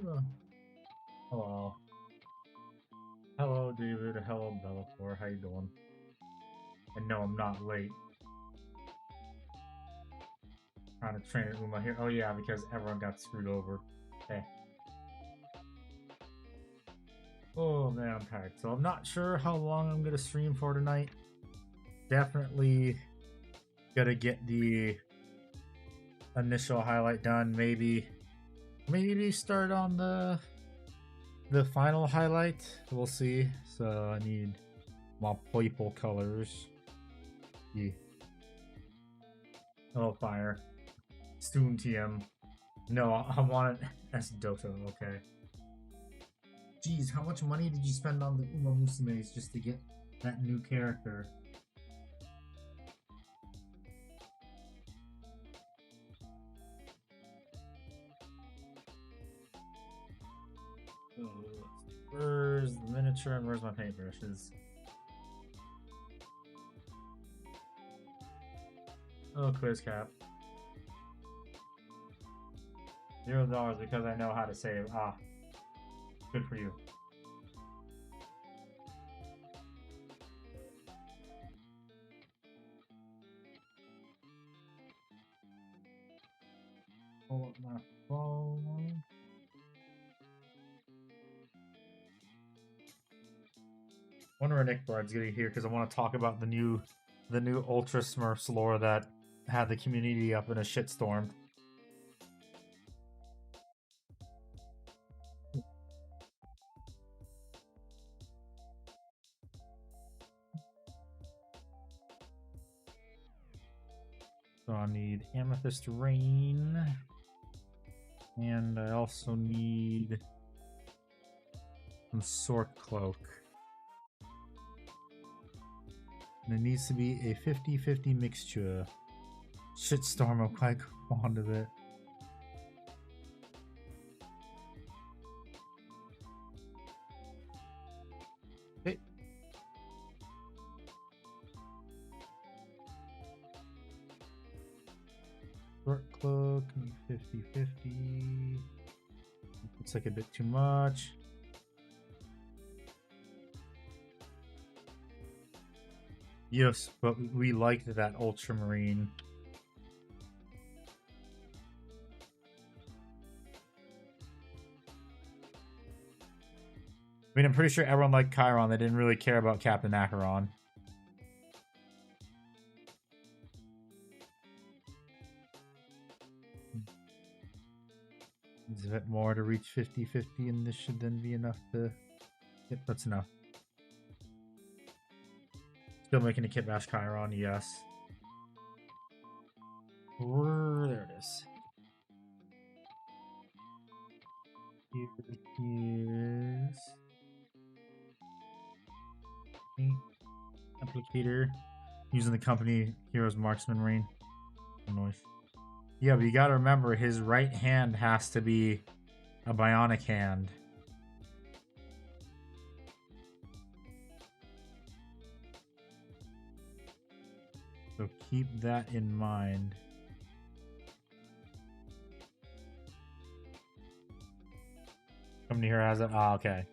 Uh, Hello. Hello, David. Hello, Bellator. How you doing? And no, I'm not late. Trying to train Uma here. Oh yeah, because everyone got screwed over. Hey. Oh man, I'm tired. So I'm not sure how long I'm gonna stream for tonight. Definitely gonna get the initial highlight done. Maybe start on the final highlight. We'll see. So I need my purple colors. Yeah. Oh fire. Stoon TM. No, I want it as Dota, okay. Jeez, how much money did you spend on the Uma Musumes just to get that new character? Where's the miniature and where's my paintbrushes? Oh, quiz cap. $0 because I know how to save. Ah, good for you. Pull up my phone. Wonder where Nick Bard's getting here because I want to talk about the new Ultra Smurfs lore that had the community up in a shitstorm. So I need Amethyst Rain. And I also need some Sword Cloak. And it needs to be a 50-50 mixture. Shitstorm, I'm quite fond of it. Okay. Short Cloak, 50-50. Looks like a bit too much. Yes, but we liked that Ultramarine. I mean, I'm pretty sure everyone liked Chiron. They didn't really care about Captain Acheron. Needs a bit more to reach 50-50, and this should then be enough to... Yep, that's enough. Still making a Kit Bash Chiron, yes. There it is. Here is... Applicator. Using the company Heroes Marksman Rain. Noise. Yeah, but you gotta remember, his right hand has to be a bionic hand. So keep that in mind. Company here has it. Ah, okay.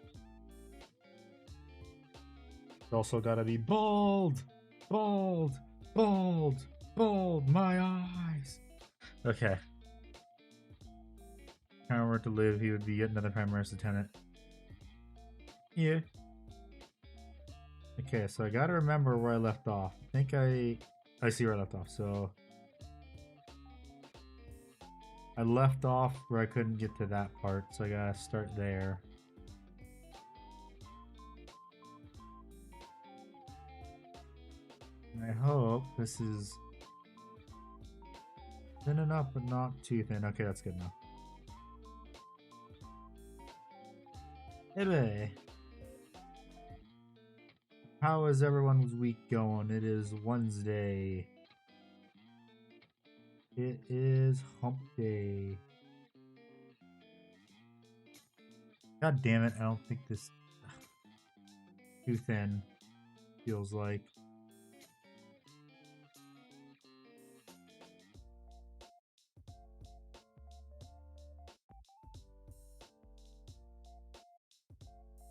It's also gotta be bold, bold, bold, bold. My eyes. Okay. If I were to live, he would be yet another Primaris Lieutenant. Yeah. Okay, so I gotta remember where I left off. I think I see where I left off. So I left off where I couldn't get to that part, so I gotta start there. And I hope this is thin enough, but not too thin. Okay, that's good enough. Hey, how is everyone's week going? It is Wednesday. It is hump day. God damn it, I don't think this too thin feels like.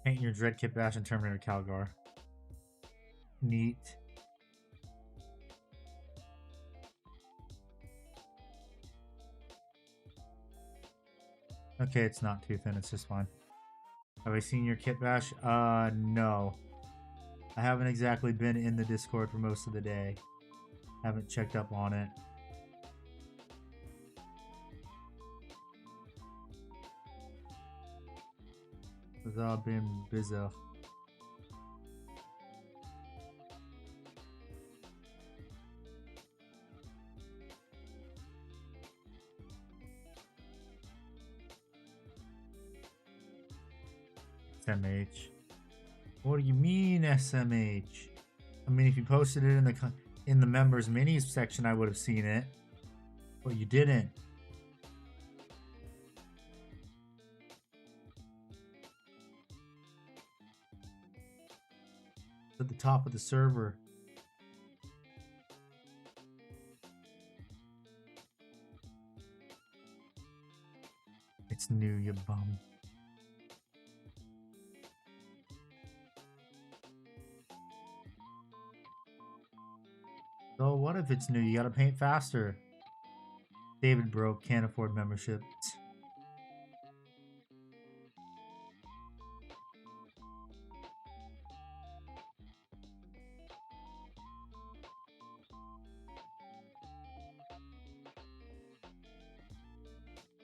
Paint your Dread Kit Bash and Terminator Calgar. Neat. Okay, it's not too thin, it's just fine. Have I seen your kit bash? No. I haven't exactly been in the Discord for most of the day. Haven't checked up on it. I've been busy. SMH. What do you mean SMH? I mean, if you posted it in the members minis section, I would have seen it, but you didn't. It's at the top of the server. It's new, you bum. So what if it's new? You gotta paint faster. David broke, can't afford membership.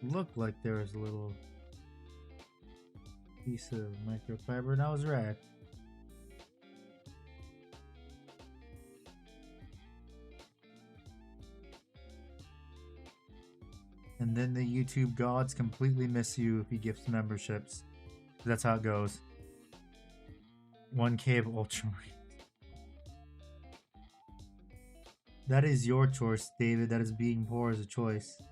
Looked like there was a little piece of microfiber and I was right. And then the YouTube gods completely miss you if you gift memberships. That's how it goes. 1K of Ultramarine. That is your choice, David. That is being poor as a choice.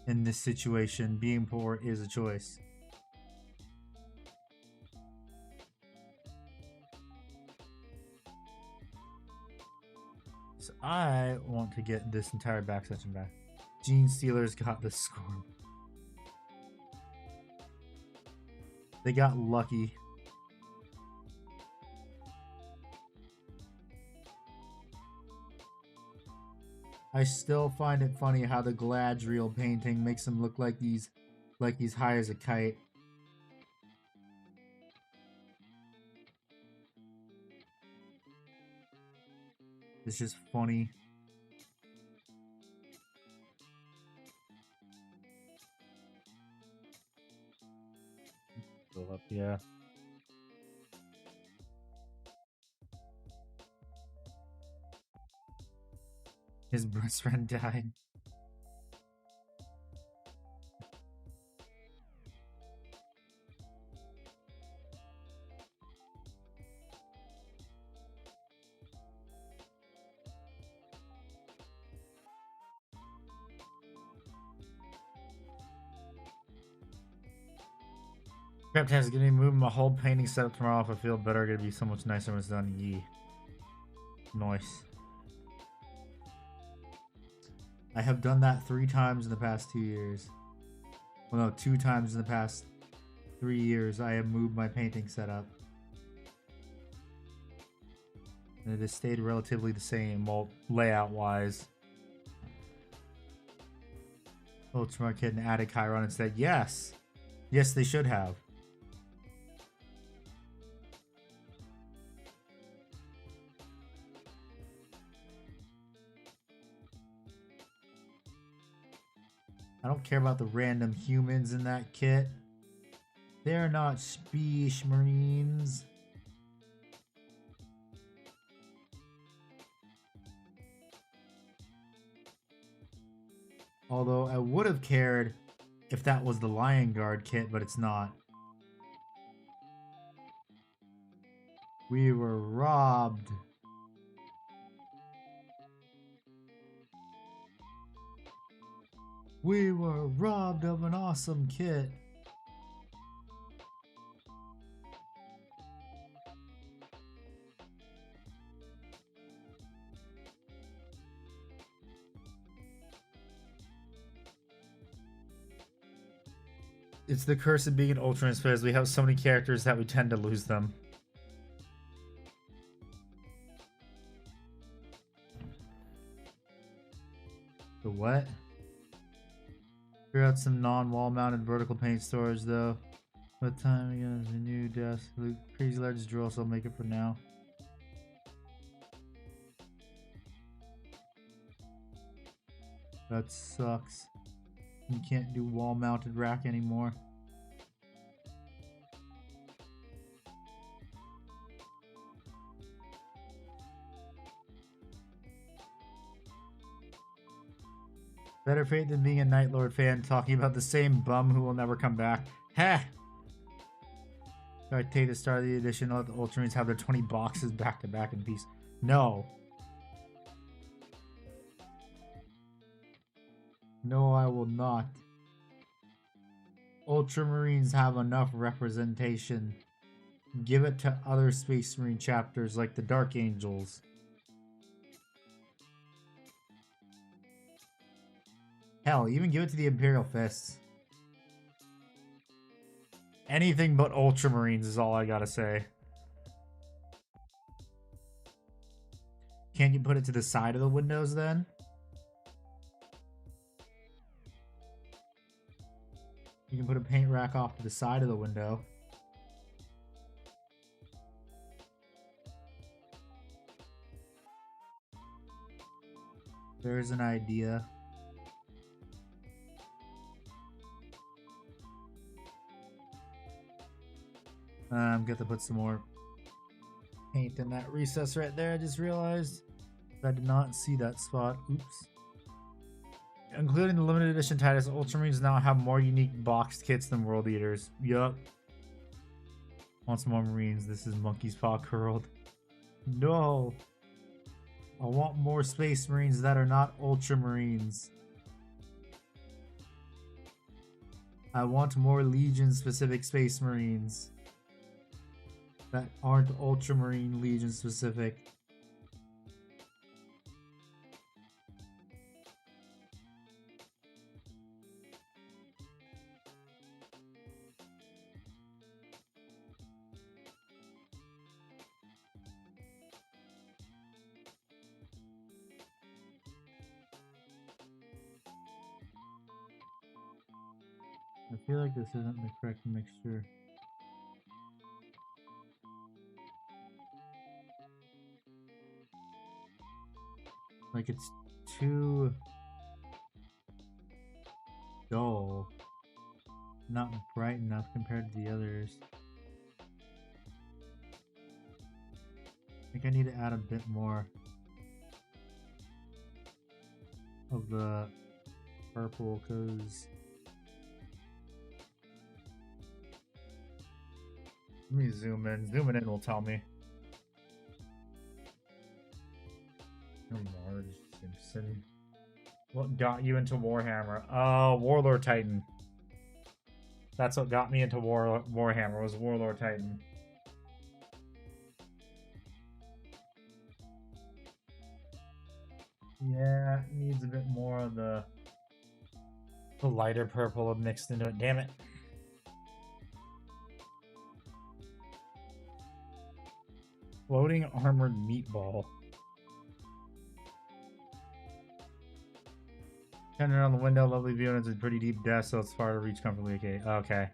In this situation, being poor is a choice. So I want to get this entire back section back. Gene Stealers got the score. They got lucky. I still find it funny how the Galadriel painting makes him look like he's high as a kite. It's just funny. Go up, yeah. His best friend died. Captain is gonna be moving my whole painting setup tomorrow. If I feel better, gonna be so much nicer when it's done. Yee. Nice. I have done that 3 times in the past 2 years. Well, no, 2 times in the past 3 years. I have moved my painting setup. And it has stayed relatively the same, well, layout-wise. Ultramar Kid and added Chiron instead. Yes! Yes, they should have. I don't care about the random humans in that kit. They're not Speech Marines. Although I would have cared if that was the Lion Guard kit, but it's not. We were robbed. We were robbed of an awesome kit. It's the curse of being an Ultraman players. We have so many characters that we tend to lose them. The what? Figure out some non-wall mounted vertical paint storage though. What time again is a new desk? Crazy large drill, so I'll make it for now. That sucks. You can't do wall mounted rack anymore. Better fate than being a Night Lord fan talking about the same bum who will never come back. Heh! I take the start of the edition, let the Ultramarines have their 20 boxes back to back in peace. No. No, I will not. Ultramarines have enough representation. Give it to other Space Marine chapters like the Dark Angels. Hell, even give it to the Imperial Fists. Anything but Ultramarines is all I gotta say. Can't you put it to the side of the windows then? You can put a paint rack off to the side of the window. There's an idea. I'm gonna put some more paint in that recess right there. I just realized I did not see that spot. Oops. Including the limited edition Titus, Ultramarines now have more unique boxed kits than World Eaters. Yup. Want some more Marines. This is Monkey's Paw Curled. No. I want more Space Marines that are not Ultramarines. I want more Legion specific Space Marines that aren't Ultramarine Legion specific. I feel like this isn't the correct mixture. Like it's too dull. Not bright enough compared to the others. I think I need to add a bit more of the purple because let me zoom in. Zooming in will tell me. Marge Simpson. What got you into Warhammer? Oh, Warlord Titan. That's what got me into Warhammer was Warlord Titan. Yeah, it needs a bit more of the lighter purple mixed into it. Damn it. Floating armored meatball. Turning on the window, lovely view, and it's a pretty deep desk, so it's far to reach comfortably. Okay.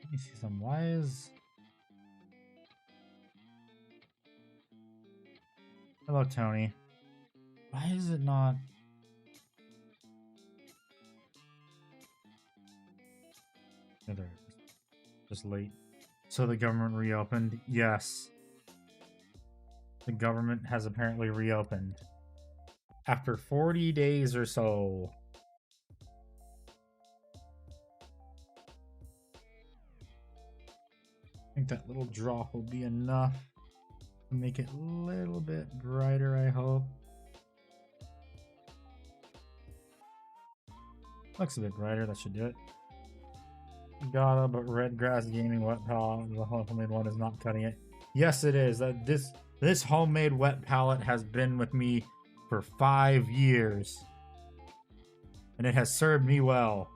Let me see some. Why is... Hello, Tony. Why is it not... Oh, there it is. Just late. So the government reopened? Yes. The government has apparently reopened. After 40 days or so. I think that little drop will be enough to make it a little bit brighter, I hope. Looks a bit brighter, that should do it. Gotta, but Red Grass Gaming Wet Paw, the homemade one is not cutting it. Yes, it is. This homemade wet palette has been with me for 5 years, and it has served me well.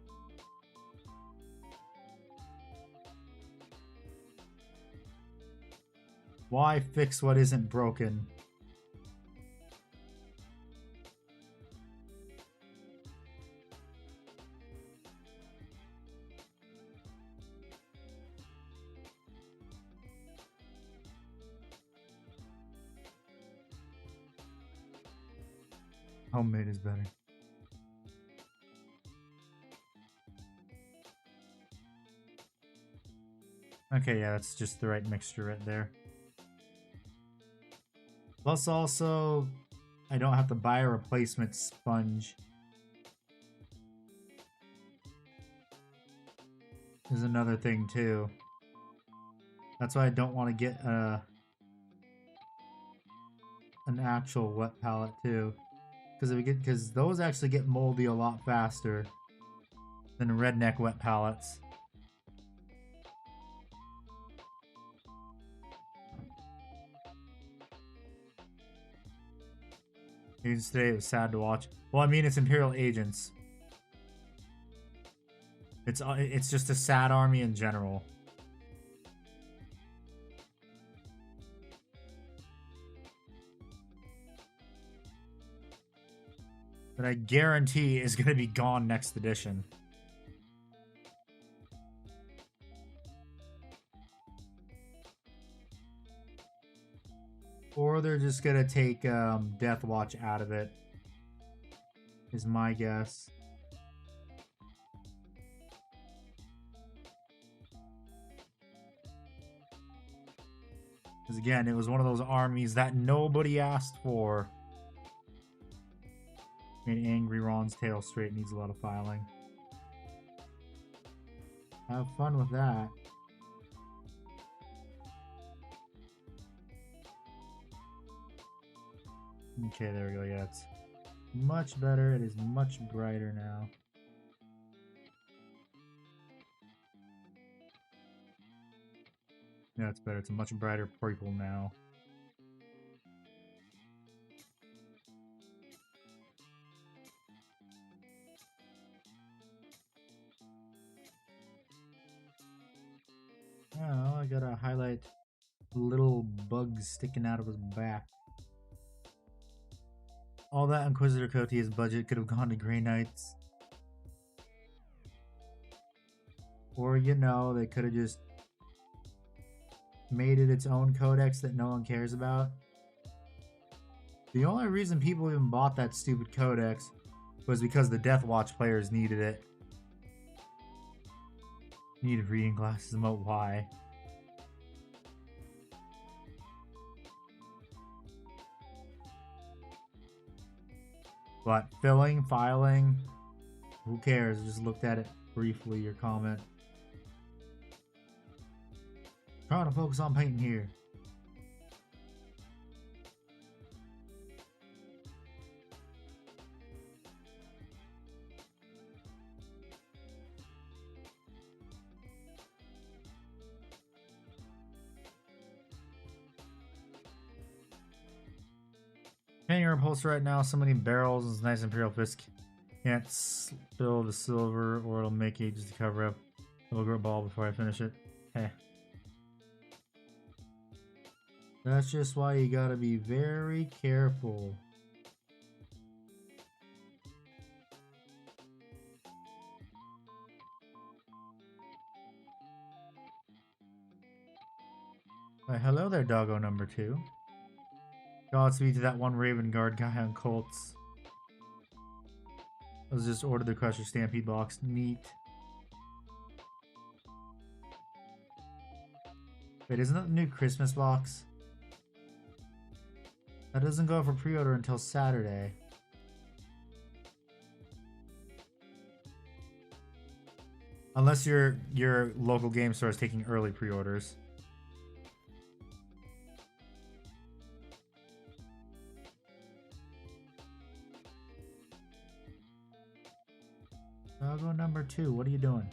Why fix what isn't broken? Homemade is better. Okay, yeah, that's just the right mixture right there. Plus also, I don't have to buy a replacement sponge. Is another thing too. That's why I don't want to get an actual wet palette too, because those actually get moldy a lot faster than redneck wet palettes. News today, it was sad to watch. Well, I mean, it's Imperial Agents. It's just a sad army in general. That I guarantee is going to be gone next edition. Or they're just going to take Death Watch out of it, is my guess. Because again, it was one of those armies that nobody asked for. I mean, Angry Ron's tail straight needs a lot of filing. Have fun with that. Okay, there we go. Yeah, it's much better. It is much brighter now. Yeah, it's better. It's a much brighter purple now. Oh, I gotta highlight little bugs sticking out of his back. All that Inquisitor Cotia's budget could have gone to Grey Knights. Or, you know, they could have just made it its own codex that no one cares about. The only reason people even bought that stupid codex was because the Death Watch players needed it. Needed reading glasses, about why. But filling, filing, who cares? I just looked at it briefly, your comment. Trying to focus on painting here. Painting your upholstery right now, so many barrels, it's nice Imperial Fisk. Can't spill the silver or it'll make ages to cover up. It'll grow a ball before I finish it. Heh. That's just why you gotta be very careful. Hello there, doggo number 2. Godspeed to that one Raven Guard guy on Colts. Let's just order the Crusher Stampede box. Neat. Wait, isn't that the new Christmas box? That doesn't go for pre-order until Saturday. Unless your local game store is taking early pre-orders. Doggo number 2, what are you doing?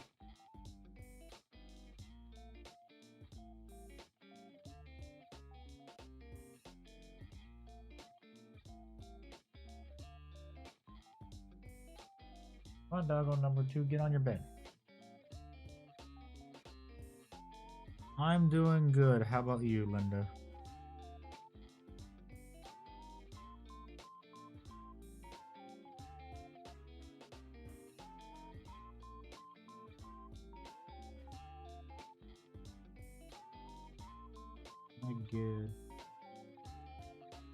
Come on, doggo number 2, get on your bed. I'm doing good. How about you, Linda? Good.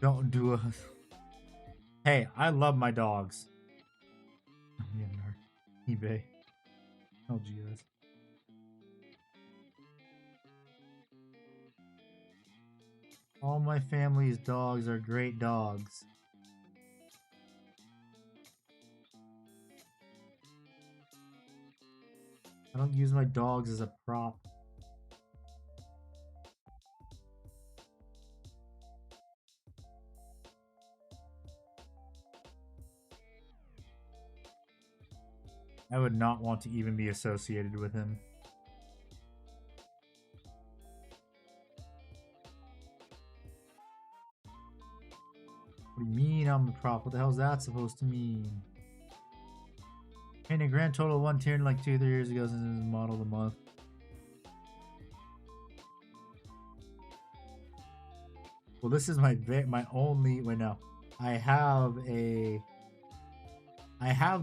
Don't do a. Hey, I love my dogs. eBay. Oh, Jesus. All my family's dogs are great dogs. I don't use my dogs as a prop. I would not want to even be associated with him. What do you mean I'm the prop? What the hell is that supposed to mean? And a grand total of 1 tier like 2-3 years ago since it was model of the month. Well, this is my only. Wait, no. I have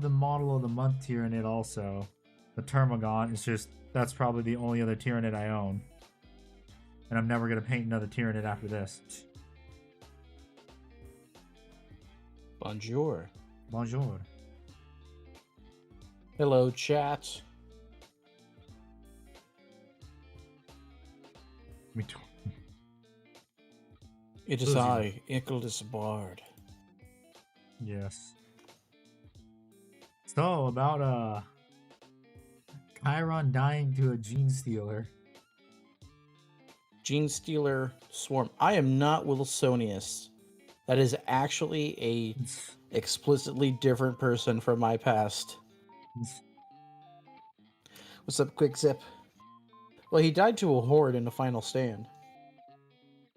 the model of the month Tyranid also. The Termagon. It's just, that's probably the only other Tyranid I own. And I'm never going to paint another Tyranid after this. Bonjour. Bonjour. Hello, chat. Me too. It is I, Ichildus Bard. Yes. So, about Chiron dying to a gene stealer. Gene Stealer Swarm. I am not Wilsonius. That is actually a explicitly different person from my past. What's up, Quick Zip? Well, he died to a horde in the final stand.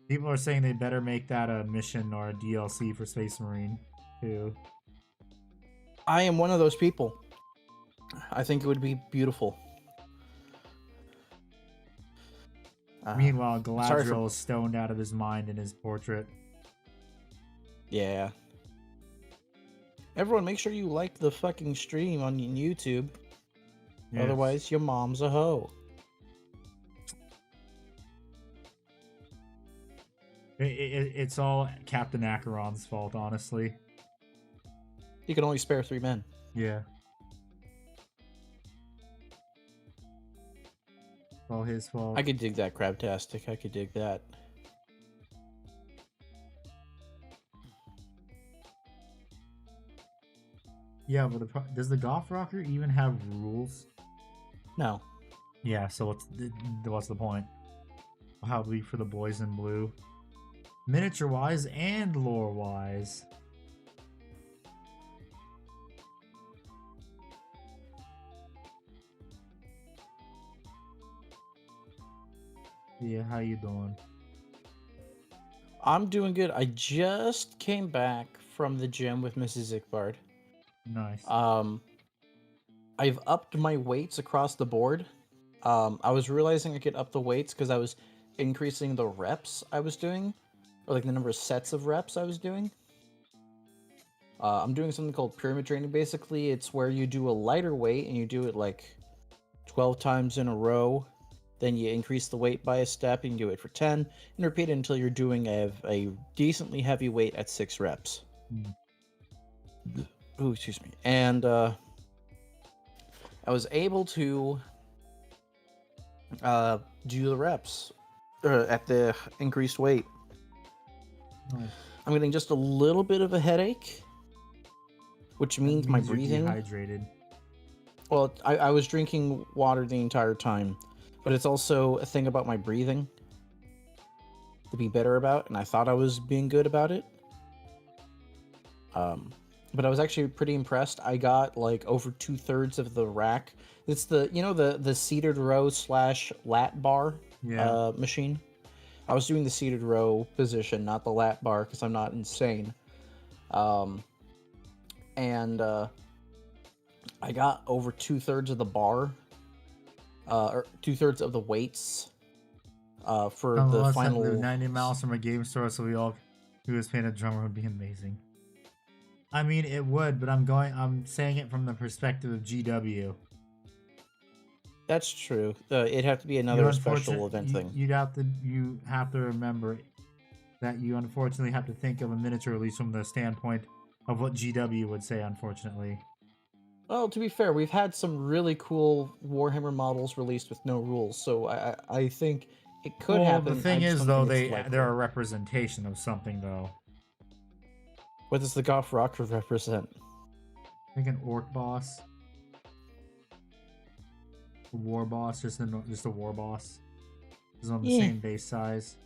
People are saying they better make that a mission or a DLC for Space Marine, too. I am one of those people. I think it would be beautiful. Meanwhile, Galadriel is stoned out of his mind in his portrait. Yeah. Everyone, make sure you like the fucking stream on YouTube. Yes. Otherwise, your mom's a hoe. It's all Captain Acheron's fault, honestly. He can only spare 3 men. Yeah. It's all his fault. I could dig that, Crabtastic. I could dig that. Yeah, but does the Goth Rocker even have rules? No. Yeah, so what's the point? How be for the boys in blue? Miniature-wise and lore-wise. Yeah, how you doing? I'm doing good. I just came back from the gym with Mrs. Zickbard. Nice. I've upped my weights across the board. I was realizing I could up the weights because I was increasing the reps I was doing, or like the number of sets of reps I was doing. I'm doing something called pyramid training. Basically, it's where you do a lighter weight and you do it like 12 times in a row. Then you increase the weight by a step and you do it for 10 and repeat it until you're doing a decently heavy weight at 6 reps. Oh, excuse me. And I was able to do the reps at the increased weight. Nice. I'm getting just a little bit of a headache, which means my breathing. You're dehydrated. Well, I was drinking water the entire time, but it's also a thing about my breathing to be better about, and I thought I was being good about it. But I was actually pretty impressed. I got like over 2/3 of the rack. It's the, you know, the seated row / lat bar machine. I was doing the seated row position, not the lat bar, because I'm not insane. And I got over 2/3 of the bar, or 2/3 of the weights, for Some of the us that live final. 90 miles from a game store, so we all who was paying a drummer would be amazing. I mean, it would, but I'm saying it from the perspective of GW. That's true. It'd have to be You another special event thing. you have to remember that you unfortunately have to think of a miniature release from the standpoint of what GW would say, unfortunately. Well, to be fair, we've had some really cool Warhammer models released with no rules, so I think it could Well, the happen. I thing just is, don't though, think it's likely. they're a representation of something, though. What does the Goth Rocker represent? I think an orc boss, a war boss, just a war boss, is on the Yeah. same base size.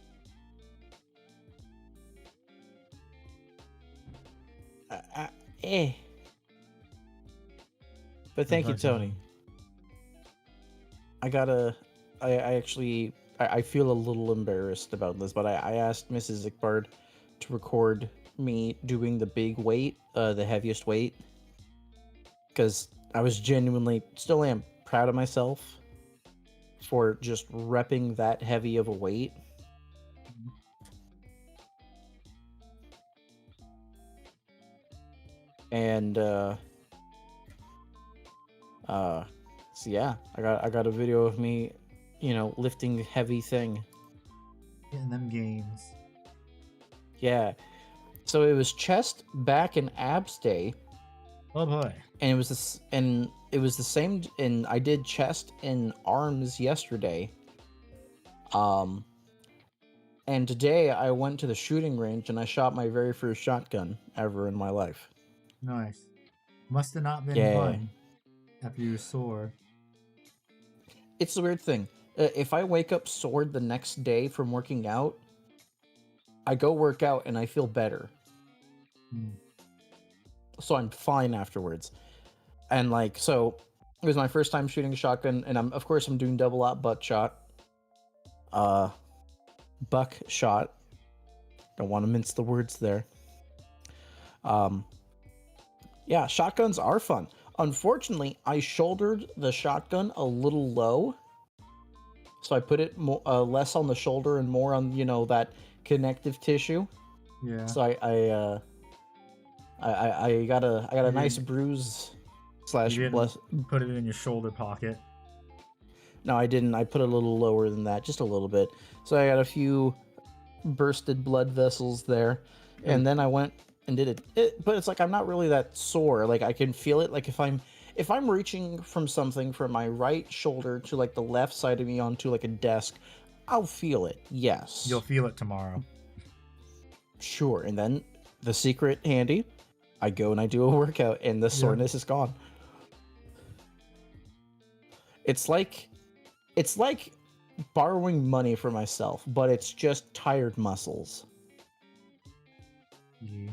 Eh. But thank you, Tony. I feel a little embarrassed about this, but I asked Mrs. Ickbard to record me doing the big weight, the heaviest weight, because I was genuinely, still am, proud of myself for just repping that heavy of a weight. And so yeah, I got a video of me, lifting heavy thing. Getting them gains. Yeah. So it was chest, back, and abs day. Oh boy. And it was the same, and I did chest and arms yesterday. And today I went to the shooting range and I shot my very first shotgun ever in my life. Nice. Must have not been fun after you were sore. It's the weird thing. If I wake up sore the next day from working out, I go work out and I feel better. So I'm fine afterwards. And so it was my first time shooting a shotgun, and I'm doing double out buckshot. Buckshot. Don't want to mince the words there. Yeah, shotguns are fun. Unfortunately, I shouldered the shotgun a little low. So I put it less on the shoulder and more on, that connective tissue. Yeah. So I got a nice bruise / You didn't put it in your shoulder pocket. No, I didn't. I put it a little lower than that, just a little bit. So I got a few bursted blood vessels there, and then I went and did it. But it's like I'm not really that sore. Like I can feel it. Like if I'm reaching from something from my right shoulder to the left side of me onto a desk, I'll feel it. Yes. You'll feel it tomorrow. Sure. And then the secret handy, I go and I do a workout and the soreness is gone. It's like borrowing money for myself, but it's just tired muscles. Yeah.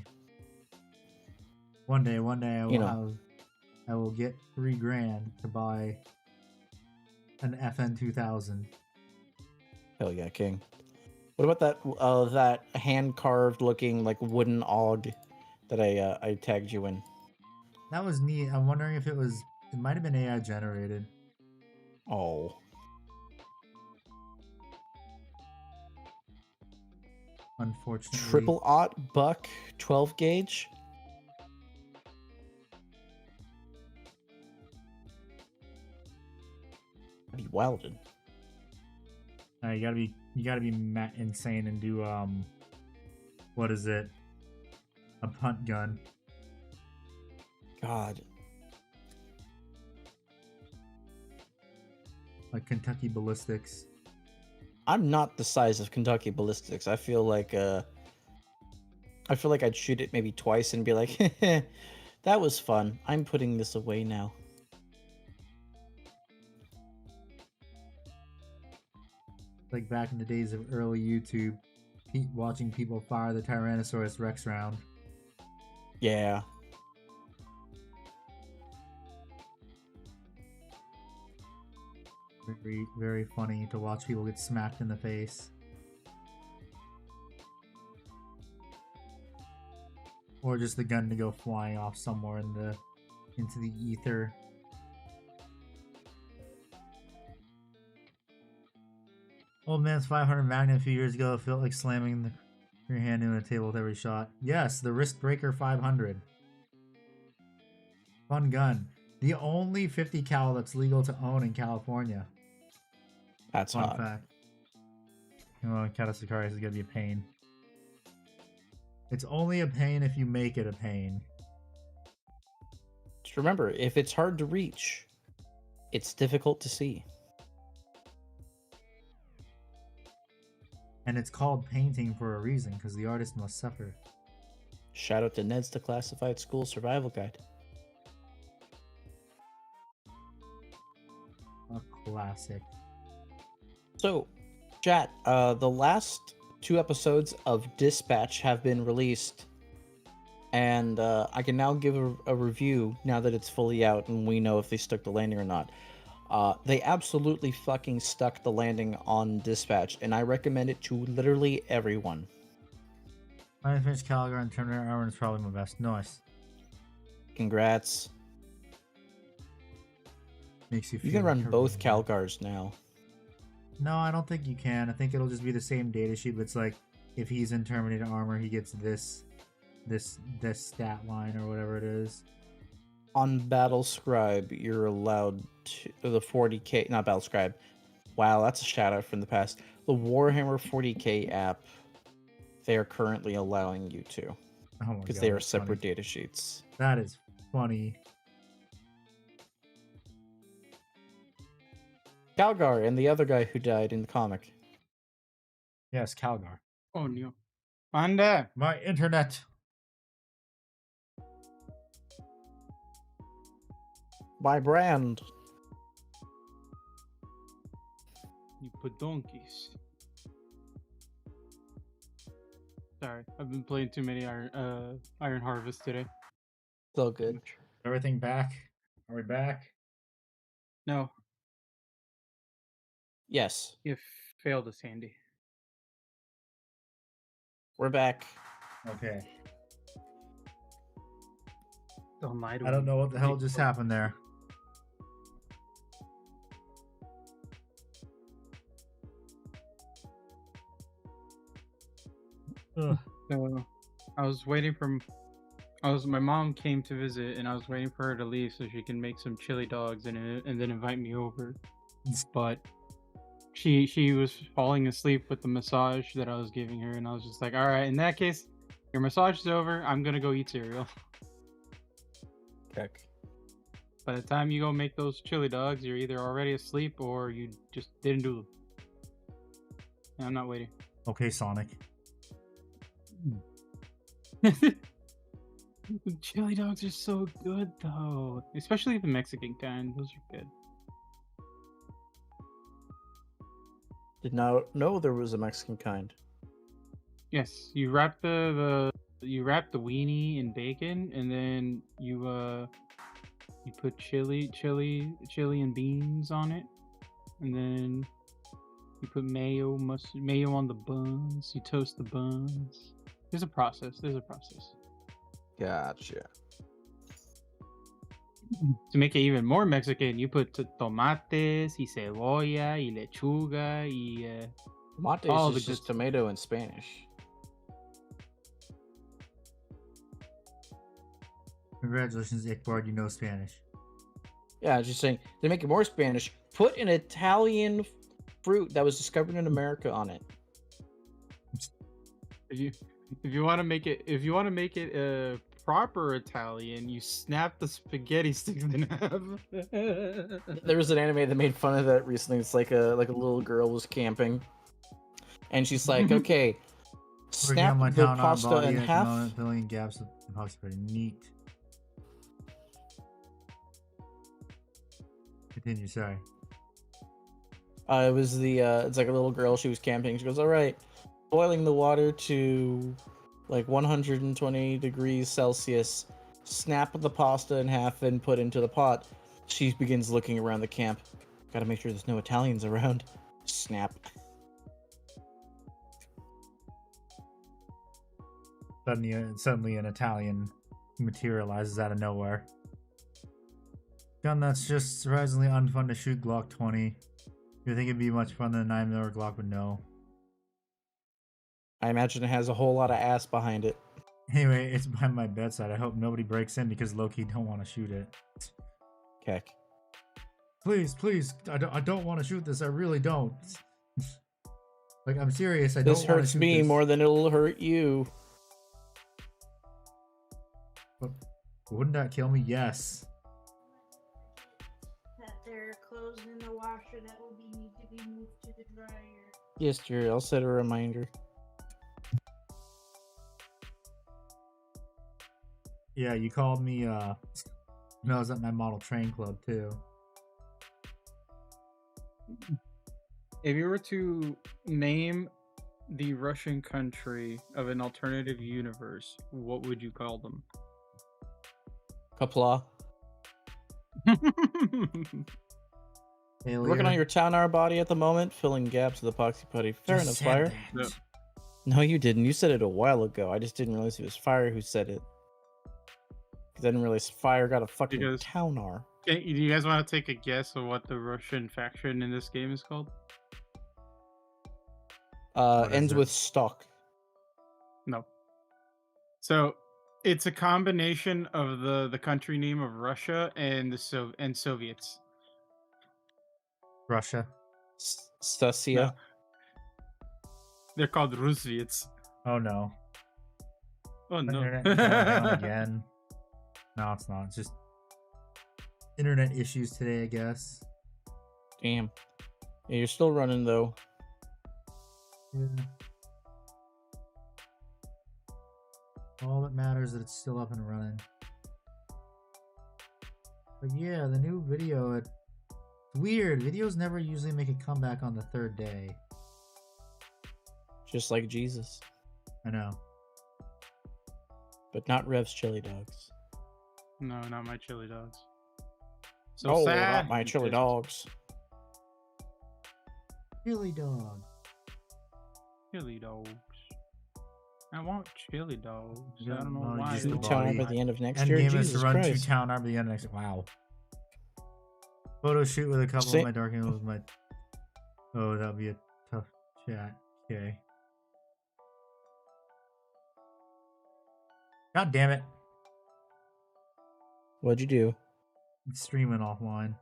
One day I will get $3,000 to buy an FN 2000. Hell yeah, king. What about that hand carved looking wooden AUG that I tagged you in? That was neat. I'm wondering if it might have been AI generated. Oh. Unfortunately. Triple aught buck 12 gauge. Be wilded. You gotta be insane and do what is it? A punt gun. God. Like Kentucky Ballistics. I'm not the size of Kentucky Ballistics. I feel like I'd shoot it maybe twice and be like, that was fun. I'm putting this away now. Like back in the days of early YouTube, watching people fire the Tyrannosaurus Rex round. Yeah. Very, very funny to watch people get smacked in the face. Or just the gun to go flying off somewhere into the ether. Old man's 500 Magnum a few years ago felt like slamming your hand into a table with every shot. Yes, the Wristbreaker 500. Fun gun. The only 50 cal that's legal to own in California. That's Fun hot. fact. You know, Katasakari is gonna be a pain. It's only a pain if you make it a pain. Just remember, if it's hard to reach, it's difficult to see. And it's called painting for a reason, because the artist must suffer. Shout out to Ned's Declassified School Survival Guide. A classic. So, chat, the last 2 episodes of Dispatch have been released, and I can now give a review now that it's fully out and we know if they stuck the landing or not. They absolutely fucking stuck the landing on Dispatch, and I recommend it to literally everyone. I finished Calgar and Terminator Armor is probably my best. Nice. Congrats. Makes you feel You can run like a both real- Calgars now. No, I don't think you can. I think it'll just be the same data sheet, but it's like if he's in Terminator Armor, he gets this stat line or whatever it is. On Battle Scribe, you're allowed to the 40k, not Battle Scribe. Wow, that's a shout out from the past. The Warhammer 40k app, they are currently allowing you to, Oh my god. because they are that's separate funny. data sheets. That is funny. Calgar and the other guy who died in the comic. Yes, Calgar. Oh no. Panda! My internet. My brand. You put donkeys. Sorry, I've been playing too many Iron Harvest today. So good. Everything back? Are we back? No, Yes, you failed us, Handy. we're back. Okay. Don't lie to I don't me. know what the hell just happened there. Ugh. So, I was waiting for. My mom came to visit, and I was waiting for her to leave so she can make some chili dogs and then invite me over. But she was falling asleep with the massage that I was giving her, and I was just like, all right, in that case, your massage is over. I'm gonna go eat cereal. Heck. By the time you go make those chili dogs, you're either already asleep or you just didn't do them. And I'm not waiting. Okay, Sonic. The chili dogs are so good though, especially the Mexican kind. Those are good. Did not know there was a Mexican kind. Yes, you wrap the weenie in bacon, and then you put chili and beans on it, and then you put mayo on the buns. You toast the buns. There's a process. Gotcha. To make it even more Mexican, you put tomates y cebolla y lechuga y Tomate all is the just good- tomato in Spanish. Congratulations, Ickbard, you know Spanish. Yeah, I was just saying, to make it more Spanish, put an Italian fruit that was discovered in America on it. if you want to make it proper Italian, you snap the spaghetti sticks in half. There was an anime that made fun of that recently. It's like a little girl was camping, and she's like, "Okay, Working on snap my the town pasta body in at the half." moment, filling in gaps with possibility. Neat. Continue, sorry. It was it's like a little girl. She was camping. She goes, "All right, boiling the water to like 120 degrees Celsius. Snap the pasta in half and put into the pot." She begins looking around the camp. Got to make sure there's no Italians around. Snap. Suddenly an Italian materializes out of nowhere. Gun that's just surprisingly unfun to shoot, Glock 20. You think it'd be much fun than 9mm Glock would know? I imagine it has a whole lot of ass behind it. Anyway, it's by my bedside. I hope nobody breaks in because Loki don't want to shoot it. Keck. Please, I don't want to shoot this. I really don't. Like, I'm serious. I This don't want to hurts shoot me this. more than it'll hurt you. But wouldn't that kill me? Yes. That there are clothes in the washer that will need to be moved to the dryer. Yes, dear. I'll set a reminder. Yeah, you called me, I was at my model train club, too. If you were to name the Russian country of an alternative universe, what would you call them? Kapla. Failure. Working on your town hour body at the moment, filling gaps with epoxy putty. Fair Just enough, said Fire. that. No, you didn't. You said it a while ago. I just didn't realize it was Fire who said it. Because I didn't realize Fire got a fucking Because- town hour. Okay, do you guys want to take a guess of what the Russian faction in this game is called? What is Ends it? with stock. No. So it's a combination of the country name of Russia and the Soviets. Russia. Stasia. No. They're called Rusviets. Oh, no. Oh My no. internet going down again. No, it's not. It's just internet issues today, I guess. Damn. Yeah, you're still running though. Yeah. All that matters is that it's still up and running. But yeah, the new video, it's weird. Videos never usually make a comeback on the third day. Just like Jesus. I know. But not Rev's chili dogs. No, not my chili dogs. So Oh, sad. not my chili dogs. Chili dog. Chili dogs. I want chili dogs. Yeah, I don't know no, why. just the Two though. town body. by the end of next End year. game is Jesus to run Christ. 2 town armor the end next. Wow. Photo shoot with a couple Sa- of my dark angles. My. Oh, that'll be a tough chat. Okay. God damn it! What'd you do? It's streaming offline.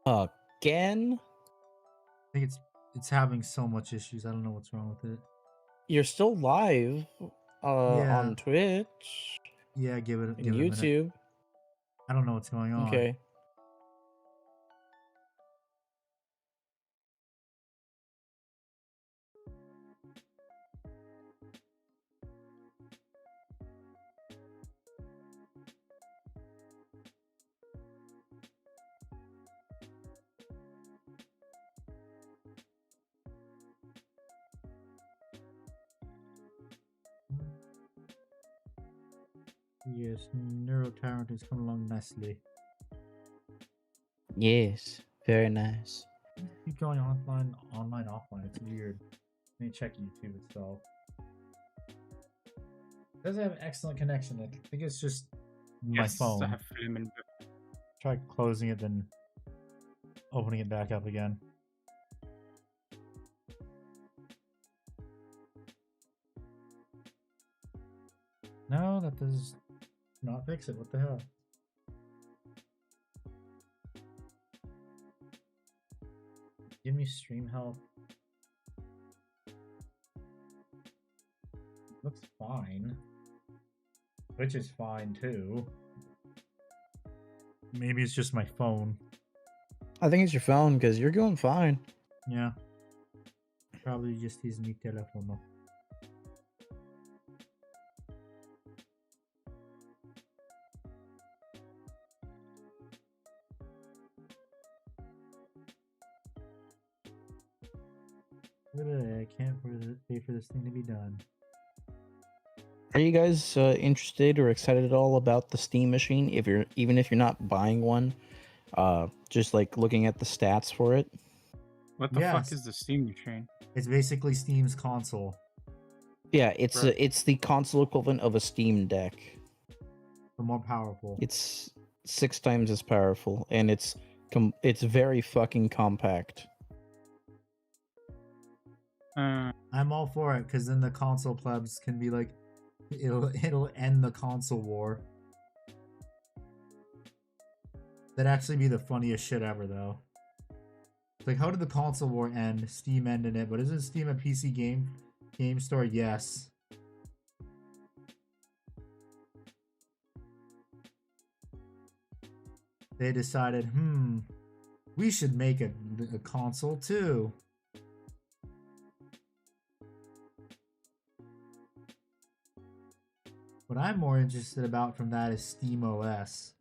Again? I think it's having so much issues. I don't know what's wrong with it. You're still live Yeah. on Twitch Yeah, give it and a minute. YouTube. I don't know what's going on. Okay. Yes, Neurotyrant is coming along nicely. Yes. Very nice. Keep going offline, offline. It's weird. Let me check YouTube itself. It doesn't have an excellent connection. I think it's just my Yes, phone. I have flaming- Try closing it, then opening it back up again. No, that does not fix it. What the hell? Give me stream help. Looks fine. Which is fine too. Maybe it's just my phone. I think it's your phone because you're going fine. Yeah. Probably just his new telephone. Look at that. I can't pay for this thing to be done. Are you guys interested or excited at all about the Steam machine? Even if you're not buying one, just like looking at the stats for it. What the fuck Yes. is the Steam machine? It's basically Steam's console. Yeah, it's Right. it's the console equivalent of a Steam Deck. The more powerful. It's 6 times as powerful, and it's It's very fucking compact. I'm all for it because then the console plebs can be like, it'll end the console war. That'd actually be the funniest shit ever, though. It's like, how did the console war end? Steam ended it, but isn't Steam a PC game store? Yes. They decided, we should make a console too. What I'm more interested about from that is Steam OS.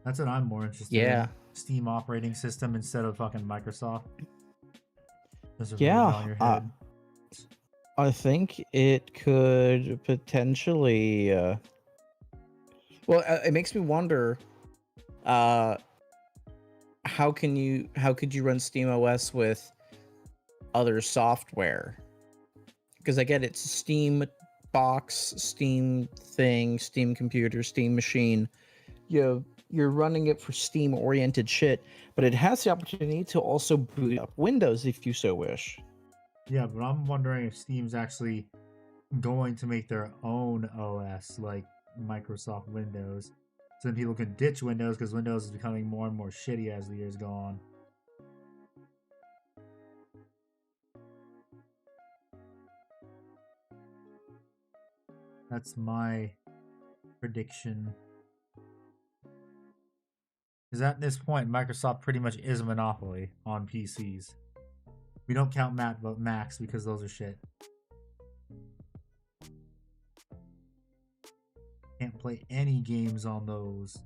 That's what I'm more interested in. Steam operating system instead of fucking Microsoft. Yeah. On your head. I think it could potentially. Well, it makes me wonder. How could you run Steam OS with other software? Because I get it's Steam box, Steam thing, Steam computer, Steam machine. You're running it for Steam oriented shit, but it has the opportunity to also boot up Windows if you so wish. Yeah, but I'm wondering if Steam's actually going to make their own OS like Microsoft Windows, so then people can ditch Windows because Windows is becoming more and more shitty as the years go on. That's my prediction. Because at this point, Microsoft pretty much is a monopoly on PCs. We don't count Macs because those are shit. Can't play any games on those.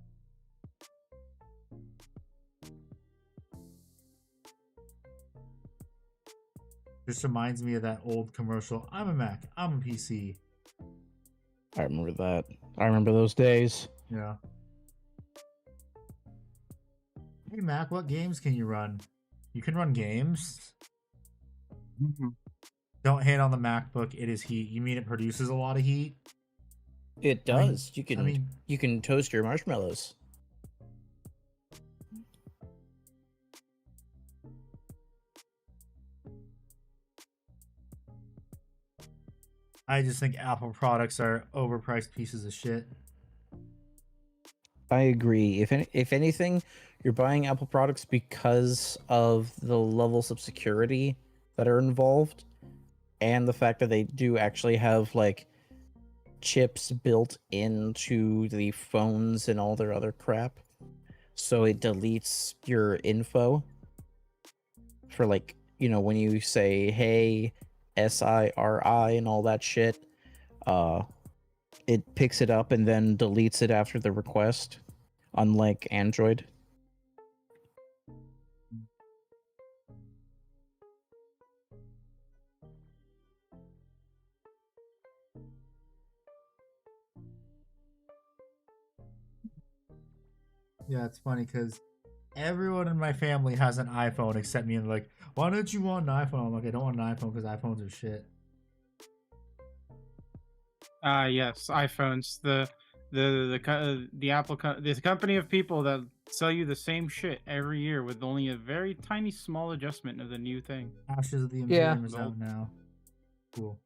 This reminds me of that old commercial. I'm a Mac. I'm a PC. I remember that. I remember those days. Yeah. Hey Mac, what games can you run? You can run games. Don't hate on the MacBook. It is heat. You mean it produces a lot of heat? It does. You can toast your marshmallows. I just think Apple products are overpriced pieces of shit. I agree. If anything, you're buying Apple products because of the levels of security that are involved, and the fact that they do actually have like chips built into the phones and all their other crap, so it deletes your info for, like, you know, when you say hey SIRI and all that shit, it picks it up and then deletes it after the request, unlike Android. Yeah, it's funny because everyone in my family has an iPhone except me, and they're like, why don't you want an iPhone? I'm like, I don't want an iPhone because iPhones are shit. Yes, iPhones. The Apple this company of people that sell you the same shit every year with only a very tiny small adjustment of the new thing. Ashes of the Yeah. Imperium is out now. Cool.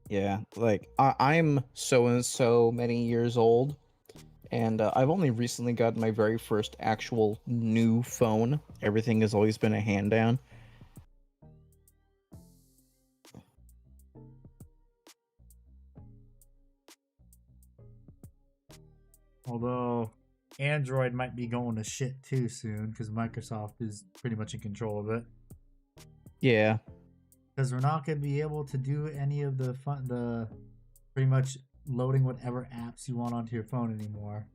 Yeah, like I'm so and so many years old, and I've only recently gotten my very first actual new phone. Everything has always been a hand down. Although Android might be going to shit too soon because Microsoft is pretty much in control of it. Yeah. Because we're not going to be able to do any of the pretty much loading whatever apps you want onto your phone anymore.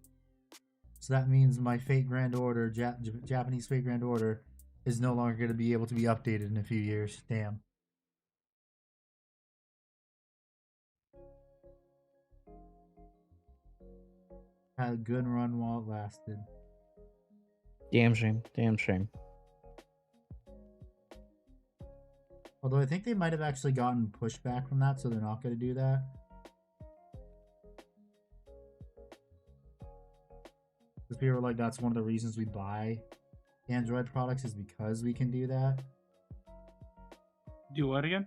So that means my Fate Grand Order, Japanese Fate Grand Order, is no longer going to be able to be updated in a few years. Damn. Had a good run while it lasted. Damn shame. Damn shame. Although I think they might have actually gotten pushback from that, so they're not going to do that. Because people are like, that's one of the reasons we buy Android products is because we can do that. Do what again?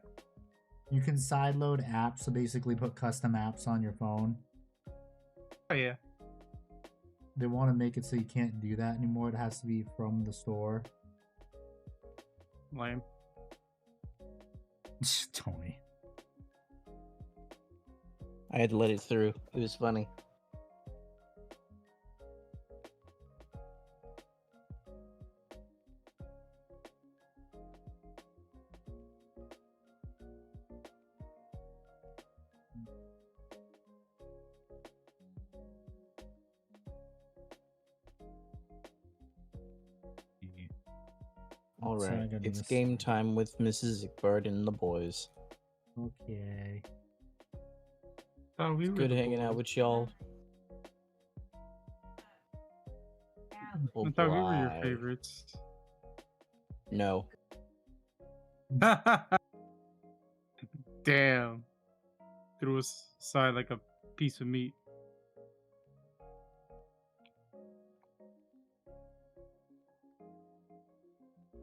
You can sideload apps, so basically put custom apps on your phone. Oh yeah. They want to make it so you can't do that anymore. It has to be from the store. Lame. Tony. I had to let it through. It was funny. All So I right, gotta it's miss- game time with Mrs. Zigbard and the boys. Okay. Oh, we were Good the hanging out boys. with y'all. I thought we were your Bye. favorites. No. Damn. Threw us aside like a piece of meat.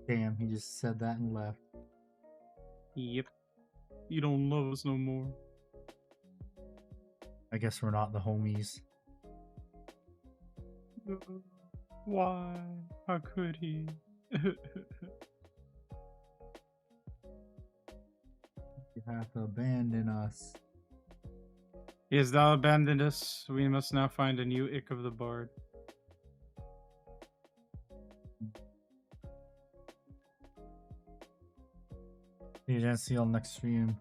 Damn, he just said that and left. Yep. You don't love us no more. I guess we're not the homies. Why? How could he? You have to abandon us. He has thou abandoned us. We must now find a new Ick of the Bard. See you, see you all next stream.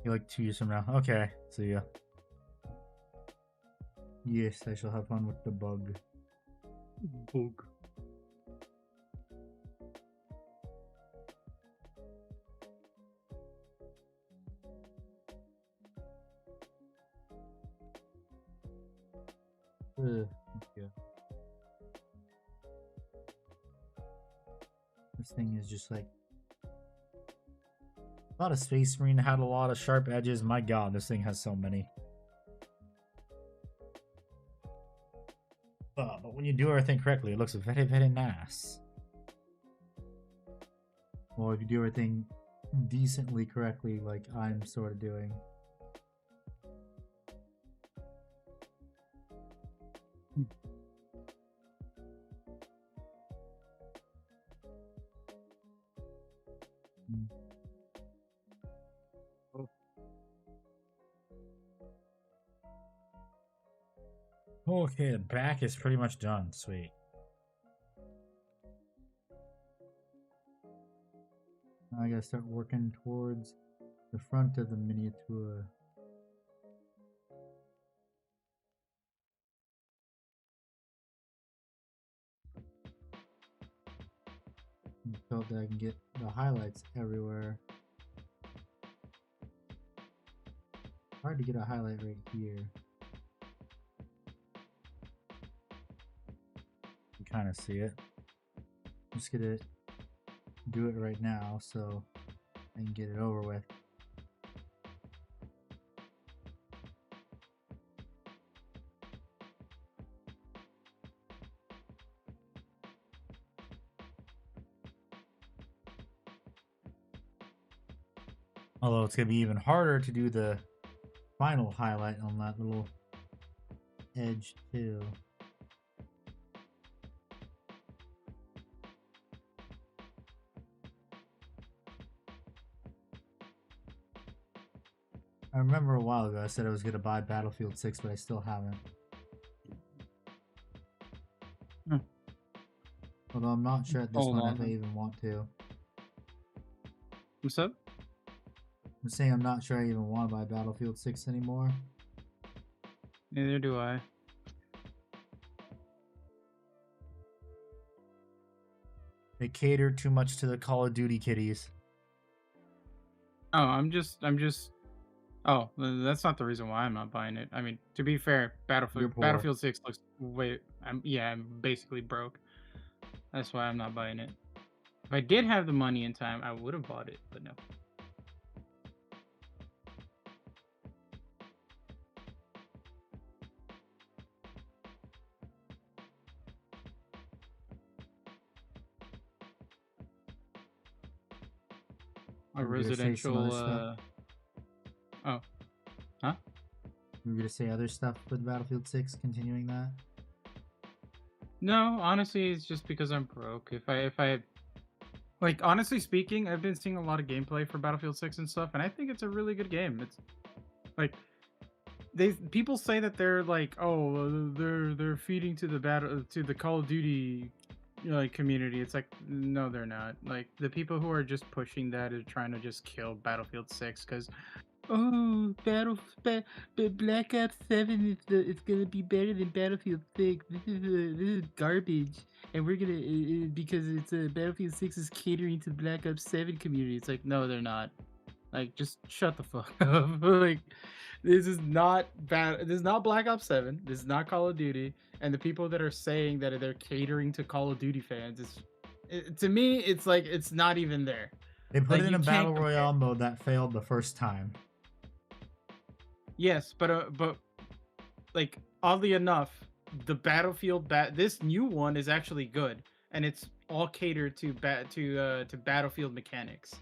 You like 2 years from now. Okay, see ya. Yes, I shall have fun with the bug. Bug. Yeah. This thing is just like a lot of Space Marine had a lot of sharp edges. My god, this thing has so many. But when you do everything correctly, it looks very, very nice. Well, if you do everything decently correctly, like I'm sort of doing. Okay, the back is pretty much done. Sweet. Now I gotta start working towards the front of the miniature. I felt that I can get the highlights everywhere. Hard to get a highlight right here. You kind of see it. I'm just gonna do it right now so I can get it over with. Although it's gonna be even harder to do the final highlight on that little edge too. I remember a while ago I said I was gonna buy Battlefield 6, but I still haven't. Although I'm not sure at this Hold one on, if I then. even want to. What's up? I'm saying I'm not sure I even want to buy Battlefield 6 anymore. Neither do I. They cater too much to the Call of Duty kiddies. Oh, I'm just. Oh, that's not the reason why I'm not buying it. I mean, to be fair, You're poor. Battlefield 6 looks way. I'm basically broke. That's why I'm not buying it. If I did have the money and time, I would have bought it, but no. a You were gonna say some residential. other stuff? Oh, huh? You were gonna say other stuff with Battlefield 6, continuing that? No, honestly, it's just because I'm broke. If I like, honestly speaking, I've been seeing a lot of gameplay for Battlefield 6 and stuff, and I think it's a really good game. It's like people say that they're like, oh, they're feeding to the Call of Duty like community. It's like, no, they're not. Like, the people who are just pushing that are trying to just kill Battlefield 6 because, oh, Black Ops 7 is it's gonna be better than Battlefield 6. This is garbage, and we're gonna because it's Battlefield 6 is catering to Black Ops 7 community. It's like, no, they're not. Like, just shut the fuck up. Like, this is not bad. This is not Black Ops 7. This is not Call of Duty. And the people that are saying that they're catering to Call of Duty fans, to me, it's like it's not even there. They put Like, it in you a can't battle compare. royale mode that failed the first time. Yes, but like, oddly enough, the Battlefield this new one is actually good, and it's all catered to Battlefield mechanics.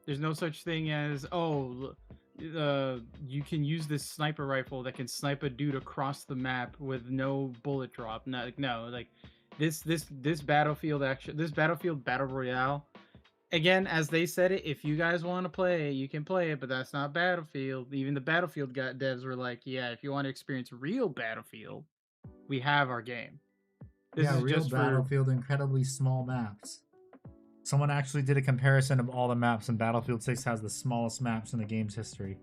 There's no such thing as, oh, you can use this sniper rifle that can snipe a dude across the map with no bullet drop. No, like this Battlefield this Battlefield Battle Royale. Again, as they said it, if you guys want to play it, you can play it, but that's not Battlefield. Even the Battlefield devs were like, yeah, if you want to experience real Battlefield, we have our game. This Yeah, is real just for Battlefield, incredibly small maps. Someone actually did a comparison of all the maps, and Battlefield 6 has the smallest maps in the game's history.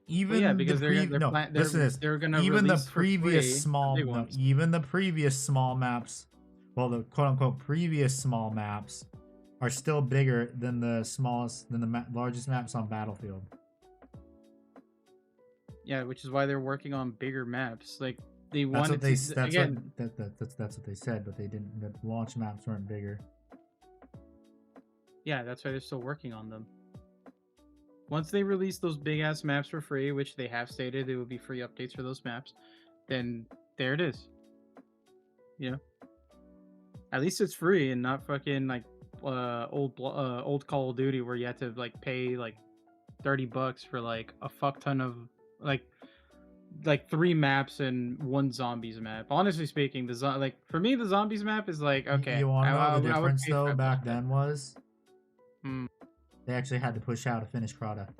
Even yeah, the because listen to this. they're gonna Even the release for free the big ones. even the previous small maps, well, the quote unquote previous small maps are still bigger than the largest maps on Battlefield. Yeah, which is why they're working on bigger maps. Like, they That's wanted what they to that's again. that's what they said, but they didn't. The launch maps weren't bigger. Yeah, that's why they're still working on them. Once they release those big ass maps for free, which they have stated there will be free updates for those maps, then there it is. You know, at least it's free and not fucking like old Call of Duty where you had to like pay like $30 for like a fuck ton of like 3 maps and 1 zombies map. Honestly speaking, like, for me, the zombies map is like, okay, You want to know what the I would difference pay though $5 back for that. then was? Hmm. They actually had to push out a finished product.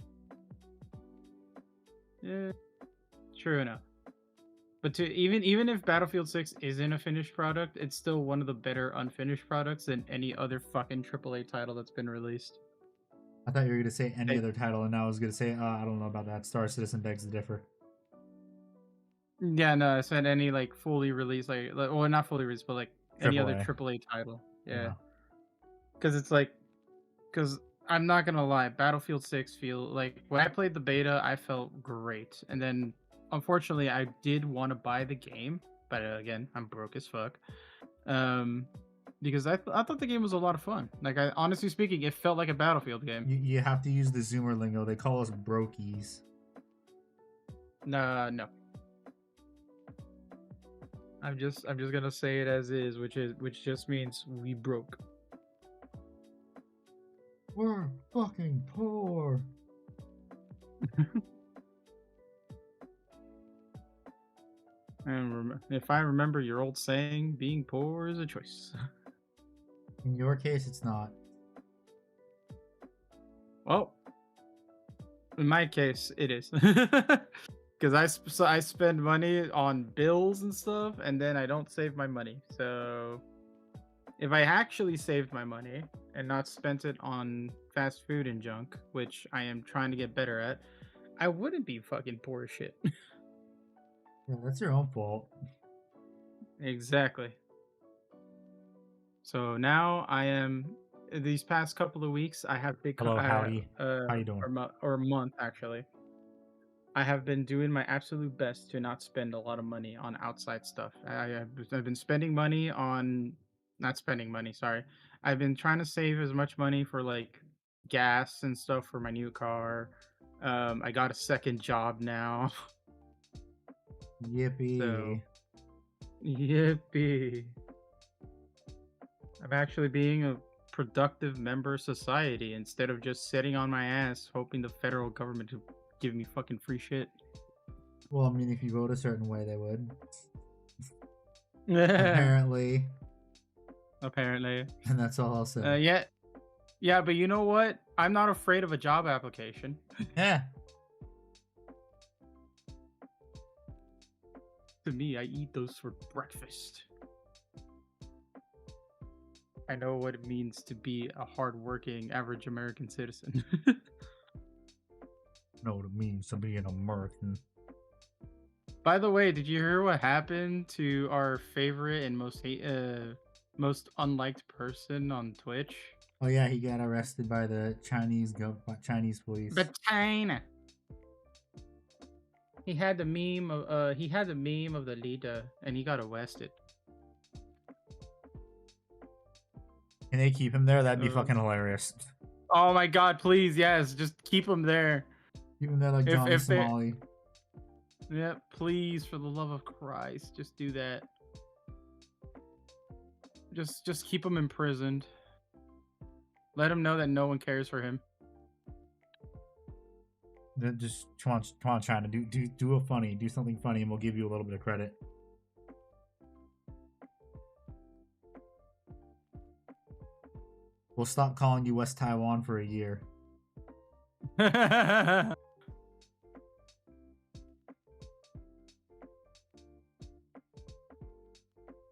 Yeah, true enough. But even if Battlefield 6 isn't a finished product, it's still one of the better unfinished products than any other fucking AAA title that's been released. I thought you were gonna say any Hey. other title, and I was gonna say, I don't know about that. Star Citizen begs to differ. Yeah, no, I said any like fully released, well, not fully released, but like any other AAA. AAA title. Yeah, Yeah. because because I'm not gonna lie, Battlefield 6 feel like when I played the beta, I felt great, and then unfortunately, I did want to buy the game, but again, I'm broke as fuck. Because I thought the game was a lot of fun. Like, honestly speaking, it felt like a Battlefield game. You have to use the Zoomer lingo. They call us brokies. No. I'm just gonna say it as is, which just means we broke. We're fucking poor. And if I remember your old saying, being poor is a choice. In your case, it's not. Well, in my case, it is. Because I spend money on bills and stuff, and then I don't save my money. So if I actually saved my money and not spent it on fast food and junk, which I am trying to get better at, I wouldn't be fucking poor as shit. Yeah, that's your own fault. Exactly. So now I am. These past couple of weeks, I have become. Hello, howdy. How you doing? Or a month actually. I have been doing my absolute best to not spend a lot of money on outside stuff. I've been spending money on, not spending money. Sorry, I've been trying to save as much money for like gas and stuff for my new car. I got a second job now. Yippee. So, yippee. I'm actually being a productive member of society instead of just sitting on my ass hoping the federal government to give me fucking free shit. Well, I mean, if you vote a certain way, they would. Apparently. Apparently. And that's all I'll say. Yeah, but you know what? I'm not afraid of a job application. Yeah. To me, I eat those for breakfast. I know what it means to be a hardworking, average American citizen. Know what it means to be an American. By the way, did you hear what happened to our favorite and most unliked person on Twitch? Oh yeah, he got arrested by the Chinese police. But China. He had the meme of the leader, and he got arrested. Can they keep him there? That'd be fucking hilarious. Oh my god, please, yes, just keep him there. Keep him there like Johnny Somali. Yeah, please, for the love of Christ, just do that. Just keep him imprisoned. Let him know that no one cares for him. Then just come on, China, do something funny, and we'll give you a little bit of credit. We'll stop calling you West Taiwan for a year.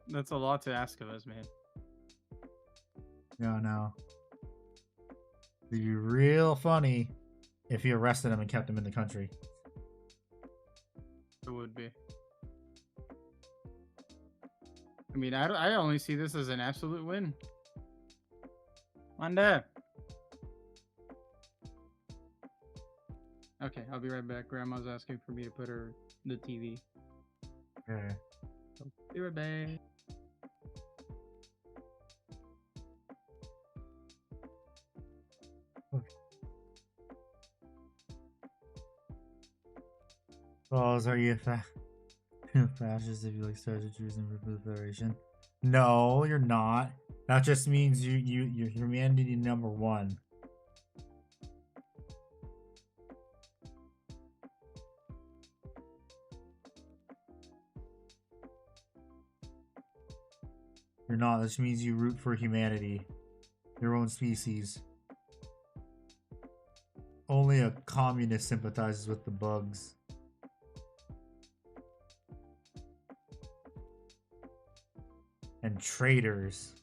That's a lot to ask of us, man. Yeah, no. It'd be real funny if you arrested him and kept him in the country. It would be. I mean, I only see this as an absolute win. Wanda. Okay, I'll be right back. Grandma's asking for me to put her the TV. Okay. So, be right back. Balls, are you fascist if you like Stars of Jews and the Federation? No, you're not. That just means you're humanity number one. You're not. This means you root for humanity. Your own species. Only a communist sympathizes with the bugs. And traitors.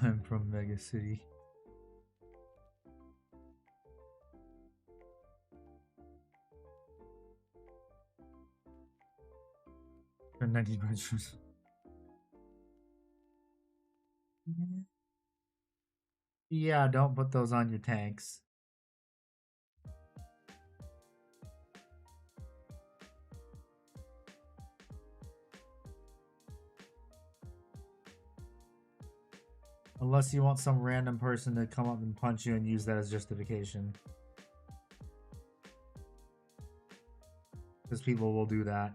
I'm from Mega City. For 90 bedrooms. Yeah, don't put those on your tanks. Unless you want some random person to come up and punch you and use that as justification. Because people will do that.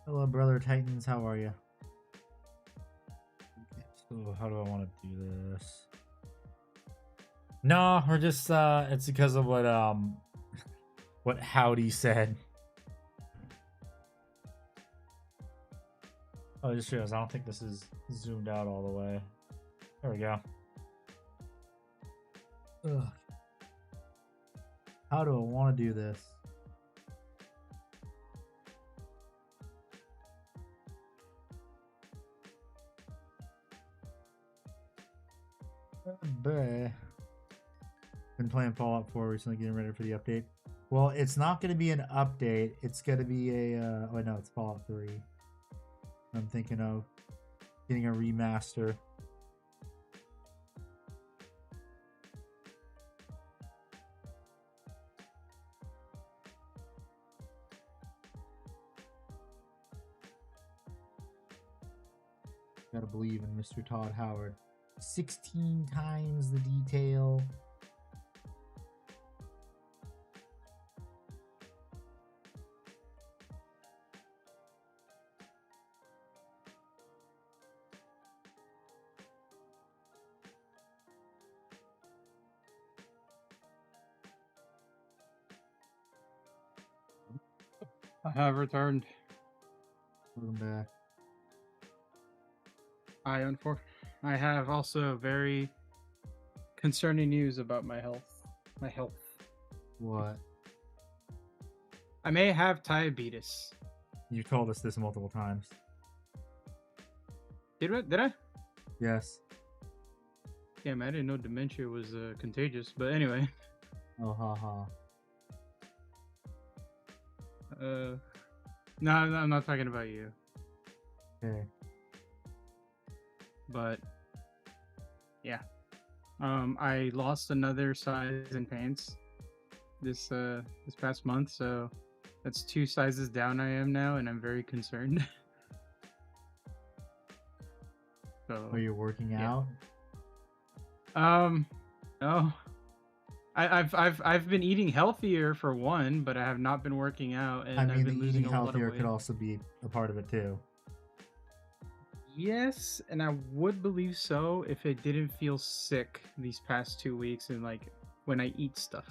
Hello, brother Titans. How are you? Okay, so how do I want to do this? No, we're just it's because of what Howdy said. Oh, I just realized I don't think this is zoomed out all the way. There we go. Ugh. How do I want to do this? Been playing Fallout 4 recently, getting ready for the update. Well, it's not going to be an update. It's going to be a... oh, no, it's Fallout 3. I'm thinking of getting a remaster. Gotta believe in Mr. Todd Howard. 16 times the detail. I have returned. Welcome back. I have also very concerning news about my health. My health. What? I may have diabetes. You told us this multiple times. Did I? Yes. Yeah, man, I didn't know dementia was contagious. But anyway. Oh, ha ha. No, I'm not talking about you. Okay. But yeah, I lost another size in pants this past month, so that's 2 sizes down I am now, and I'm very concerned. So Are you working yeah. out? No. I've been eating healthier for one, but I have not been working out, and I I've mean, been the losing eating a lot of healthier weight. could also be a part of it too. Yes, and I would believe so if I didn't feel sick these past 2 weeks and like when I eat stuff.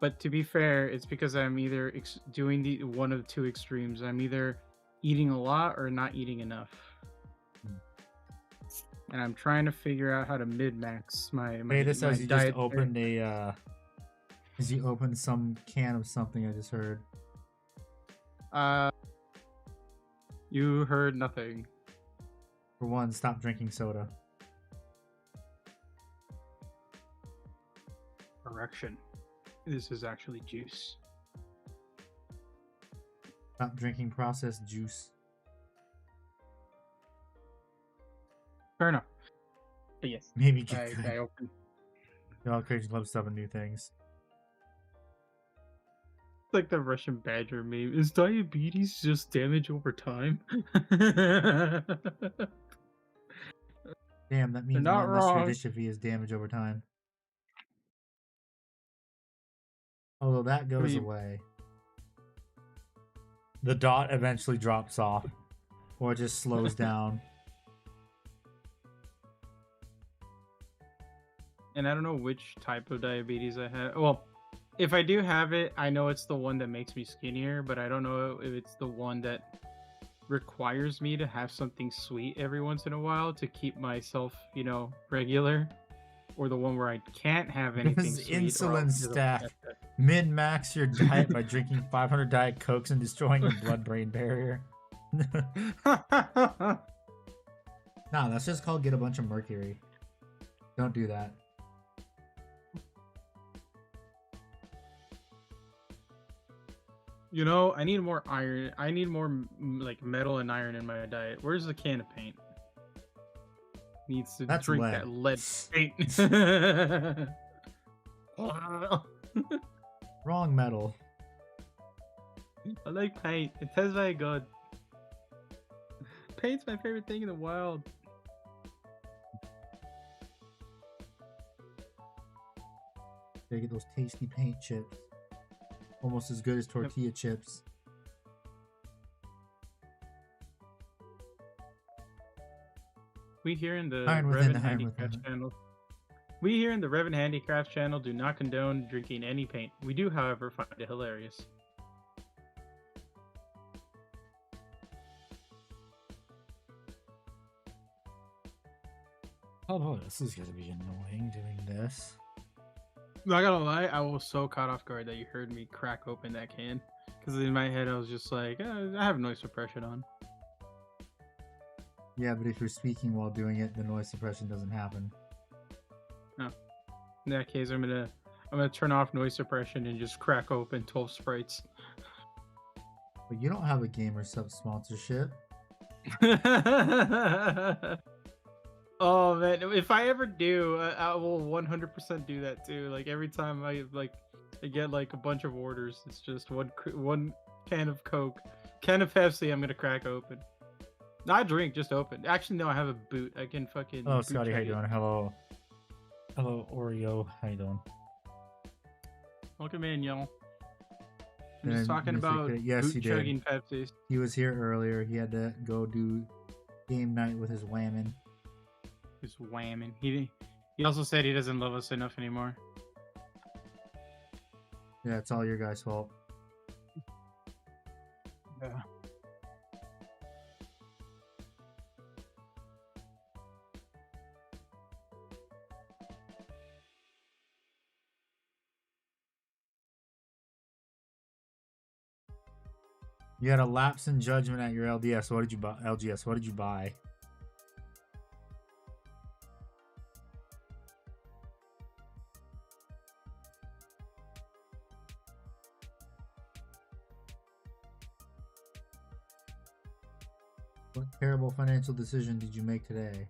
But to be fair, it's because I'm either doing the one of the two extremes. I'm either eating a lot or not eating enough. And I'm trying to figure out how to mid-max my Beta says you diet. just opened as you opened some can of something I just heard. You heard nothing. For one, stop drinking soda. Correction. This is actually juice. Stop drinking processed juice. Fair enough. But yes. Maybe get I good. opened. Y'all crazy love stuff and new things. Like the Russian badger meme. Is diabetes just damage over time? Damn, that means not my muscular wrong. dystrophy is damage over time. Although that goes away. The dot eventually drops off. Or it just slows down. And I don't know which type of diabetes I have. Well, if I do have it, I know it's the one that makes me skinnier, but I don't know if it's the one that requires me to have something sweet every once in a while to keep myself, regular, or the one where I can't have anything This sweet. insulin stack. Min-max your diet by drinking 500 Diet Cokes and destroying your blood-brain barrier. Nah, that's just called get a bunch of mercury. Don't do that. I need more iron. I need more like metal and iron in my diet. Where's the can of paint? Needs to That's drink lead. that lead paint. Wrong metal. I like paint. It tastes very good. Paint's my favorite thing in the world. Gotta get those tasty paint chips. Almost as good as tortilla chips. We here in the Iron within, Revan iron Handicrafts within. channel. We here in the Revan Handicrafts channel do not condone drinking any paint. We do, however, find it hilarious. Oh, this is gonna be annoying doing this. Not gonna lie, I was so caught off guard that you heard me crack open that can. Because in my head, I was just like, I have noise suppression on. Yeah, but if you're speaking while doing it, the noise suppression doesn't happen. No. In that case, I'm gonna turn off noise suppression and just crack open 12 sprites. But you don't have a Gamer Sub sponsorship. Oh man, if I ever do, I will 100% do that too. Like every time I get like a bunch of orders, it's just one can of Coke, can of Pepsi. I'm gonna crack open. Not drink, just open. Actually, no, I have a boot. I can fucking. Hello, boot Scotty. How chug you it. doing? Hello. Hello, Oreo. How you doing? Welcome in, y'all. I'm just talking Mr. about Crit- yes, boot he did. chugging Pepsis. He was here earlier. He had to go do game night with his whammon. Just whamming. He also said he doesn't love us enough anymore. Yeah, it's all your guys' fault. Yeah. You had a lapse in judgment at your LDS. What did you buy? LGS. What did you buy? What terrible financial decision did you make today?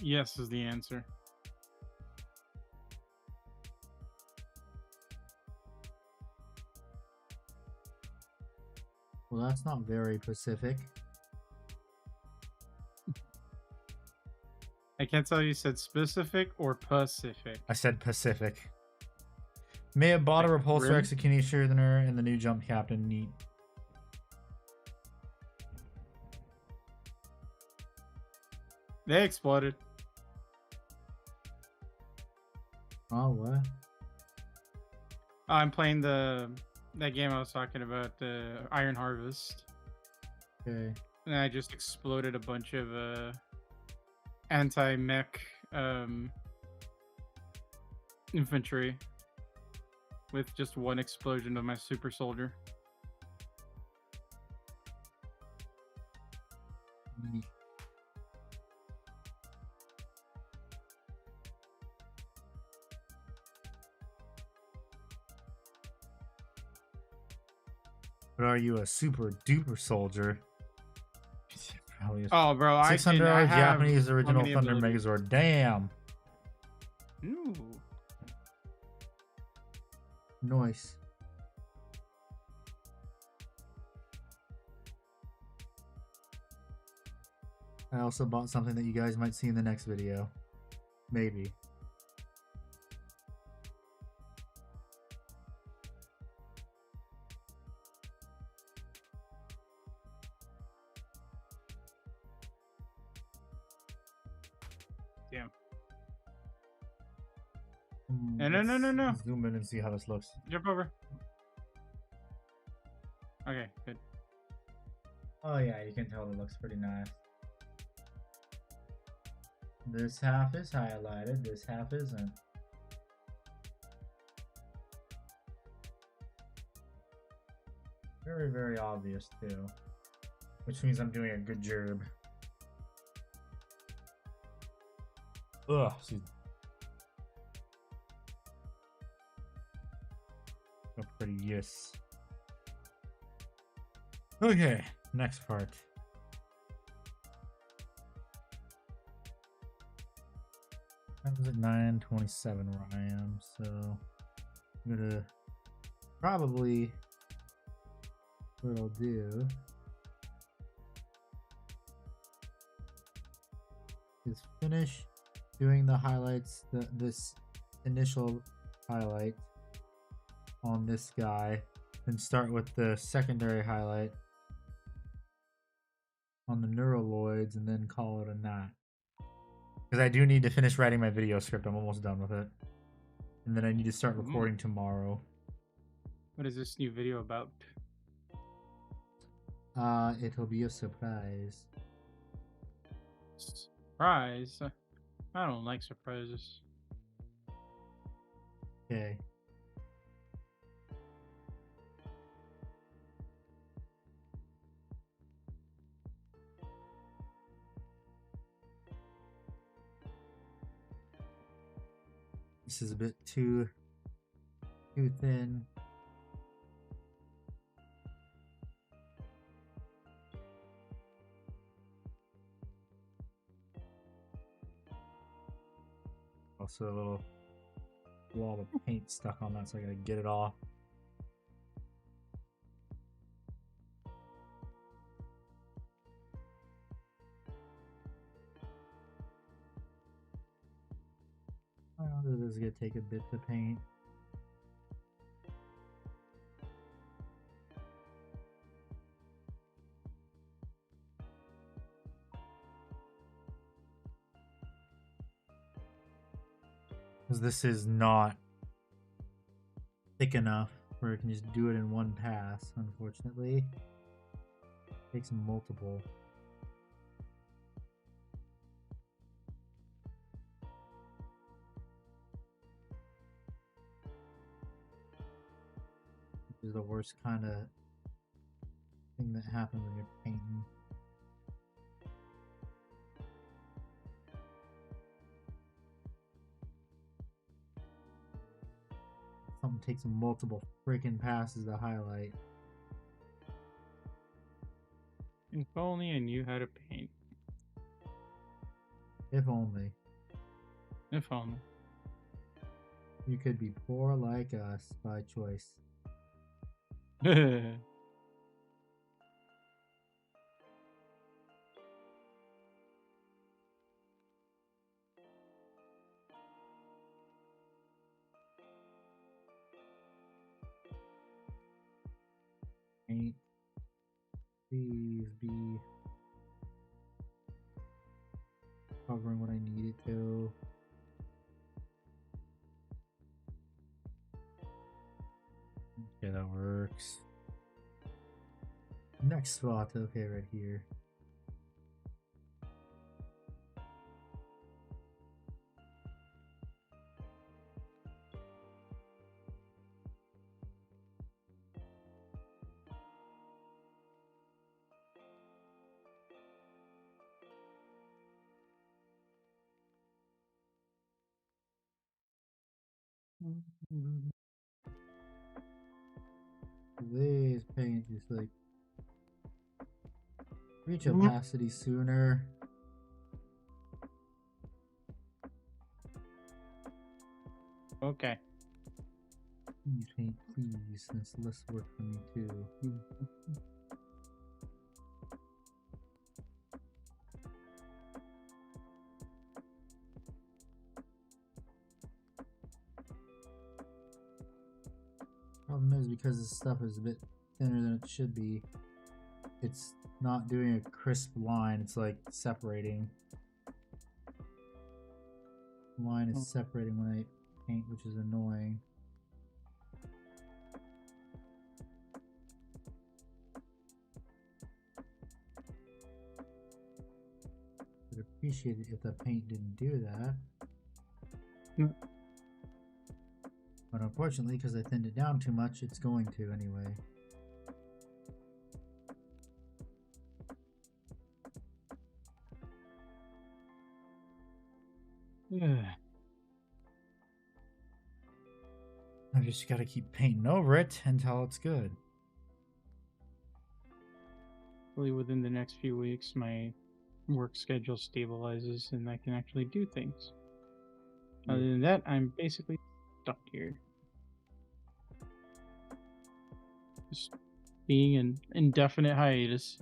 Yes is the answer. Well, that's not very specific. I can't tell you said specific or Pacific. I said Pacific. May have bought a Like repulsor rim? executing strengthener and the new jump captain. Neat. They exploded. Oh, what? I'm playing that game I was talking about, the Iron Harvest, Okay. and I just exploded a bunch of anti-mech infantry with just one explosion of my super soldier. Neat. But are you a super duper soldier? Probably is. Oh, bro, I 600 have Japanese so original many Thunder abilities. Megazord. Damn. Ooh. Nice. I also bought something that you guys might see in the next video. Maybe. Damn. No, no. Zoom in and see how this looks. Jump over. Okay, good. Oh yeah, you can tell it looks pretty nice. This half is highlighted, this half isn't. Very, very obvious too. Which means I'm doing a good job. Ugh, excuse me. So pretty, yes. Okay, next part. That was at 927 where I am, so I'm gonna probably what I'll do is finish doing the highlights, this initial highlight on this guy, and start with the secondary highlight on the neuroloids, and then call it a night. Because I do need to finish writing my video script. I'm almost done with it. And then I need to start recording tomorrow. What is this new video about? It'll be a surprise. Surprise? I don't like surprises. Okay. This is a bit too thin. Also a little wall of paint stuck on that, so I gotta get it off. this is gonna take a bit to paint. Because this is not thick enough where it can just do it in one pass, unfortunately. It takes multiple. Which is the worst kind of thing that happens when you're painting. Something takes multiple freaking passes to highlight. If only I knew how to paint. If only. If only. You could be poor like us by choice. Paint. Please be covering what I need it to. Okay, that works. Next spot, okay, right here. Please paint just like reach opacity sooner. Okay. Please paint, please. That's less work for me too. Problem is, because this stuff is a bit thinner than it should be, it's not doing a crisp line, it's like separating. The line is separating when I paint, which is annoying. I'd appreciate it if the paint didn't do that. But unfortunately, because I thinned it down too much, it's going to anyway. I just gotta keep painting over it until it's good. Hopefully within the next few weeks my work schedule stabilizes and I can actually do things. Other than that, I'm basically stuck here. Just being in indefinite hiatus.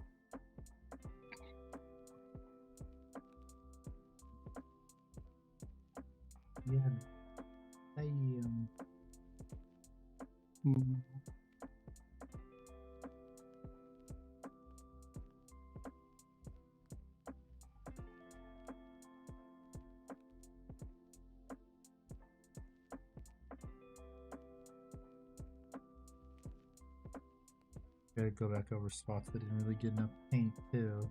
Yeah. Gotta go back over spots that didn't really get enough paint too.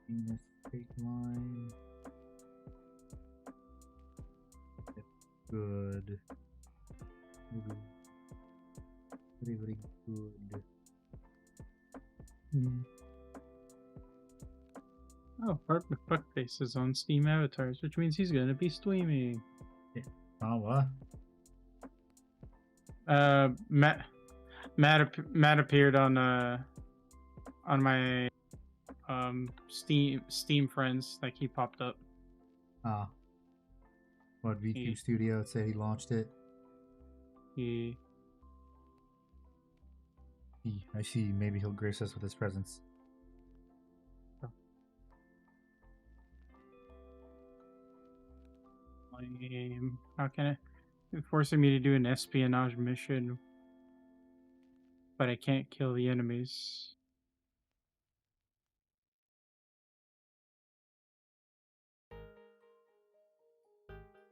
In a straight line. Good. Very, very good. Oh, Art McFuckface is on Steam Avatars, which means he's gonna be streaming. Oh, what? Matt Matt appeared on my Steam friends. Like he popped up. Ah. What, VQ He- Studio said he launched it? He I see. Maybe he'll grace us with his presence. How can I? It's forcing me to do an espionage mission, but I can't kill the enemies.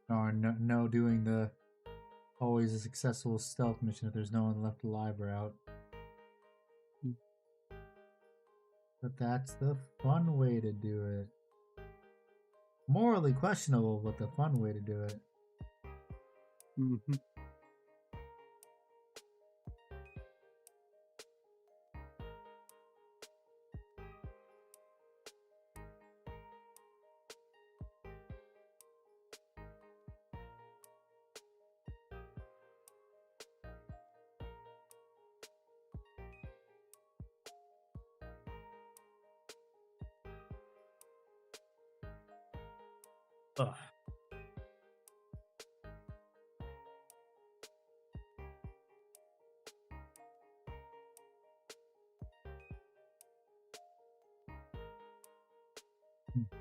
Darn, no doing the always a successful stealth mission if there's no one left alive route. Hmm. But that's the fun way to do it. Morally questionable, but the fun way to do it. Mm-hmm. Ugh.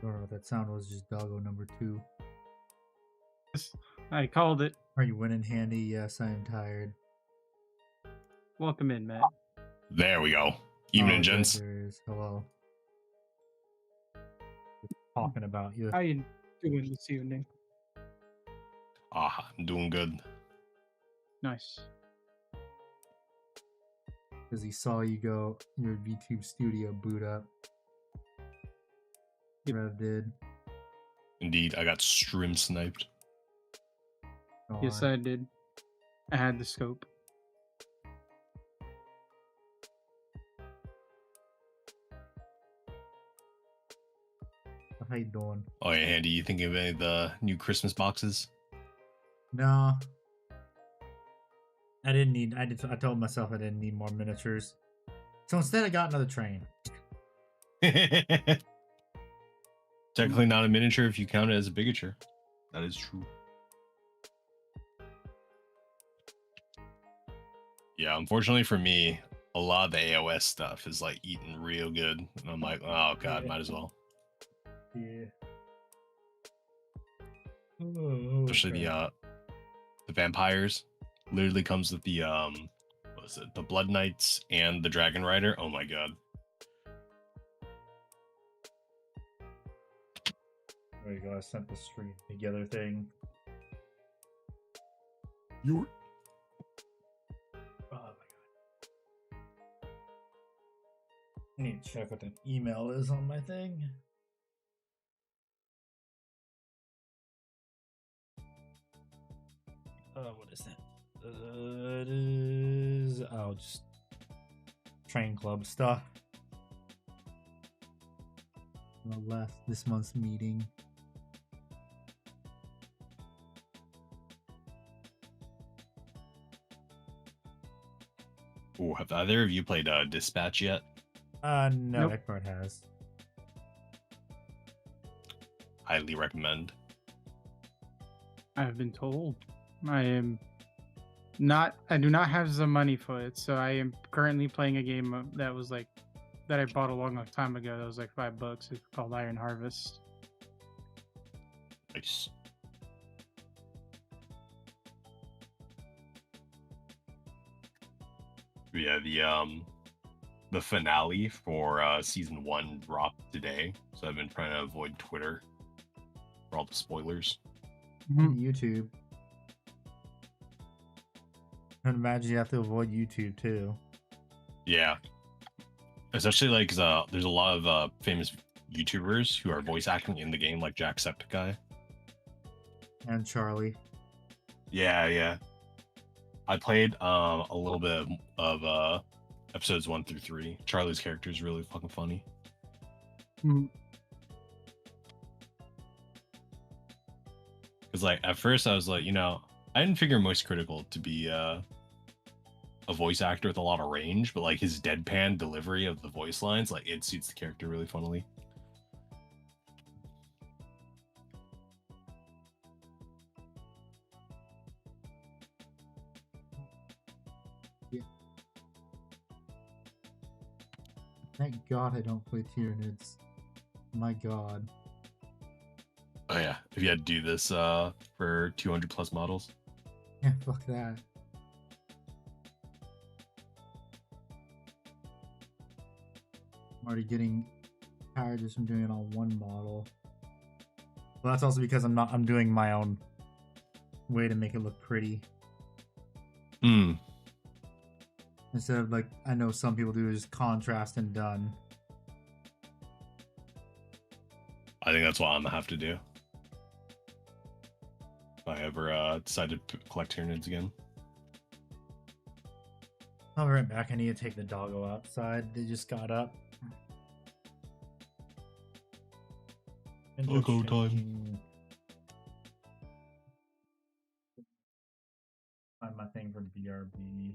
Oh, that sound was just doggo number 2. I called it. Are you winning handy? Yes, I am tired. Welcome in, Matt. There we go. Evening, Oh, gents. there is. Hello. Just talking about you. How you doing this evening? Ah, I'm doing good. Nice. Because he saw you go your VTube Studio boot up. Rev did. Indeed, I got stream sniped. Yes, Darn. I did. I had the scope. How you doing? Oh yeah, Andy, you thinking of any of the new Christmas boxes? No. I told myself I didn't need more miniatures. So instead I got another train. Technically not a miniature if you count it as a bigature. That is true. Yeah, unfortunately for me, a lot of the AOS stuff is like eating real good. And I'm like, oh god, Yeah. might as well. Yeah. Especially the vampires. Literally comes with the what is it? The Blood Knights and the Dragon Rider. Oh my god. There you go. I sent the stream together thing. You Oh my god. I need to check what the email is on my thing. What is that? It is just train club stuff. Left this month's meeting. Oh, have either of you played Dispatch yet? No, Nope. Ekbart has. Highly recommend. I have been told. I am not. I do not have the money for it, so I am currently playing a game that was like that I bought a long time ago. That was like $5. It's called Iron Harvest. Nice. Yeah, the finale for season 1 dropped today, so I've been trying to avoid Twitter for all the spoilers. YouTube. I'd imagine you have to avoid YouTube too. Yeah, especially like 'cause, there's a lot of famous YouTubers who are voice acting in the game, like Jacksepticeye. And Charlie. Yeah. I played a little bit of episodes 1 through 3. Charlie's character is really fucking funny. Because like at first I was like, I didn't figure Moist Critical to be a voice actor with a lot of range, but like his deadpan delivery of the voice lines, like it suits the character really funnily. Thank God I don't play Tyranids. My God. Oh yeah, if you had to do this for 200 plus models. Yeah, fuck that. I'm already getting tired just from doing it on one model. Well, that's also because I'm doing my own way to make it look pretty. Hmm. Instead of like I know some people do is contrast and done. I think that's what I'm gonna have to do if I ever decide to collect Tyranids again. I'll be right back. I need to take the doggo outside. They just got up. Doggo time. Checking- Find my thing from BRB.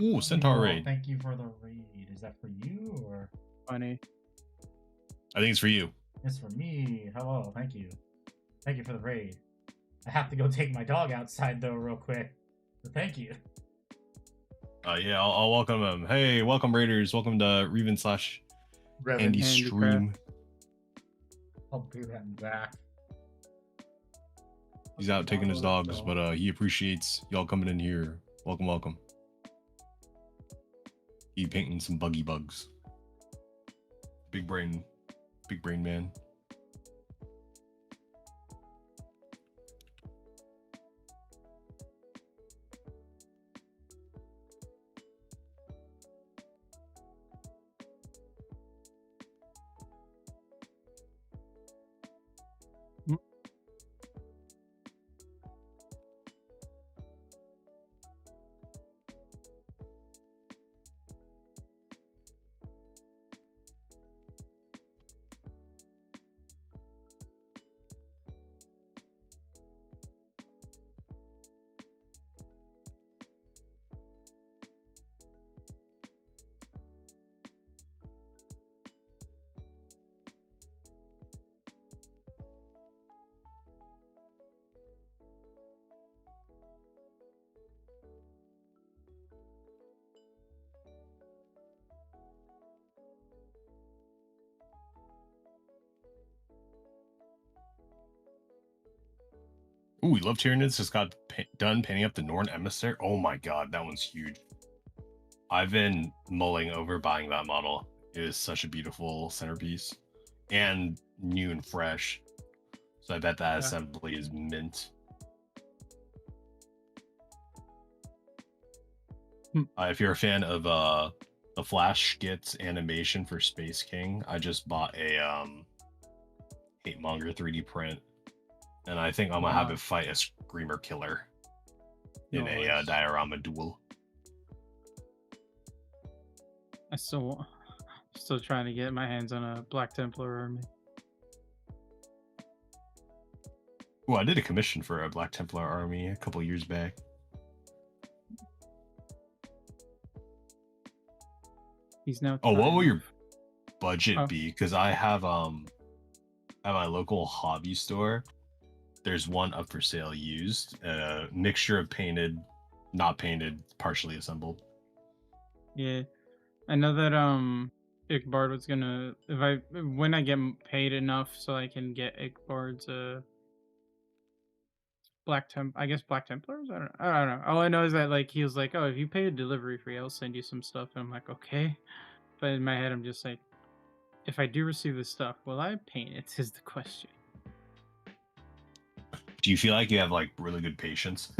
Ooh, Centaur Well, raid. Thank you for the raid. Is that for you or? Funny. I think it's for you. It's for me. Hello, thank you. Thank you for the raid. I have to go take my dog outside though, real quick. So thank you. Yeah, I'll welcome him. Hey, welcome Raiders. Welcome to Reven slash Andy Handicraft. stream. I'll do that in back. He's out taking his dogs, So- but he appreciates y'all coming in here. Welcome, welcome. He painting some buggy bugs. Big brain man. Ooh, we love Tyranids. Just got done painting up the Norn Emissary. Oh my god, that one's huge. I've been mulling over buying that model. It is such a beautiful centerpiece. And new and fresh. So I bet that Yeah. assembly is mint. If you're a fan of the Flash Skits animation for Space King, I just bought a Hate Monger 3D print. And I think I'm gonna have Wow. it fight a Screamer Killer in a Nice. diorama duel. I still trying to get my hands on a Black Templar army. Ooh, I did a commission for a Black Templar army a couple years back. He's now. Oh, what will trying- your budget Oh. be? Because I have at my local hobby store, there's one up for sale used, a mixture of painted, not painted, partially assembled. Yeah, I know that Icbard was gonna when I get paid enough so I can get Icbard's Black Templars. I don't know. All I know is that like he was like, oh, if you pay a delivery fee, I'll send you some stuff. And I'm like, okay, but in my head I'm just like, if I do receive this stuff, will I paint it? Is the question. Do you feel like you have like really good patience?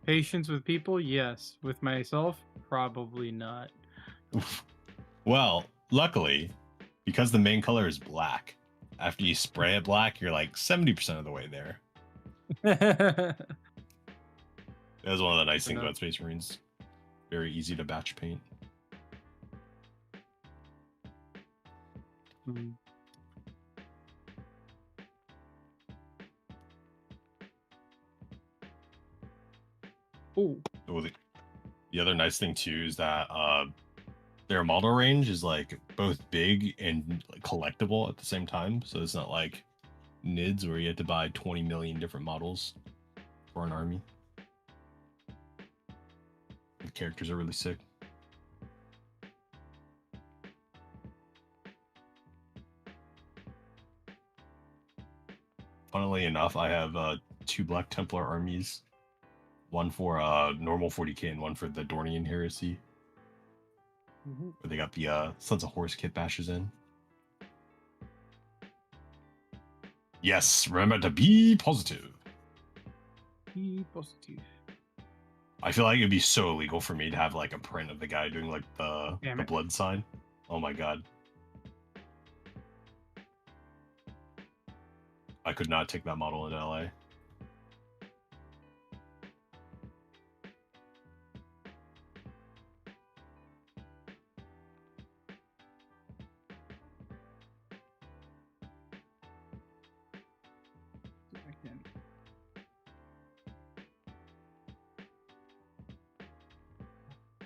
Patience with people, yes. With myself, probably not. Well, luckily, because the main color is black, after you spray it black, you're like 70% of the way there. That was one of the nice things about Space Marines. Very easy to batch paint. Mm. Oh, Oh, the other nice thing too is that their model range is like both big and like, collectible at the same time. So it's not like NIDS where you have to buy 20 million different models for an army. The characters are really sick. Funnily enough, I have 2 Black Templar armies. One for normal 40k and one for the Dornian Heresy. mhm. Where they got the Sons of Horus kit bashes in. Yes, remember to be positive. Be positive. I feel like it'd be so illegal for me to have like a print of the guy doing like the Damn it. blood sign. Oh my god. I could not take that model into LA. I can.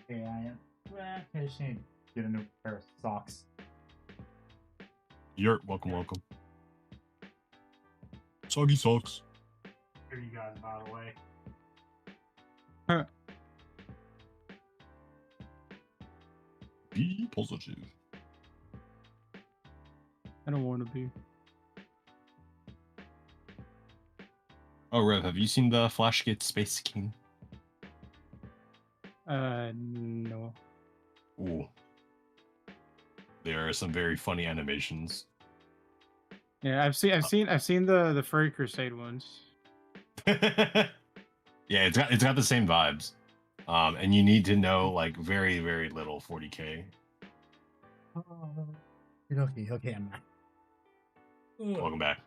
Okay, I just need to get a new pair of socks. You're welcome, welcome. Soggy socks. Here you guys, by the way. Be positive. I don't want to be. Oh, Rev, have you seen the Flashgate Space King? No. Ooh. There are some very funny animations. Yeah, I've seen the Furry Crusade ones. Yeah, it's got the same vibes. And you need to know like very, very little 40k. Okay, I'm back. Welcome back.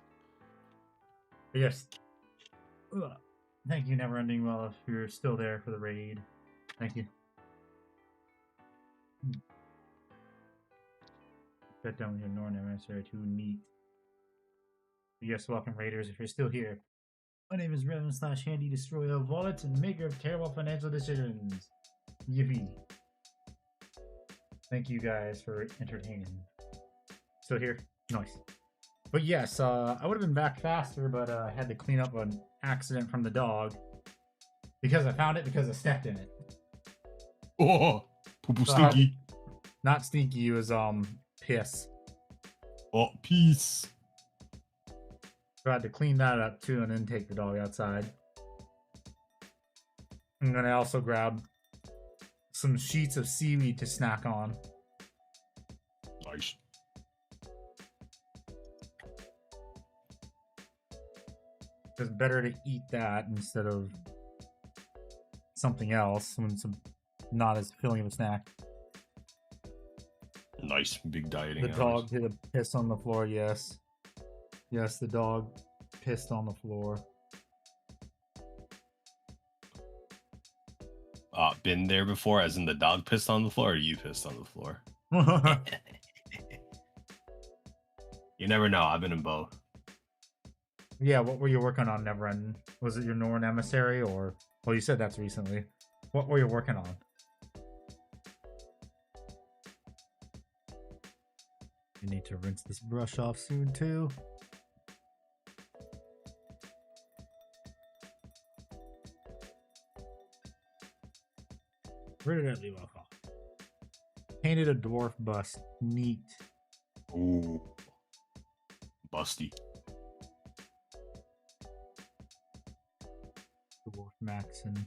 Yes. Thank you, Neverending Well, if you're still there for the raid. Thank you. Shut down your Norn emissary too neat. Yes, welcome raiders if you're still here. My name is Revan / Handy Destroyer of Wallets and maker of terrible financial decisions. Yippee. Thank you guys for entertaining. Still here? Nice. But yes, I would have been back faster, but I had to clean up an accident from the dog. Because I found it because I stepped in it. Oh, poo-poo So stinky. Not stinky, it was piss. Oh, peace. So I had to clean that up too and then take the dog outside. And then I also grabbed some sheets of seaweed to snack on. Nice. It's better to eat that instead of something else when it's not as filling of a snack. Nice, big dieting. The dog did a piss on the floor, yes. Yes, the dog pissed on the floor. Been there before, as in the dog pissed on the floor, or you pissed on the floor? You never know. I've been in both. Yeah, what were you working on, Neverending? Was it your Norn emissary or... Well, you said that's recently. What were you working on? You need to rinse this brush off soon, too. Where did I leave off? Painted a dwarf bust. Neat. Ooh. Busty. Dwarf Maxon.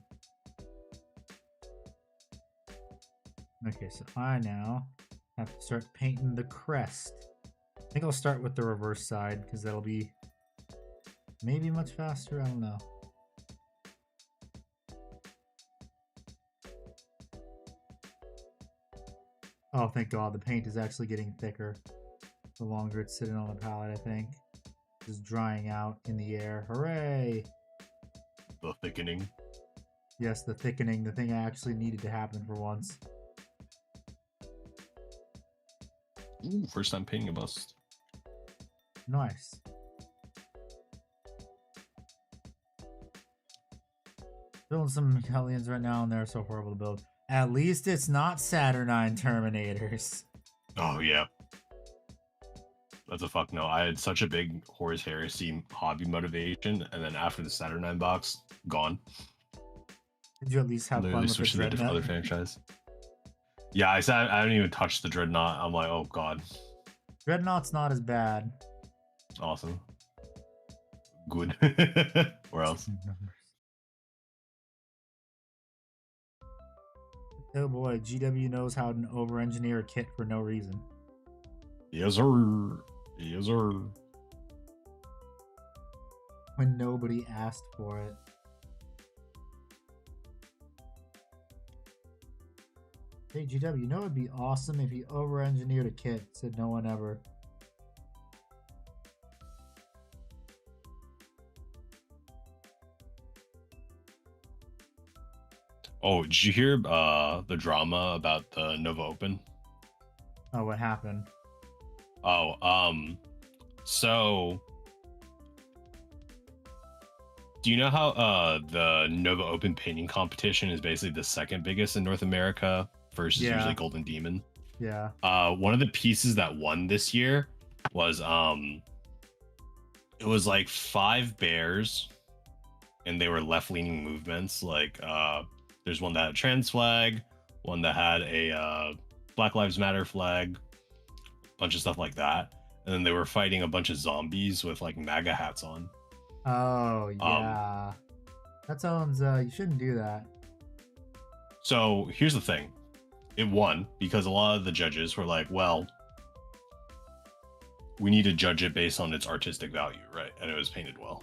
Okay, so I now have to start painting the crest. I think I'll start with the reverse side because that'll be maybe much faster. I don't know. Oh, thank God. The paint is actually getting thicker the longer it's sitting on the palette, I think. Just drying out in the air. Hooray! The thickening. Yes, the thickening. The thing I actually needed to happen for once. Ooh, first time painting a bust. Nice. Building some Hellions right now, and they're so horrible to build. At least it's not Saturnine Terminators. Oh yeah. That's a fuck no. I had such a big Horus Heresy hobby motivation, and then after the Saturnine box, gone. Did you at least have fun Literally with the switched to the Dreadnought? other franchise. Yeah, I said I haven't even touched the Dreadnought. I'm like, oh god. Dreadnought's not as bad. Awesome. Good. Where else? Oh boy, GW knows how to over-engineer a kit for no reason. Yes, sir. Yes, sir. When nobody asked for it. Hey GW, you know it'd be awesome if you over-engineered a kit, said no one ever. Oh, did you hear the drama about the Nova Open? Oh, what happened? Oh, so do you know how the Nova Open painting competition is basically the second biggest in North America versus Yeah. usually Golden Demon? Yeah. One of the pieces that won this year was it was like 5 bears, and they were left-leaning movements. Like there's one that had a trans flag, one that had a Black Lives Matter flag, bunch of stuff like that, and then they were fighting a bunch of zombies with like MAGA hats on. Oh yeah. That sounds you shouldn't do that. So here's the thing. It won because a lot of the judges were like, well, we need to judge it based on its artistic value, right? And it was painted well.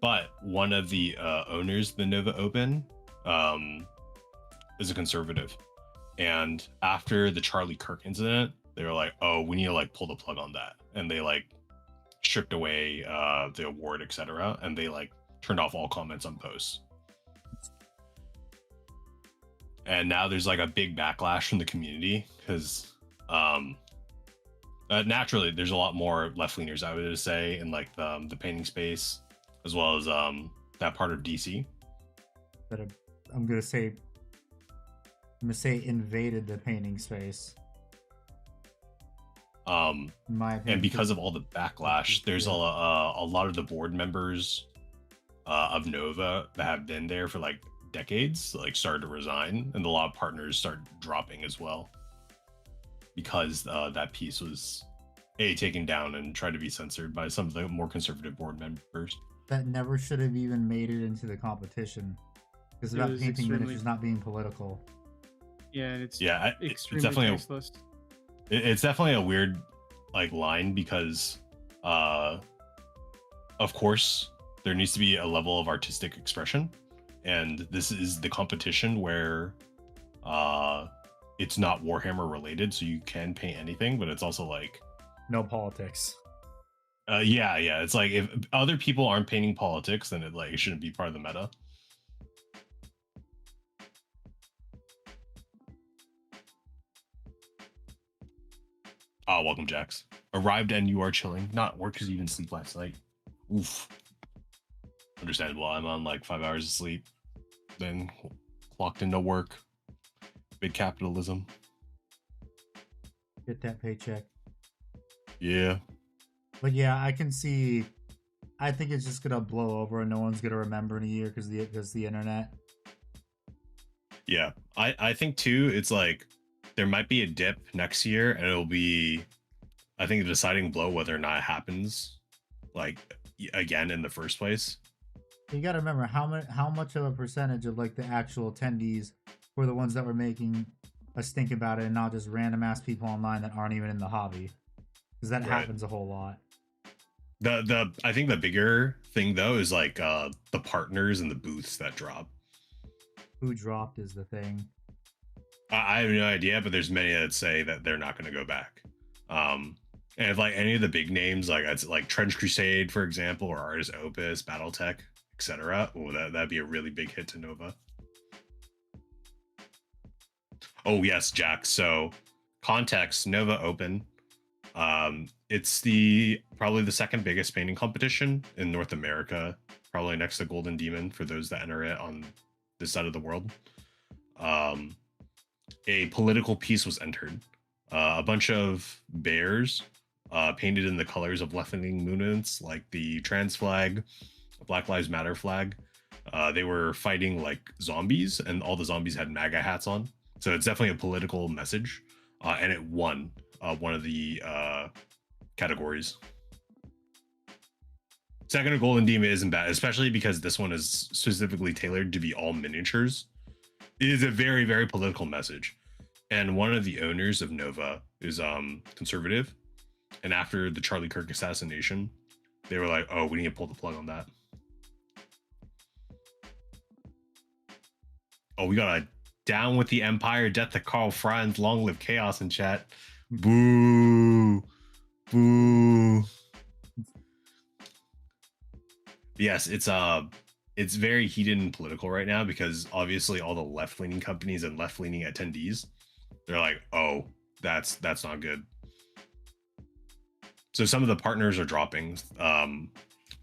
But one of the owners of the Nova Open is a conservative. And after the Charlie Kirk incident, they were like, oh, we need to like pull the plug on that. And they like stripped away the award, etc. And they like turned off all comments on posts. And now there's like a big backlash from the community because naturally there's a lot more left-leaners, I would say, in like the painting space, as well as that part of DC. But I'm gonna say invaded the painting space. In my opinion, And because of all the backlash, there's a lot of the board members of Nova that have been there for like decades like started to resign, and a lot of partners started dropping as well because that piece was taken down and tried to be censored by some of the more conservative board members. that never should have even made it into the competition. Because about was painting extremely- miniatures not being political. Yeah, and it's It's extremely definitely tasteless. it's definitely a weird like line because of course there needs to be a level of artistic expression, and this is the competition where it's not Warhammer related, so you can paint anything, but it's also like No politics. yeah, it's like if other people aren't painting politics, then it shouldn't be part of the meta. Welcome, Jax. Arrived and you are chilling. Not work because you didn't sleep last night. Oof. Understandable. I'm on like 5 hours of sleep. Then clocked into work. Big capitalism. Get that paycheck. Yeah. But yeah, I can see. I think it's just gonna blow over and no one's gonna remember in a year because the internet. Yeah. I think too, it's like there might be a dip next year, and it'll be, I think, the deciding blow whether or not it happens like again in the first place. You gotta remember how much of a percentage of like the actual attendees were the ones that were making us think about it, and not just random ass people online that aren't even in the hobby, because that Right. happens a whole lot. I think the bigger thing though is like the partners and the booths that drop. Who dropped is the thing. I have no idea, but there's many that say that they're not going to go back. And if like any of the big names, like it's like Trench Crusade, for example, or Artis Opus, BattleTech, etc., that'd be a really big hit to Nova. Oh yes, Jack. So context, Nova Open. It's probably the second biggest painting competition in North America, probably next to Golden Demon for those that enter it on this side of the world. A political piece was entered. A bunch of bears painted in the colors of left-leaning movements, like the trans flag, Black Lives Matter flag. They were fighting like zombies, and all the zombies had MAGA hats on. So it's definitely a political message, and it won one of the categories. Second to Golden Demon isn't bad, especially because this one is specifically tailored to be all miniatures. It is a very, very political message. And one of the owners of Nova is conservative. And after the Charlie Kirk assassination, they were like, oh, we need to pull the plug on that. Oh, we got a down with the Empire, death to Karl Franz, long live chaos in chat. Boo. Boo. Yes, it's very heated and political right now because obviously all the left-leaning companies and left-leaning attendees, they're like, oh, that's not good. So some of the partners are dropping.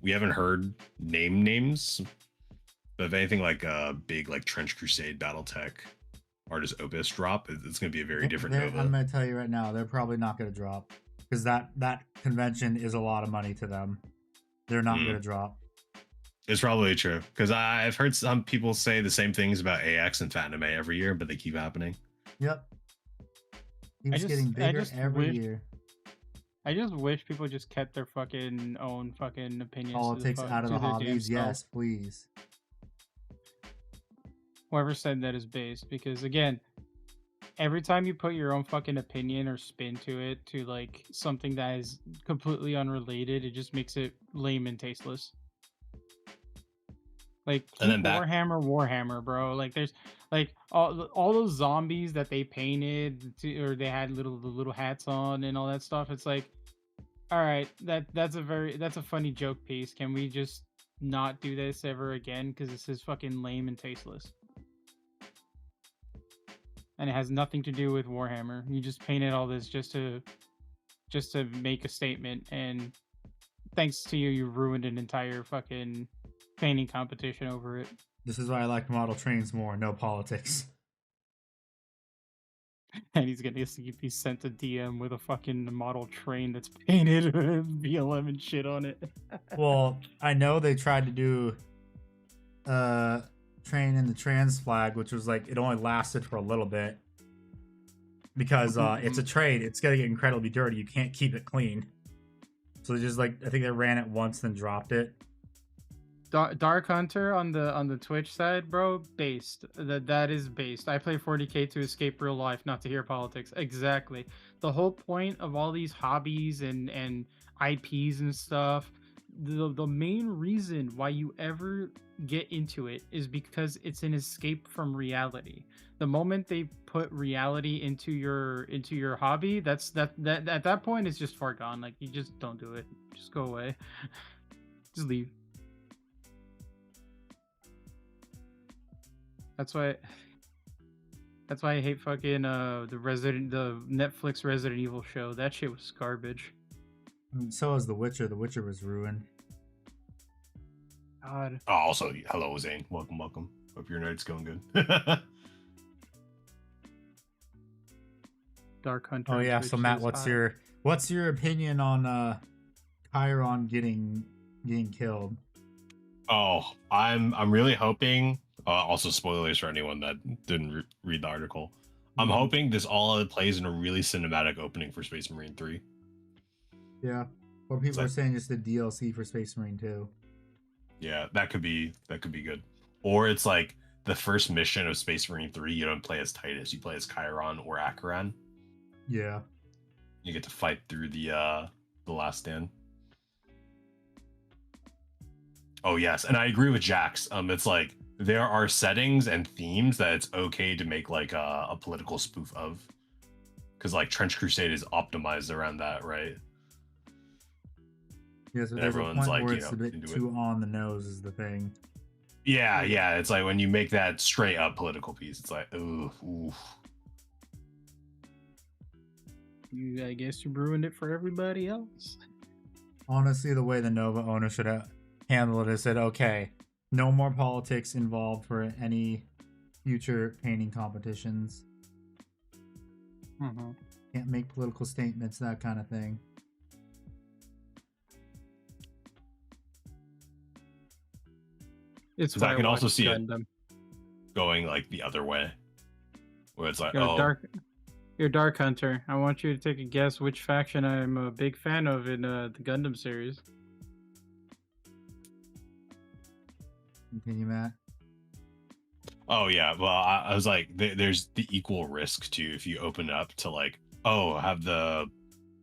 We haven't heard names, but if anything like a big like Trench Crusade Battletech Artist Opus drop, it's going to be a very different Nova. I'm going to tell you right now, they're probably not going to drop because that convention is a lot of money to them. They're not going to drop. It's probably true because I've heard some people say the same things about AX and Phantom A every year, but they keep happening. Yep. He's getting bigger every year. I just wish people just kept their fucking own fucking opinions. Politics out of the hobbies, yes, please. Whoever said that is based, because again, every time you put your own fucking opinion or spin to it, to like something that is completely unrelated, it just makes it lame and tasteless. Like Warhammer, bro. Like there's like all those zombies that they painted or they had the little hats on and all that stuff. It's like, all right, that's a funny joke piece. Can we just not do this ever again? Because this is fucking lame and tasteless. And it has nothing to do with Warhammer. You just painted all this just to make a statement, and thanks to you ruined an entire fucking painting competition over it. This is why I like model trains more. No politics. And he's gonna be sent a DM with a fucking model train that's painted with BLM and shit on it. Well, I know they tried to do train in the trans flag, which was like it only lasted for a little bit because it's a trade. It's gonna get incredibly dirty. You can't keep it clean. So they just like I think they ran it once then dropped it. Dark Hunter on the Twitch side, bro, based. That is based. I play 40k to escape real life, not to hear politics. Exactly. The whole point of all these hobbies and IPs and stuff, the main reason why you ever get into it is because it's an escape from reality. The moment they put reality into your hobby, that's at that point it's just far gone. Like you just don't do it. Just go away. Just leave. That's why I hate fucking the Netflix Resident Evil show. That shit was garbage. So was The Witcher. The Witcher was ruined. God. Oh, also, hello Zane. Welcome. Hope your night's going good. Dark Hunter. Oh yeah. So Matt, what's your opinion on Chiron getting killed? Oh, I'm really hoping. Also, spoilers for anyone that didn't read the article. I'm hoping this all plays in a really cinematic opening for Space Marine 3. Yeah. Or people are saying just the DLC for Space Marine 2. Yeah, that could be good. Or it's like the first mission of Space Marine 3, you don't play as Titus, you play as Chiron or Acheron. Yeah. You get to fight through the last stand. Oh yes, and I agree with Jax. It's like there are settings and themes that it's okay to make like a political spoof of, because like Trench Crusade is optimized around that, right? Yeah, so there's a point where it's a bit too on the nose is the thing. Yeah, it's like when you make that straight up political piece, it's like ooh. I guess you ruined it for everybody else. Honestly, the way the Nova owner should have handled it is said, okay, no more politics involved for any future painting competitions. Mm-hmm. Can't make political statements, that kind of thing. It's 'Cause why I can also watch see it Gundam. going like the other way, where it's like, You're oh, you're Dark Hunter. I want you to take a guess which faction I'm a big fan of in the Gundam series. Continue, Matt. oh yeah. Well, I was like, there's the equal risk too if you open up to like, oh, have the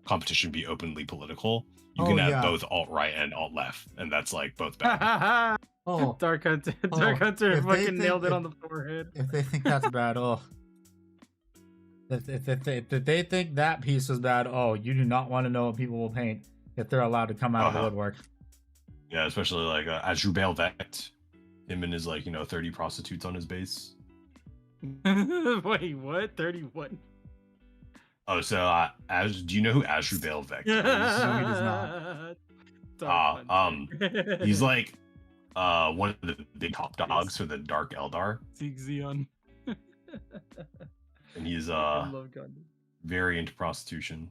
competition be openly political. You Oh, can have yeah. both alt right and alt left, and that's like both bad. Oh, Dark Hunter, Oh, Dark Hunter if they fucking nailed think- it on the forehead. if they think that's bad, oh. If they think that piece was bad, oh, you do not want to know what people will paint if they're allowed to come out of the Uh-huh. woodwork. Yeah, especially like Azrubel Vect, him and his like 30 prostitutes on his base. Wait, what? 31? Oh, so do you know who Azrubel Vect is? No, he does not. He's like one of the big top dogs for the Dark Eldar, Zeke Zeon. and he's I love Gundam. very into prostitution.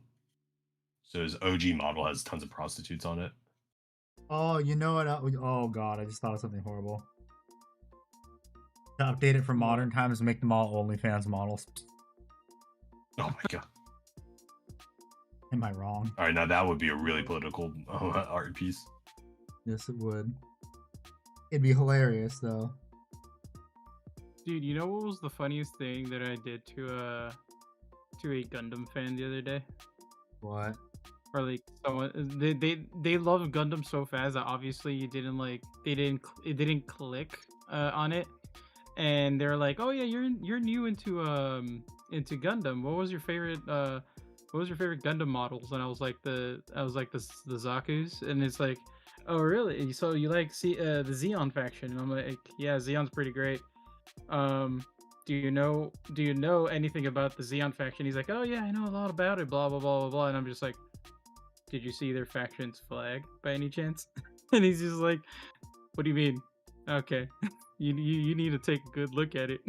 So his OG model has tons of prostitutes on it. Oh, you know what? Oh god, I just thought of something horrible. To update it for modern times, make them all OnlyFans models. Oh my god! Am I wrong? All right, now that would be a really political art piece. Yes, it would. It'd be hilarious, though. Dude, you know what was the funniest thing that I did to a Gundam fan the other day? What? Or like someone they love Gundam so fast that obviously you didn't it didn't click on it, and they're like, oh yeah, you're new into Gundam. What was your favorite Gundam models? And I was like the Zaku's, and it's like, oh really? So you like the Zeon faction? And I'm like, yeah, Zeon's pretty great. Do you know anything about the Zeon faction? He's like, oh yeah, I know a lot about it, blah blah blah blah blah. And I'm just like, did you see their faction's flag by any chance? And he's just like, what do you mean? Okay, you need to take a good look at it.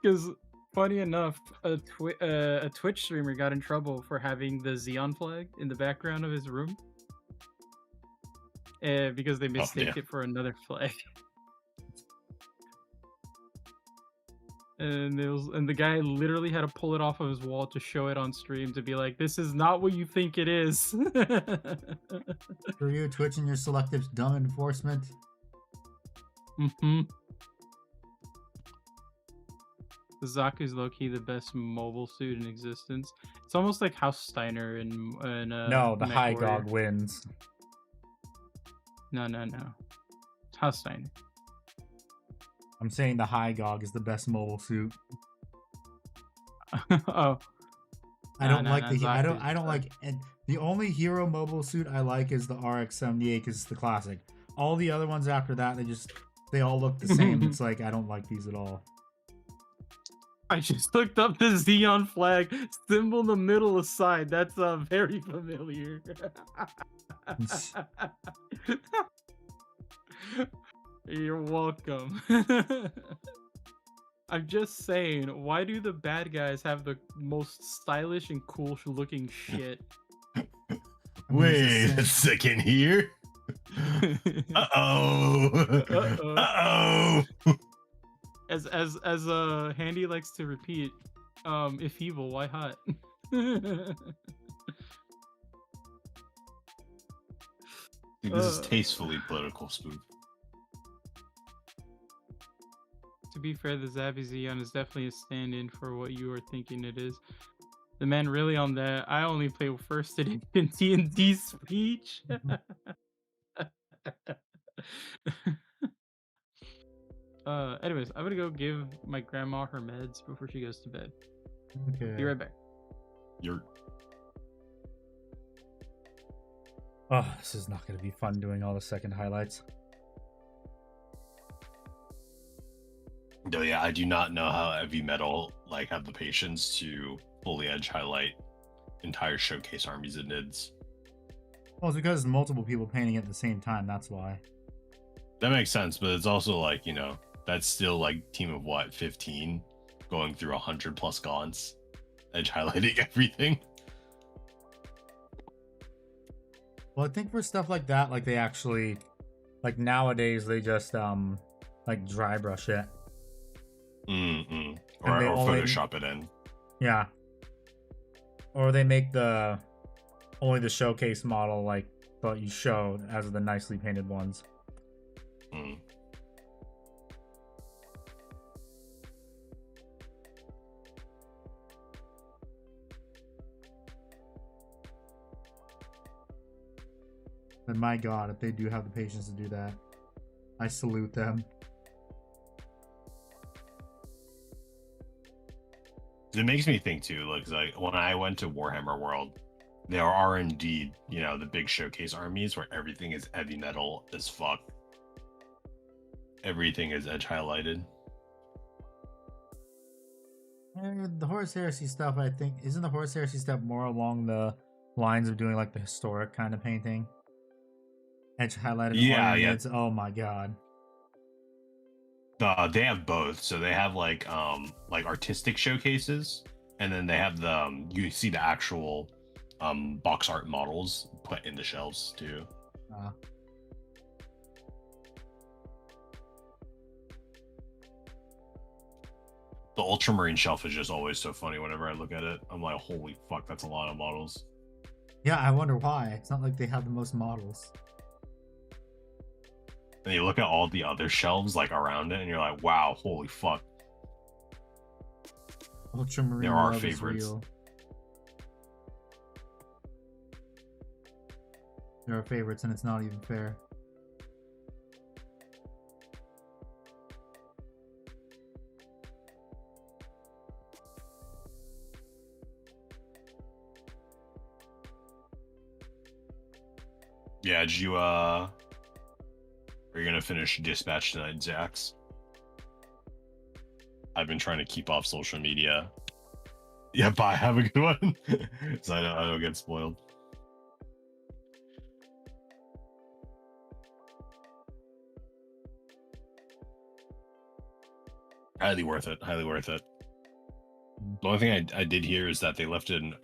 Because funny enough, a Twitch streamer got in trouble for having the Zeon flag in the background of his room, because they mistaked it for another flag. And the guy literally had to pull it off of his wall to show it on stream to be like, this is not what you think it is. For you, Twitch and your selective dumb enforcement. Mm-hmm. The Zaku's low-key the best mobile suit in existence. It's almost like House Steiner and No, the Mech High Warrior. Gog wins. No. It's House Steiner. I'm saying the High Gog is the best mobile suit. Oh. I don't like no, the I don't Zaku's like, and the only hero mobile suit I like is the RX-78 because it's the classic. All the other ones after that, they all look the same. It's like I don't like these at all. I just looked up the Zeon flag symbol in the middle aside. That's very familiar. You're welcome. I'm just saying, why do the bad guys have the most stylish and cool looking shit? Wait a second here. Uh-oh. Uh-oh. As Handy likes to repeat, if evil, why hot? Dude, this is tastefully political, Spook. To be fair, the Zabi Zeon is definitely a stand-in for what you are thinking it is. The man really on that. I only play first edition D&D speech. Anyways, I'm gonna go give my grandma her meds before she goes to bed. Okay. Be right back. Oh, this is not going to be fun doing all the second highlights. No, yeah, I do not know how heavy metal like have the patience to fully edge highlight entire showcase armies and nids. Well, it's because multiple people painting it at the same time. That's why. That makes sense, but it's also like, that's still like team of what, 15 going through 100 plus gaunts, edge highlighting everything. Well, I think for stuff like that, like they actually, like nowadays they just like dry brush it. Mm-mm. And Or they only- Photoshop it in. Yeah. Or they make the only the showcase model like what you showed as the nicely painted ones. Mm. And my god, if they do have the patience to do that, I salute them. It makes me think too, like when I went to Warhammer World, there are indeed, the big showcase armies where everything is heavy metal as fuck. Everything is edge highlighted. And the Horus Heresy stuff, I think, isn't the Horus Heresy stuff more along the lines of doing like the historic kind of painting? Edge highlighted. Yeah, yeah. It's, oh my god. They have both. So they have like artistic showcases, and then they have the you see the actual box art models put in the shelves too. The Ultramarine shelf is just always so funny whenever I look at it. I'm like, holy fuck, that's a lot of models. Yeah, I wonder why. It's not like they have the most models. And you look at all the other shelves like around it, and you're like, wow, holy fuck. Ultramarine There are love is favorites. real. There are favorites, and it's not even fair. Yeah, did you are you gonna finish Dispatch tonight, Zax? I've been trying to keep off social media. Yeah, bye. Have a good one. So I don't get spoiled. Highly worth it. Highly worth it. The only thing I did hear is that they left in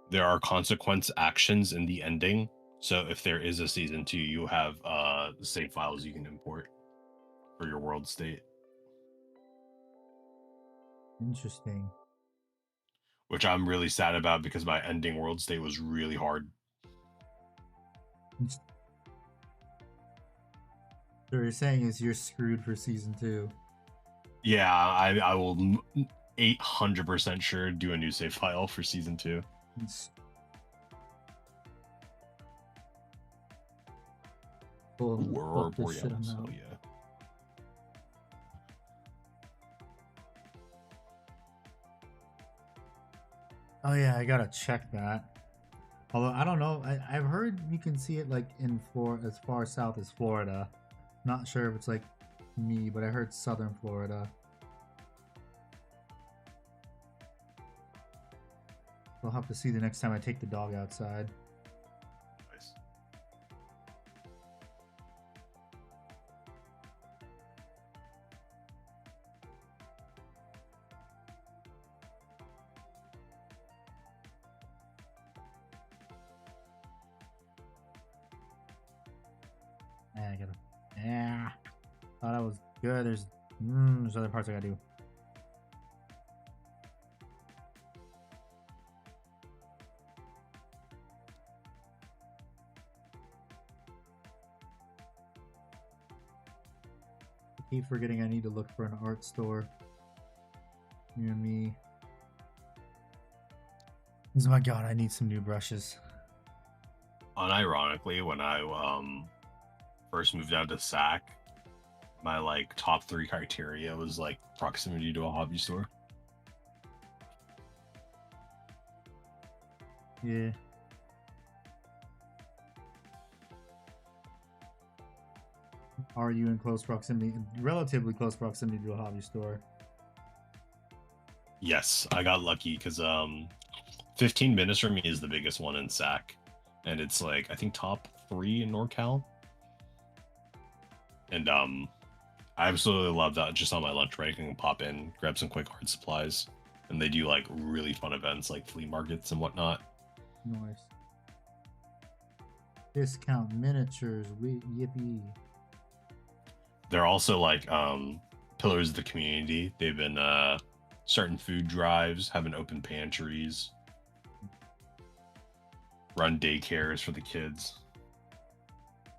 there are consequence actions in the ending. So if there is a season 2, you have save files you can import for your world state. Interesting. Which I'm really sad about because my ending world state was really hard. So what you're saying is you're screwed for season 2. Yeah, I will 800% sure do a new save file for season 2. Fuck this shit, I'm Borealis, out. oh yeah. Oh yeah, I gotta check that. Although I don't know, I've heard you can see it like in as far south as Florida. Not sure if it's like me, but I heard southern Florida. I'll have to see the next time I take the dog outside. Nice. Yeah, I gotta. Yeah. Thought I was good. There's other parts I gotta do. I keep forgetting I need to look for an art store near me. Oh my god, I need some new brushes. Unironically, when I first moved out to SAC, my like top 3 criteria was like proximity to a hobby store. Yeah. Are you in close proximity, relatively close proximity to a hobby store? Yes, I got lucky because 15 minutes from me is the biggest one in SAC, and it's like I think top 3 in NorCal. And I absolutely love that. Just on my lunch break, I can pop in, grab some quick art supplies, and they do like really fun events like flea markets and whatnot. Nice. Discount miniatures, yippee. They're also like pillars of the community. They've been starting food drives, having open pantries, run daycares for the kids.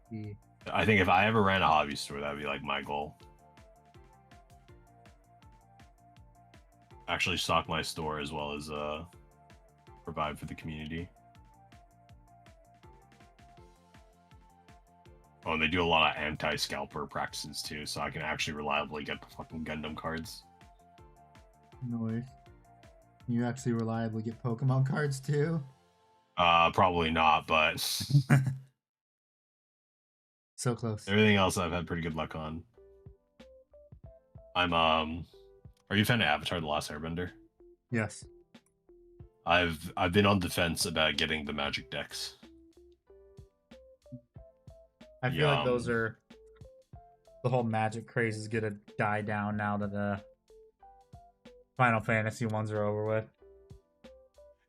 Yeah. I think if I ever ran a hobby store, that'd be like my goal. Actually stock my store as well as provide for the community. Oh, and they do a lot of anti-scalper practices too, so I can actually reliably get the fucking Gundam cards. Nice. You actually reliably get Pokemon cards too? Probably not, but So close. everything else I've had pretty good luck on. I'm are you a fan of Avatar: The Last Airbender? Yes. I've been on the fence about getting the magic decks. I feel like those are the whole magic craze is gonna die down now that the Final Fantasy ones are over with.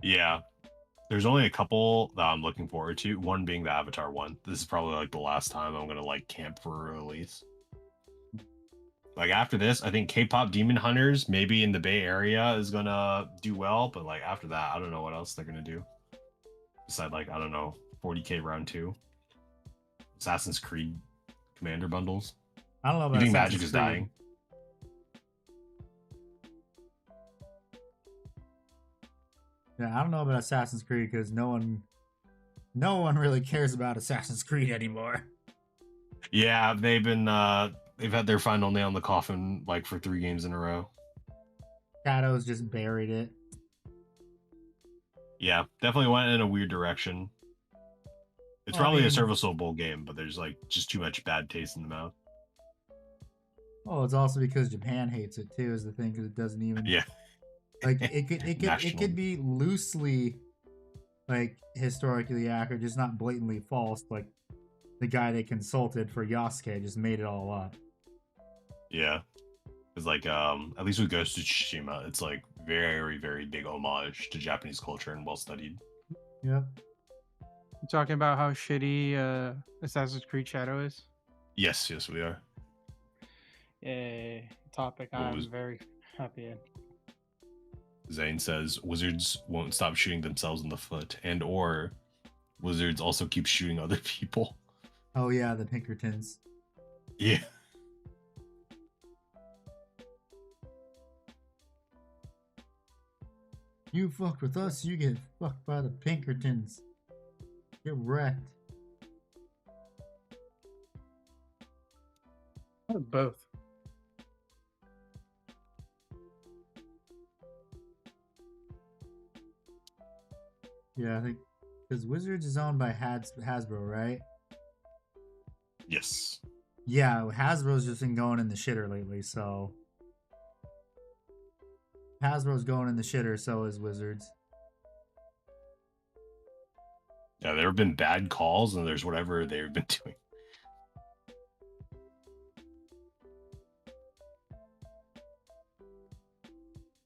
Yeah. There's only a couple that I'm looking forward to. One being the Avatar one. This is probably like the last time I'm gonna like camp for a release. Like after this, I think K-pop Demon Hunters, maybe in the Bay Area, is gonna do well, but like after that, I don't know what else they're gonna do. Besides like, I don't know, 40K round 2. Assassin's Creed Commander bundles. I don't know about You think Assassin's Magic is Creed. dying? Yeah, I don't know about Assassin's Creed because no one really cares about Assassin's Creed anymore. Yeah, they've been they've had their final nail in the coffin like for 3 games in a row. Shadows just buried it. Yeah, definitely went in a weird direction. It's Well, I probably mean- a serviceable game, but there's like just too much bad taste in the mouth. Well, it's also because Japan hates it too, is the thing, because it doesn't even Yeah. like it National. could be loosely like historically accurate, just not blatantly false. Like the guy they consulted for Yasuke just made it all up. Yeah. It's like at least with Ghost of Tsushima, it's like very, very big homage to Japanese culture and well studied. Yep. You talking about how shitty Assassin's Creed Shadow is? Yes, we are. A topic What I'm was- very happy in. Zane says wizards won't stop shooting themselves in the foot, and or wizards also keep shooting other people. Oh yeah, the Pinkertons. Yeah. You fucked with us, you get fucked by the Pinkertons. Get wrecked. Both. Yeah, I think because Wizards is owned by Hasbro, right? Yes. Yeah, Hasbro's just been going in the shitter lately, so Hasbro's going in the shitter, so is Wizards. Yeah, there have been bad calls, and there's whatever they've been doing.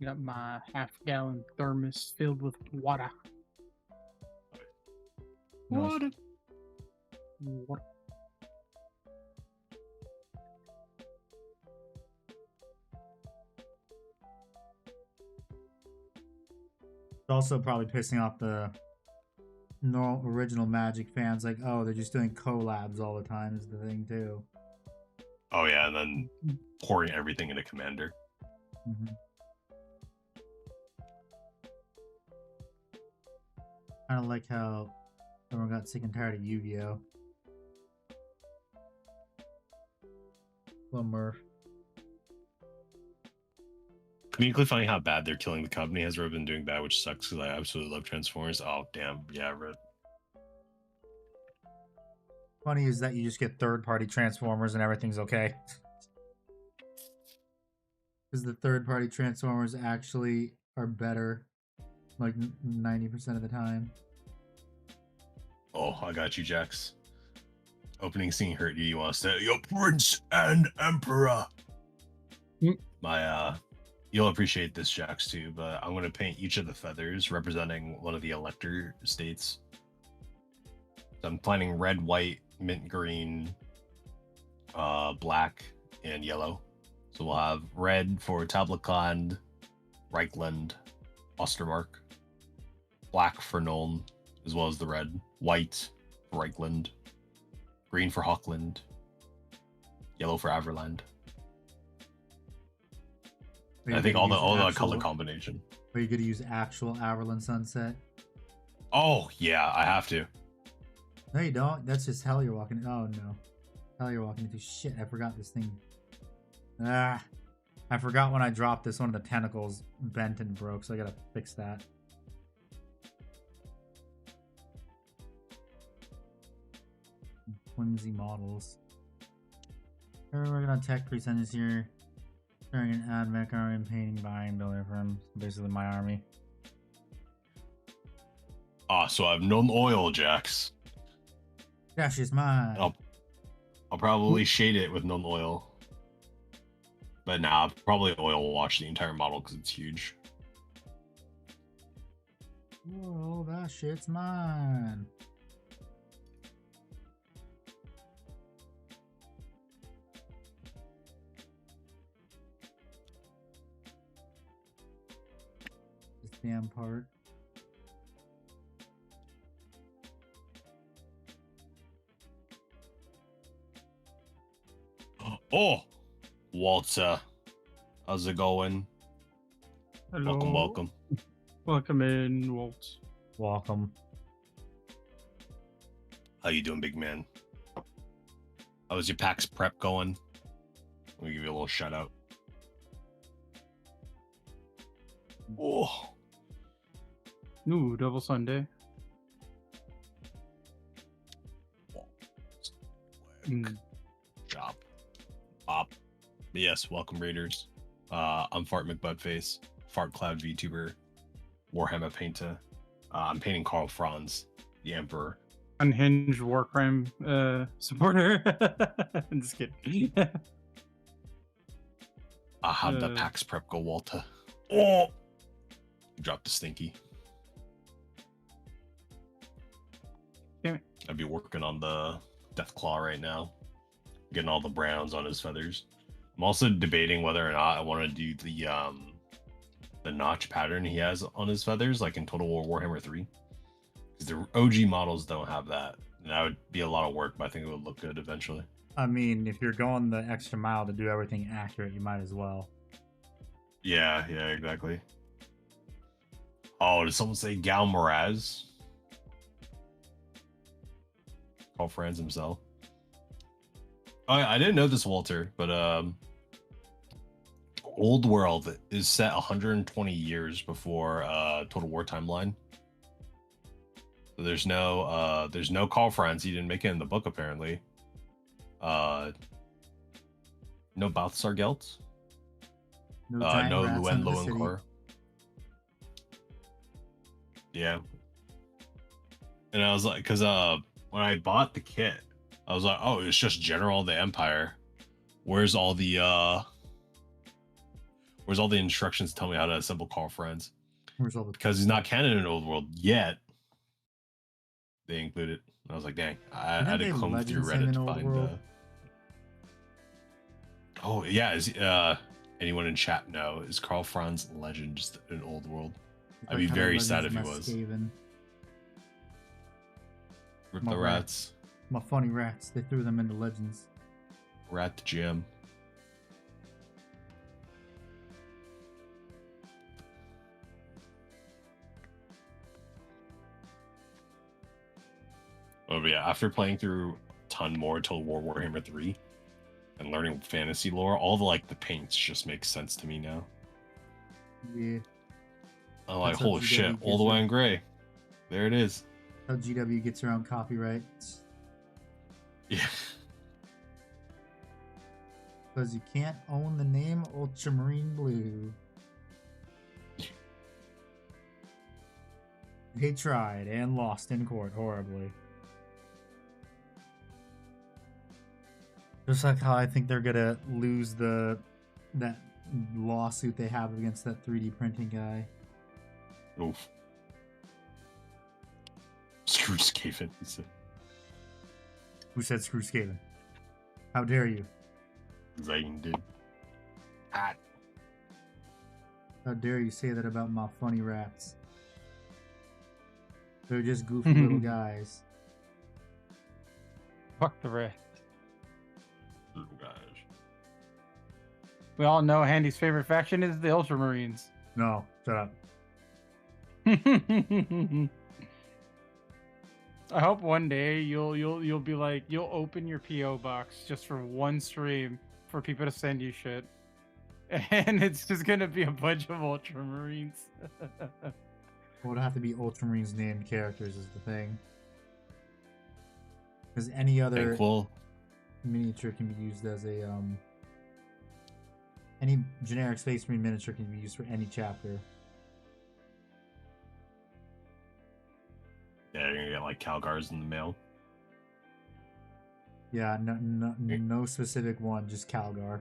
Got my half-gallon thermos filled with water. Nice. Water. Water. It's also probably pissing off the original Magic fans, like, oh, they're just doing collabs all the time is the thing too. Oh yeah, and then pouring everything into Commander. Mm-hmm. Kind of like how everyone got sick and tired of Yu-Gi-Oh. Little Murph. Comedically funny how bad they're killing the company. Has been doing bad, which sucks because I absolutely love Transformers. Oh damn, yeah, right. Funny is that you just get third-party Transformers and everything's okay. Because the third-party Transformers actually are better, like 90% of the time. Oh, I got you, Jax. Opening scene hurt you. You want to say, "Your Prince and Emperor." Mm. You'll appreciate this, Jax, too. But I'm going to paint each of the feathers representing one of the elector states. So I'm planning red, white, mint green, black, and yellow. So we'll have red for Tabletland, Reichland, Ostermark, black for Nuln, as well as the red, white for Reichland, green for Hockland, yellow for Averland. I think all the color combination. Are you gonna use actual Averland Sunset? Oh yeah, I have to. No, you don't. That's just hell you're walking. Oh no, hell you're walking into. Shit, I forgot this thing. Ah, I forgot when I dropped this. One of the tentacles bent and broke, so I gotta fix that. Flimsy models. We're working on tech percentages here. Starting an ad mech army and painting, buying, building from basically my army. So I have none oil, Jax. Gosh, it's mine. I'll probably shade it with none oil. But nah, probably oil wash the entire model because it's huge. Whoa, that shit's mine. This damn part. Oh, Walter, how's it going? Hello. Welcome. Welcome in, Walt. Welcome. How you doing, big man? How was your PAX prep going? Let me give you a little shout out. Oh, Ooh, double Sunday. Mm. job. Pop. Yes, welcome Raiders. I'm Fart McBudface, Fart Cloud VTuber, Warhammer painter. I'm painting Karl Franz, the Emperor. Unhinged war crime supporter. I'm just kidding. How'd the PAX prep go, Walter? Oh! Dropped a stinky. Damn it. I'd be working on the Deathclaw right now. Getting all the browns on his feathers. I'm also debating whether or not I want to do the notch pattern he has on his feathers, like in Total War Warhammer 3. Because the OG models don't have that. And that would be a lot of work, but I think it would look good eventually. I mean, if you're going the extra mile to do everything accurate, you might as well. Yeah, exactly. Oh, did someone say Gal Moraz? Karl Franz himself. Oh, I didn't know this, Walter, but Old World is set 120 years before Total War timeline. So there's no Karl Franz. He didn't make it in the book apparently. No Balthasar Gelt. No No rats Luen under the city. Loenkor. Yeah. And I was like, because when I bought the kit, I was like, oh, it's just General of the Empire. Where's all the instructions to tell me how to assemble Karl Franz? Where's all the Because he's not canon in Old World yet. They include it. I was like, dang, I had to comb through legends him Reddit in to Old find World? Oh yeah, is anyone in chat know? Is Karl Franz legend just in Old World? I'd be very sad if he was. Rip My the rats. My funny rats, they threw them into legends. Rat Jim. Oh but yeah, after playing through a ton more Total War Warhammer 3 and learning fantasy lore, all the paints just make sense to me now. Yeah. I'm like, That's how holy shit, GW all the gets way it. in gray. There it is. How GW gets around copyright. Yeah. Because you can't own the name Ultramarine Blue. They tried and lost in court horribly. Just like how I think they're gonna lose that lawsuit they have against that 3D printing guy. Oof. Screw Skaven. He said. Who said screw Skaven? How dare you? Zane did. Ah. How dare you say that about my funny rats? They're just goofy little guys. Fuck the rest. Oh, gosh. We all know Handy's favorite faction is the Ultramarines. No, shut up. I hope one day you'll be like, you'll open your PO box just for one stream for people to send you shit, and it's just gonna be a bunch of Ultramarines. It would have to be Ultramarines named characters is the thing. Because any other Thankful. miniature can be used as a any generic Space Marine miniature can be used for any chapter. Yeah, you're gonna get like Calgars in the mail. Yeah, no specific one, just Calgar.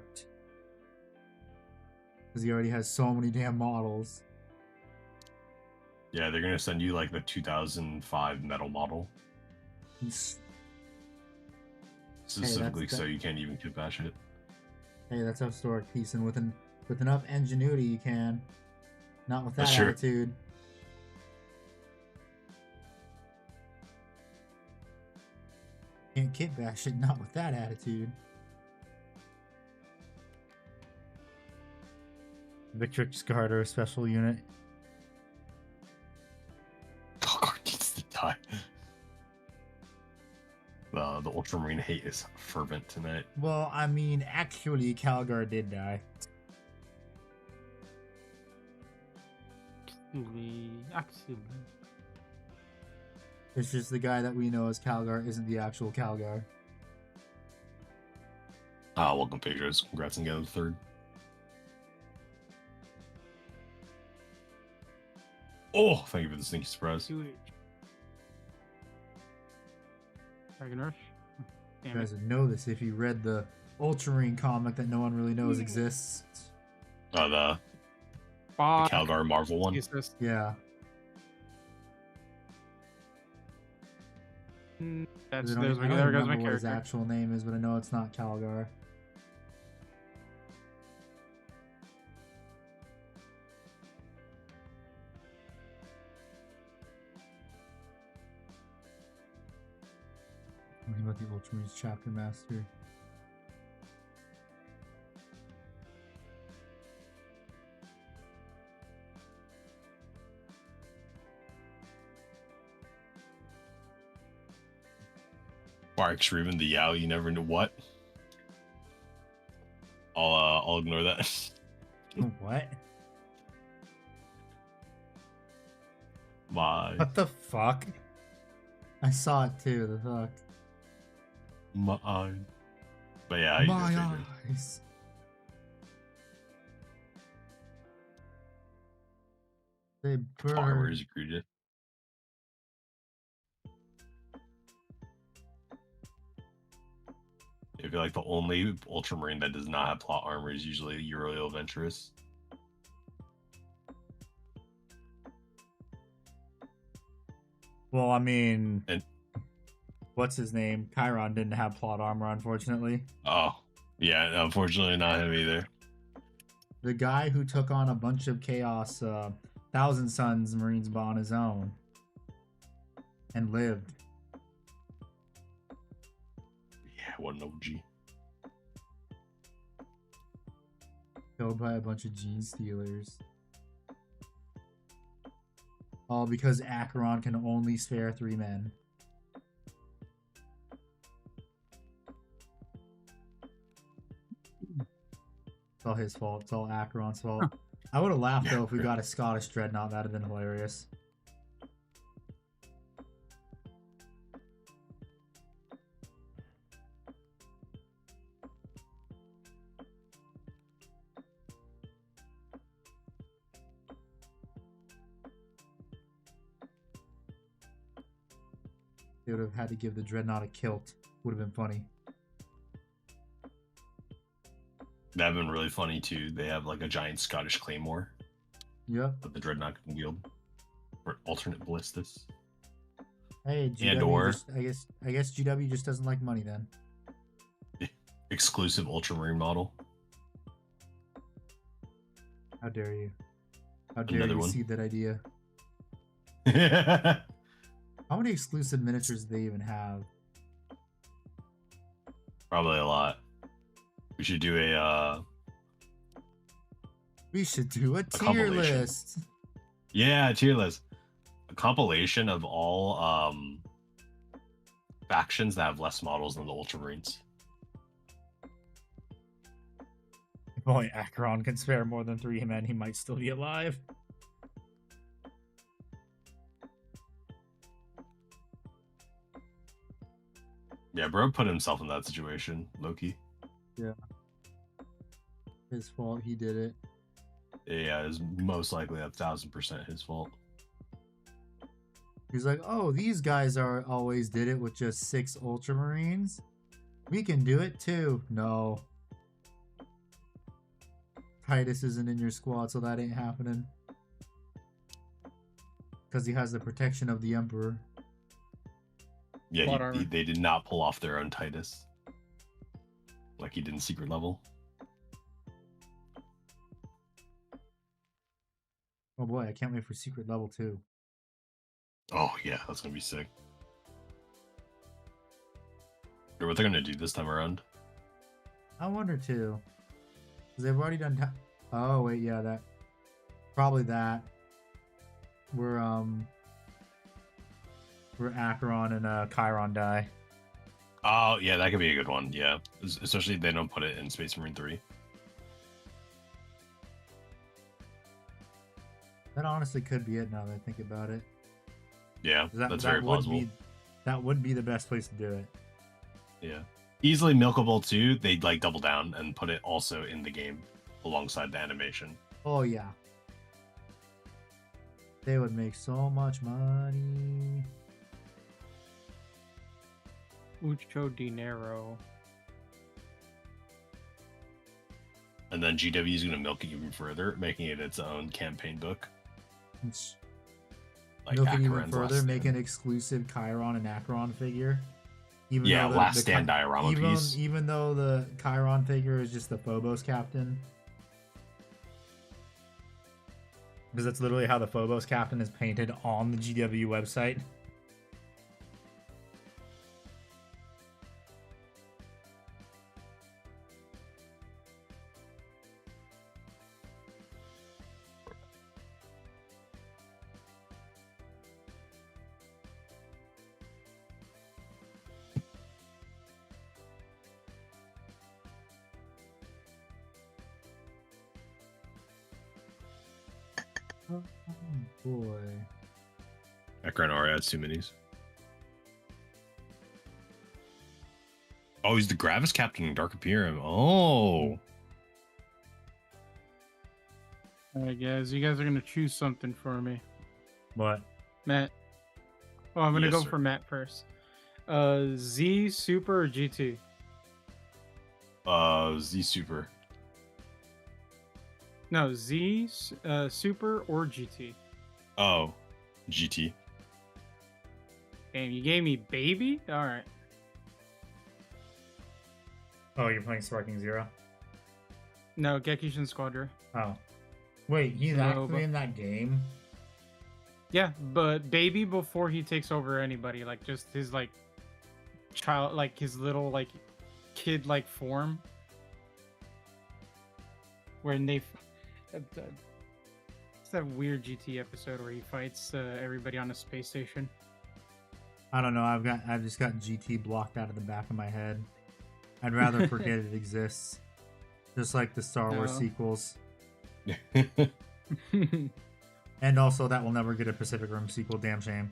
Because he already has so many damn models. Yeah, they're gonna send you like the 2005 metal model. Specifically so you can't even kit bash it. Hey, that's a historic piece, and with enough ingenuity you can. Not with that Sure. attitude. Can't kit bash it, not with that attitude. Victrix Garter special unit. Calgar needs to die. The Ultramarine hate is fervent tonight. Well, I mean, actually, Calgar did die. Actually. It's just the guy that we know as Calgar isn't the actual Calgar. Welcome, Pedros. Congrats on getting the third. Oh, thank you for the sneaky surprise. Do it. Dragon Rush. You Damn guys it. would know this if you read the Ultramarine comic that no one really knows exists. The Fuck. Calgar Marvel one. Jesus. Yeah. That's I don't there goes my remember what his character. actual name is, but I know it's not Calgar. What about the Ultramarines chapter master? Bark Shriven, the Yao, you never knew what. I'll ignore that. What? My What the fuck? I saw it too, the fuck. eye. But yeah, you My just figured. eyes. They Farmers burn. agreed it. I feel like the only Ultramarine that does not have plot armor is usually Euro Adventurous. Well, I mean, And- what's his name? Chiron didn't have plot armor, unfortunately. Oh, yeah, unfortunately not him either. The guy who took on a bunch of Chaos Thousand Suns Marines on his own and lived. Yeah, what an OG. Killed by a bunch of gene stealers. All because Acheron can only spare 3 men. It's all his fault. It's all Acheron's fault. I would have laughed though if we got a Scottish Dreadnought. That'd have been hilarious. They would have had to give the Dreadnought a kilt. Would have been funny. That'd been really funny too. They have like a giant Scottish claymore Yep. that the Dreadnought can wield for alternate ballistas. Hey, GW And or just, I guess GW just doesn't like money then. exclusive Ultramarine model. How dare you? How dare Another you one. see that idea? How many exclusive miniatures do they even have? Probably a lot. We should do a We should do a tier compilation. list. yeah, tier list. A compilation of all factions that have less models than the Ultramarines. If only Acheron can spare more than 3 men, he might still be alive. Yeah, bro put himself in that situation, Loki. His fault, he did it. Yeah, it's most likely 1,000% his fault. He's like, oh, these guys are always did it with just 6 Ultramarines. We can do it too. No. Titus isn't in your squad, so that ain't happening. Because he has the protection of the Emperor. Yeah, Plot armor. they did not pull off their own Titus. Like he did in Secret Level. Oh boy, I can't wait for Secret Level 2. Oh, yeah, that's going to be sick. Or what they're going to do this time around. I wonder too. Because they've already done. Oh wait, yeah, that. Probably that. Where Acheron and Chiron die. Oh, yeah, that could be a good one. Yeah. Especially if they don't put it in Space Marine 3. That honestly could be it now that I think about it. Yeah, 'Cause that's very plausible. That would be the best place to do it. Yeah. Easily milkable too. They'd like double down and put it also in the game alongside the animation. Oh yeah. They would make so much money. Mucho dinero. And then GW is going to milk it even further, making it its own campaign book. It's Like milk it even Acheron's further, Last make Stand. an exclusive Chiron and Acheron figure. Even Yeah, though Last Stand diorama even, piece. even though the Chiron figure is just the Phobos captain. Because that's literally how the Phobos captain is painted on the GW website. Oh boy. Acheron already has 2 minis. Oh, he's the Gravis captain in Dark Imperium. Oh. Alright, guys, you guys are gonna choose something for me. What? Matt. Oh, I'm gonna Yes, go sir. for Matt first. Z Super or GT? Z Super. No, Z Super or GT. Oh, GT. Damn, you gave me baby. All right. Oh, you're playing Sparking Zero? No, Gekishin Squadron. Oh. Wait, he's No, actually but- in that game? Yeah, but baby before he takes over anybody, like just his like child, like his little like kid like form. When they, it's that weird GT episode where he fights everybody on a space station. I don't know. I've just got GT blocked out of the back of my head. I'd rather forget it exists. Just like the Star Wars No. sequels. And also that will never get a Pacific Rim sequel, damn shame.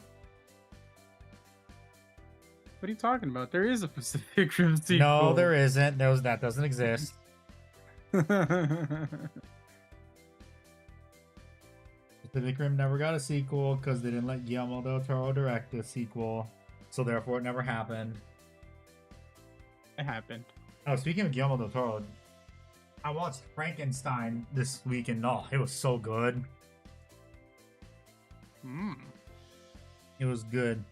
What are you talking about? There is a Pacific Rim sequel. No, there isn't. That doesn't exist. Pacific Rim never got a sequel because they didn't let Guillermo del Toro direct a sequel. so therefore it never happened. It happened. Oh, speaking of Guillermo del Toro, I watched Frankenstein this week, and it was so good. Hmm. It was good.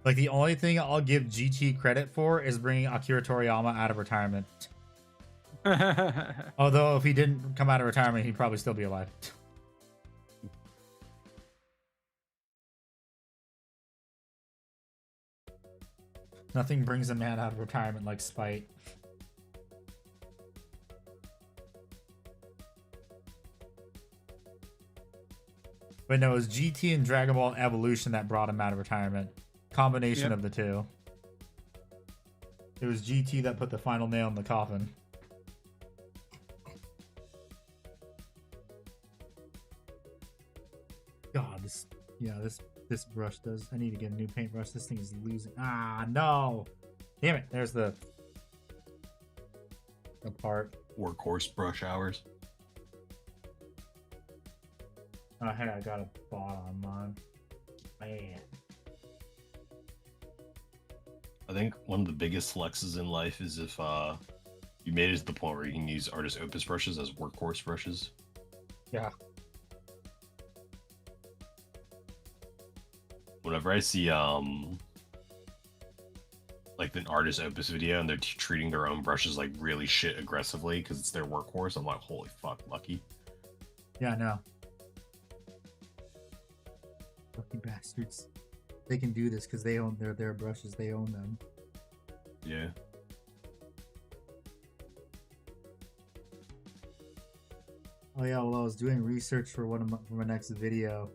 Like, the only thing I'll give GT credit for is bringing Akira Toriyama out of retirement. Although, if he didn't come out of retirement, he'd probably still be alive. Nothing brings a man out of retirement like spite. But no, it was GT and Dragon Ball Evolution that brought him out of retirement. Combination of the two. It was GT that put the final nail in the coffin. God, this brush does. I need to get a new paintbrush. This thing is losing. Ah, no! Damn it! There's the part. Workhorse brush hours. Oh, hey, I got a bot on mine. Man. I think one of the biggest flexes in life is if you made it to the point where you can use Artist Opus brushes as workhorse brushes. Yeah. Whenever I see like an Artist Opus video and they're treating their own brushes like really shit aggressively because it's their workhorse, I'm like, holy fuck, lucky. Yeah, I know. Fucking bastards. They can do this because they own their brushes. They own them. Yeah. Oh yeah, well I was doing research for for my next video.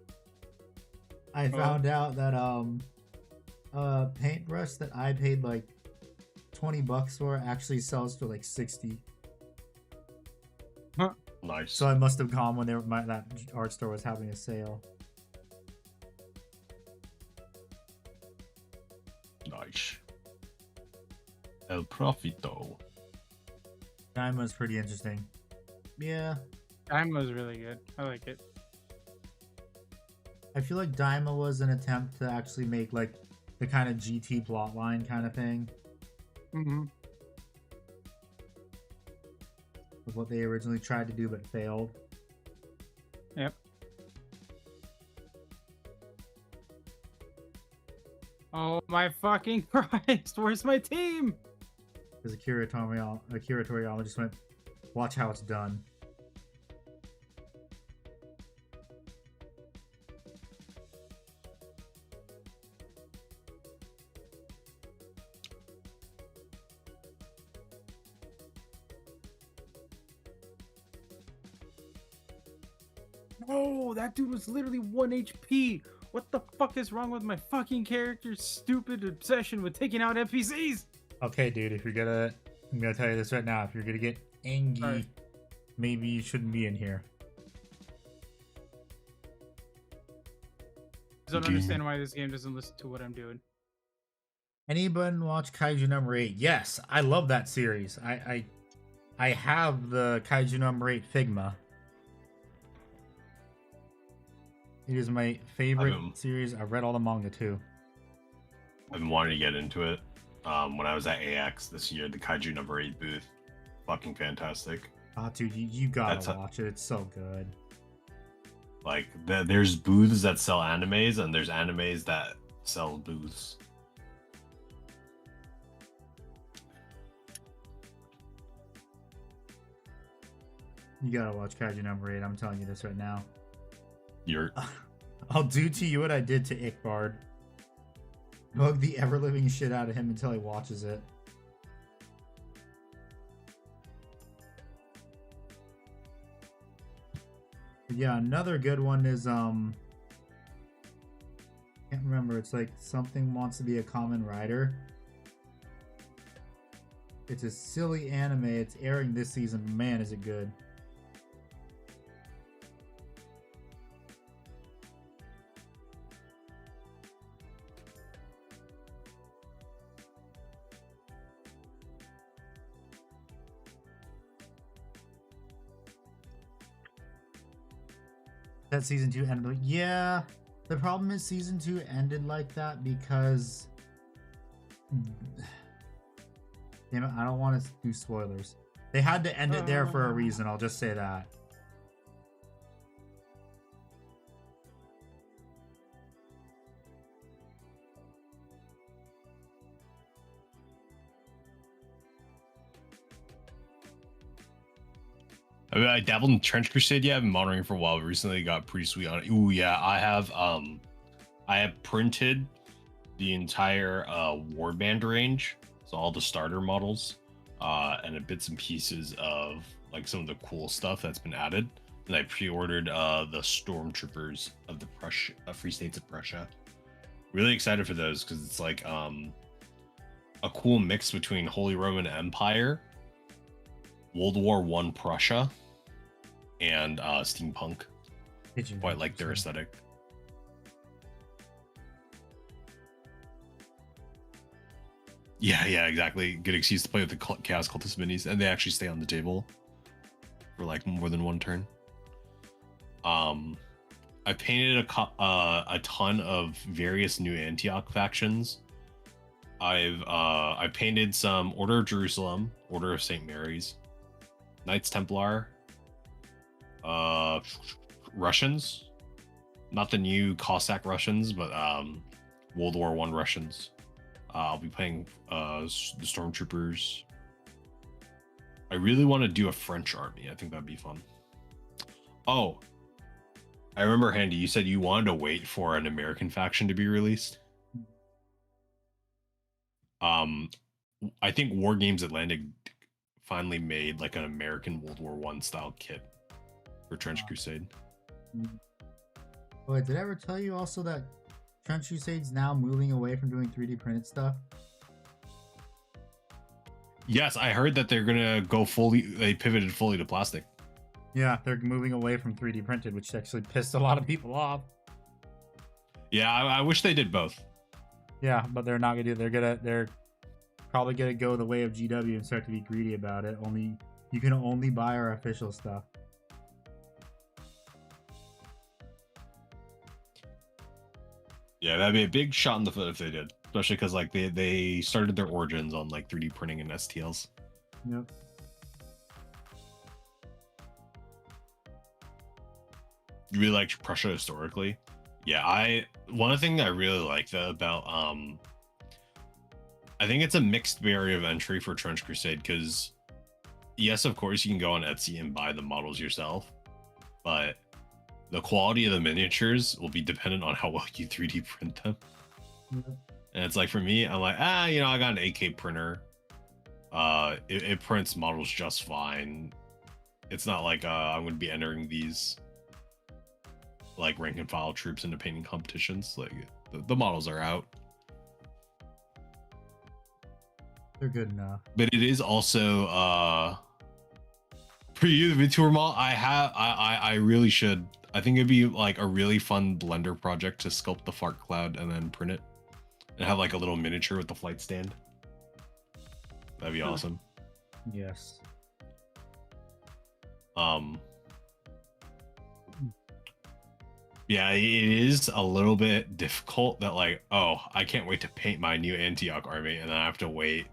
I found out that a paintbrush that I paid like $20 for actually sells for like 60. Huh. Nice. So I must have gone when that art store was having a sale. Nice. El Profito. Diamond's pretty interesting. Yeah. Time was really good. I like it. I feel like Daima was an attempt to actually make like the kind of GT plotline kind of thing. Mm-hmm. Of what they originally tried to do but failed. Yep. Oh my fucking Christ! Where's my team? Because Akira Toriyama just went, watch how it's done. No, that dude was literally 1 HP. What the fuck is wrong with my fucking character's stupid obsession with taking out NPCs? Okay, dude, I'm gonna tell you this right now. If you're gonna get angry, Sorry. maybe you shouldn't be in here. I don't understand why this game doesn't listen to what I'm doing. Anyone watch Kaiju number 8? Yes, I love that series. I have the Kaiju number 8 Figma. It is my favorite series. I've read all the manga too. I've been wanting to get into it. When I was at AX this year, the Kaiju number 8 booth, fucking fantastic. Oh, dude, you gotta watch it. It's so good. Like, there's booths that sell animes, and there's animes that sell booths. You gotta watch Kaiju number 8. I'm telling you this right now. You're I'll do to you what I did to Ickbard. Bug the ever-living shit out of him until he watches it. But yeah, another good one is can't remember. It's like Something Wants to Be a Common Rider. It's a silly anime. It's airing this season. Man, is it good. That season 2 ended. Yeah, the problem is season 2 ended like that because. Damn it, I don't want to do spoilers. They had to end it there for a reason. I'll just say that. I mean, I dabbled in Trench Crusade. Yeah, I've been monitoring for a while. Recently, got pretty sweet on it. Ooh, yeah, I have printed the entire warband range, so all the starter models, and the bits and pieces of like some of the cool stuff that's been added. And I pre-ordered the stormtroopers of the Free States of Prussia. Really excited for those because it's like a cool mix between Holy Roman Empire, World War I Prussia, and steampunk. Quite like their aesthetic. Yeah, exactly. Good excuse to play with the Chaos Cultist minis, and they actually stay on the table for like more than one turn. I painted a ton of various new Antioch factions. I painted some Order of Jerusalem, Order of St. Mary's, Knights Templar, Russians, not the new Cossack Russians, but World War I Russians. I'll be playing the Stormtroopers. I really want to do a French army. I think that'd be fun. Oh, I remember, Handy, you said you wanted to wait for an American faction to be released. I think War Games Atlantic finally made like an American World War I style kit for Trench Crusade. Wait, did I ever tell you also that Trench Crusade's now moving away from doing 3D printed stuff? Yes, I heard that they're gonna go fully. They pivoted fully to plastic. Yeah, they're moving away from 3D printed, which actually pissed a lot of people off. Yeah, I wish they did both. Yeah, but they're not gonna do. They're probably gonna go the way of GW and start to be greedy about it. You can only buy our official stuff. Yeah, that'd be a big shot in the foot if they did, especially because like they started their origins on like 3D printing and STLs. Yep. You really liked Prussia historically. Yeah, one thing I really like about I think it's a mixed barrier of entry for Trench Crusade because yes, of course you can go on Etsy and buy the models yourself, but the quality of the miniatures will be dependent on how well you 3D print them. Mm-hmm. And it's like for me, I'm like, I got an AK printer. It prints models just fine. It's not like I'm going to be entering these like rank and file troops into painting competitions. Like the models are out. They're good enough. But it is also for you, the Vitour model. I really should. I think it'd be like a really fun Blender project to sculpt the fart cloud and then print it and have like a little miniature with the flight stand. That'd be awesome. Yes. Yeah, it is a little bit difficult that like, oh, I can't wait to paint my new Antioch army and then I have to wait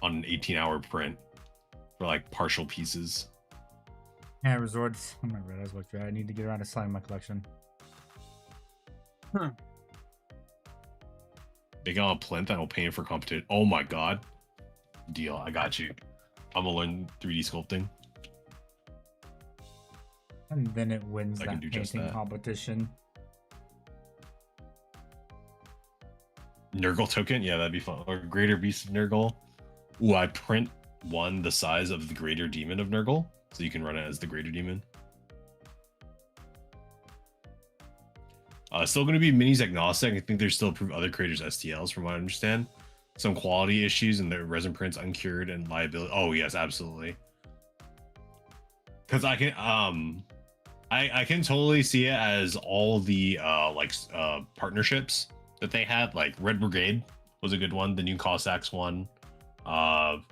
on an 18-hour print for like partial pieces. Yeah, resorts. Oh my god, I was like, I need to get around to selling my collection. Big on a plinth and I'll paint it for competition. Oh my god. Deal, I got you. I'm gonna learn 3D sculpting. And then it wins I that can do just painting that. competition. Nurgle token? Yeah, that'd be fun. Or Greater Beast of Nurgle. Ooh, I print one the size of the Greater Demon of Nurgle, so you can run it as the Greater Demon. Still going to be minis agnostic. I think there's still other creators STLs from what I understand. Some quality issues and the resin prints uncured and liability. Oh yes, absolutely. Because I can I can totally see it as all the partnerships that they had. Like Red Brigade was a good one. The new Cossacks one. The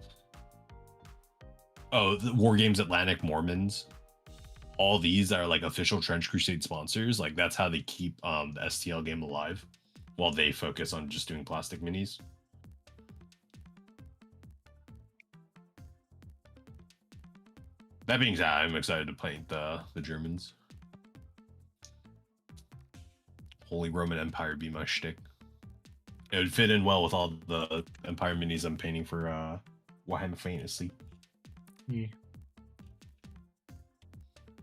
War Games Atlantic Mormons. all these are like official Trench Crusade sponsors. Like that's how they keep the STL game alive, while they focus on just doing plastic minis. That being said, I'm excited to paint the Germans. Holy Roman Empire be my shtick. It would fit in well with all the Empire minis I'm painting for Warhammer Fantasy. Yeah.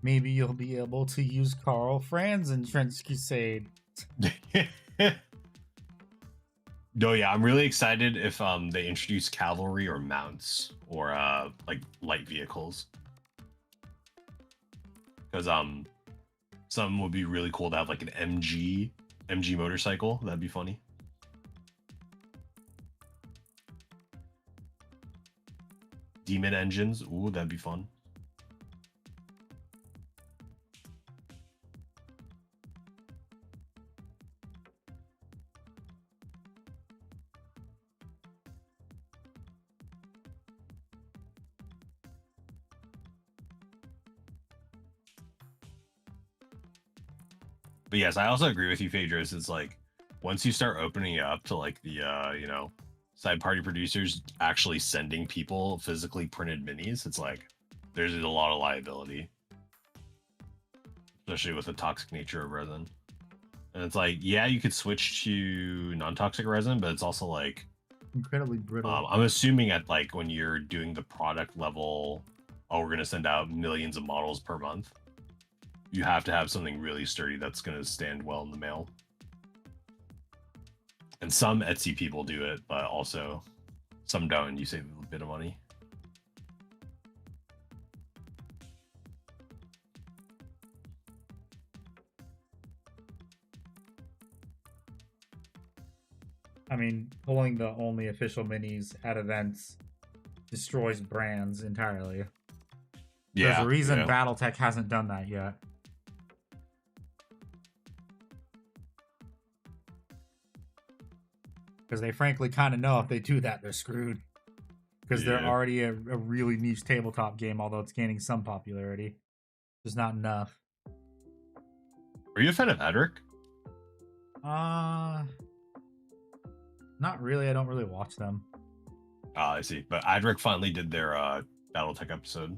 Maybe you'll be able to use Karl Franz in Trench Crusade. No, yeah, I'm really excited if they introduce cavalry or mounts or like light vehicles. Because some would be really cool to have like an MG motorcycle. That'd be funny. Demon engines. Ooh, that'd be fun. But yes, I also agree with you, Phaedrus. It's like once you start opening it up to like the you know, side party producers actually sending people physically printed minis, it's like there's a lot of liability, especially with the toxic nature of resin. And it's like, yeah, you could switch to non-toxic resin, but it's also like Incredibly brittle. I'm assuming at like when you're doing the product level, oh, we're gonna send out millions of models per month. You have to have something really sturdy that's going to stand well in the mail. And some Etsy people do it, but also some don't, and you save a bit of money. I mean, pulling the only official minis at events destroys brands entirely. There's a reason BattleTech hasn't done that yet. Because they frankly kind of know if they do that, they're screwed. Because they're already a really niche tabletop game, although it's gaining some popularity. Just not enough. Are you a fan of Edric? Not really. I don't really watch them. I see. But Edric finally did their BattleTech episode.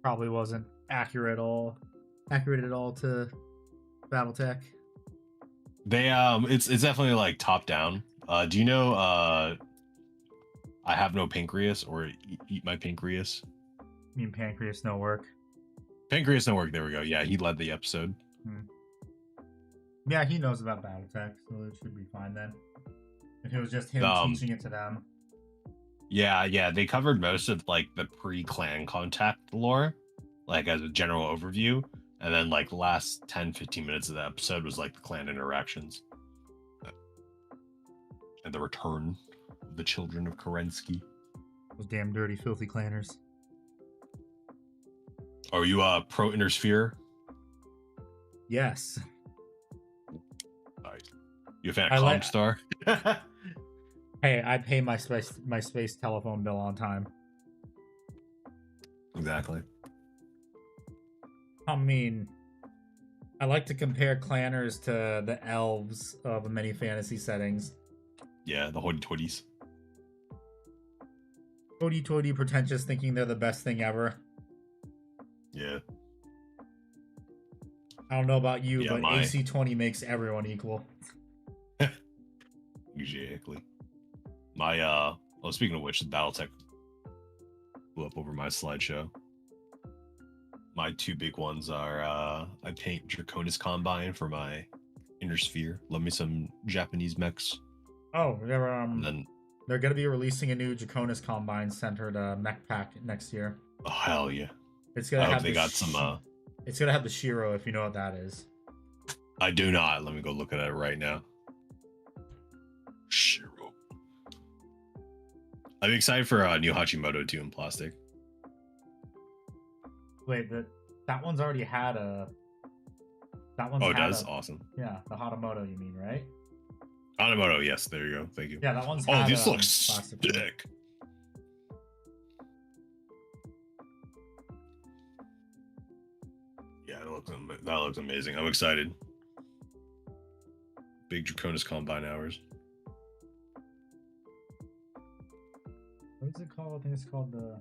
Probably wasn't accurate at all to BattleTech. They it's definitely like top down. Do you know I have no pancreas or eat my pancreas? You mean Pancreas No Work? Pancreas No Work, there we go. Yeah, he led the episode. Yeah, he knows about BattleTech, so it should be fine then. If it was just him teaching it to them. Yeah, they covered most of like the pre-clan contact lore, like as a general overview. And then like the last 10-15 minutes of the episode was like the clan interactions. And the return of the children of Kerensky. Those damn dirty, filthy clanners. Are you pro Intersphere? Yes. Nice. You a fan of Comstar? Hey, I pay my space telephone bill on time. Exactly. I mean, I like to compare clanners to the elves of many fantasy settings. Yeah, the hoity-toities. Hoity-toity pretentious, thinking they're the best thing ever. Yeah. I don't know about you, Yeah, but AC-20 makes everyone equal. Exactly. My well, speaking of which, the BattleTech blew up over my slideshow. My two big ones are I paint Draconis Combine for my Inner Sphere. Love me some Japanese mechs. Oh, they're going to be releasing a new Draconis Combine centered mech pack next year. Oh hell yeah! It's gonna have they got some. It's gonna have the Shiro, if you know what that is. I do not. Let me go look at it right now. Shiro. I'm excited for new Hachimoto 2 in plastic. Wait, that one's already had a. That one's. Oh, it does? Awesome. Yeah, the Hatamoto, you mean, right? Hatamoto, yes. There you go. Thank you. Yeah, that one's. Oh, had this looks sick. Yeah, that looks amazing. I'm excited. Big Draconis Combine hours. What is it called? I think it's called the...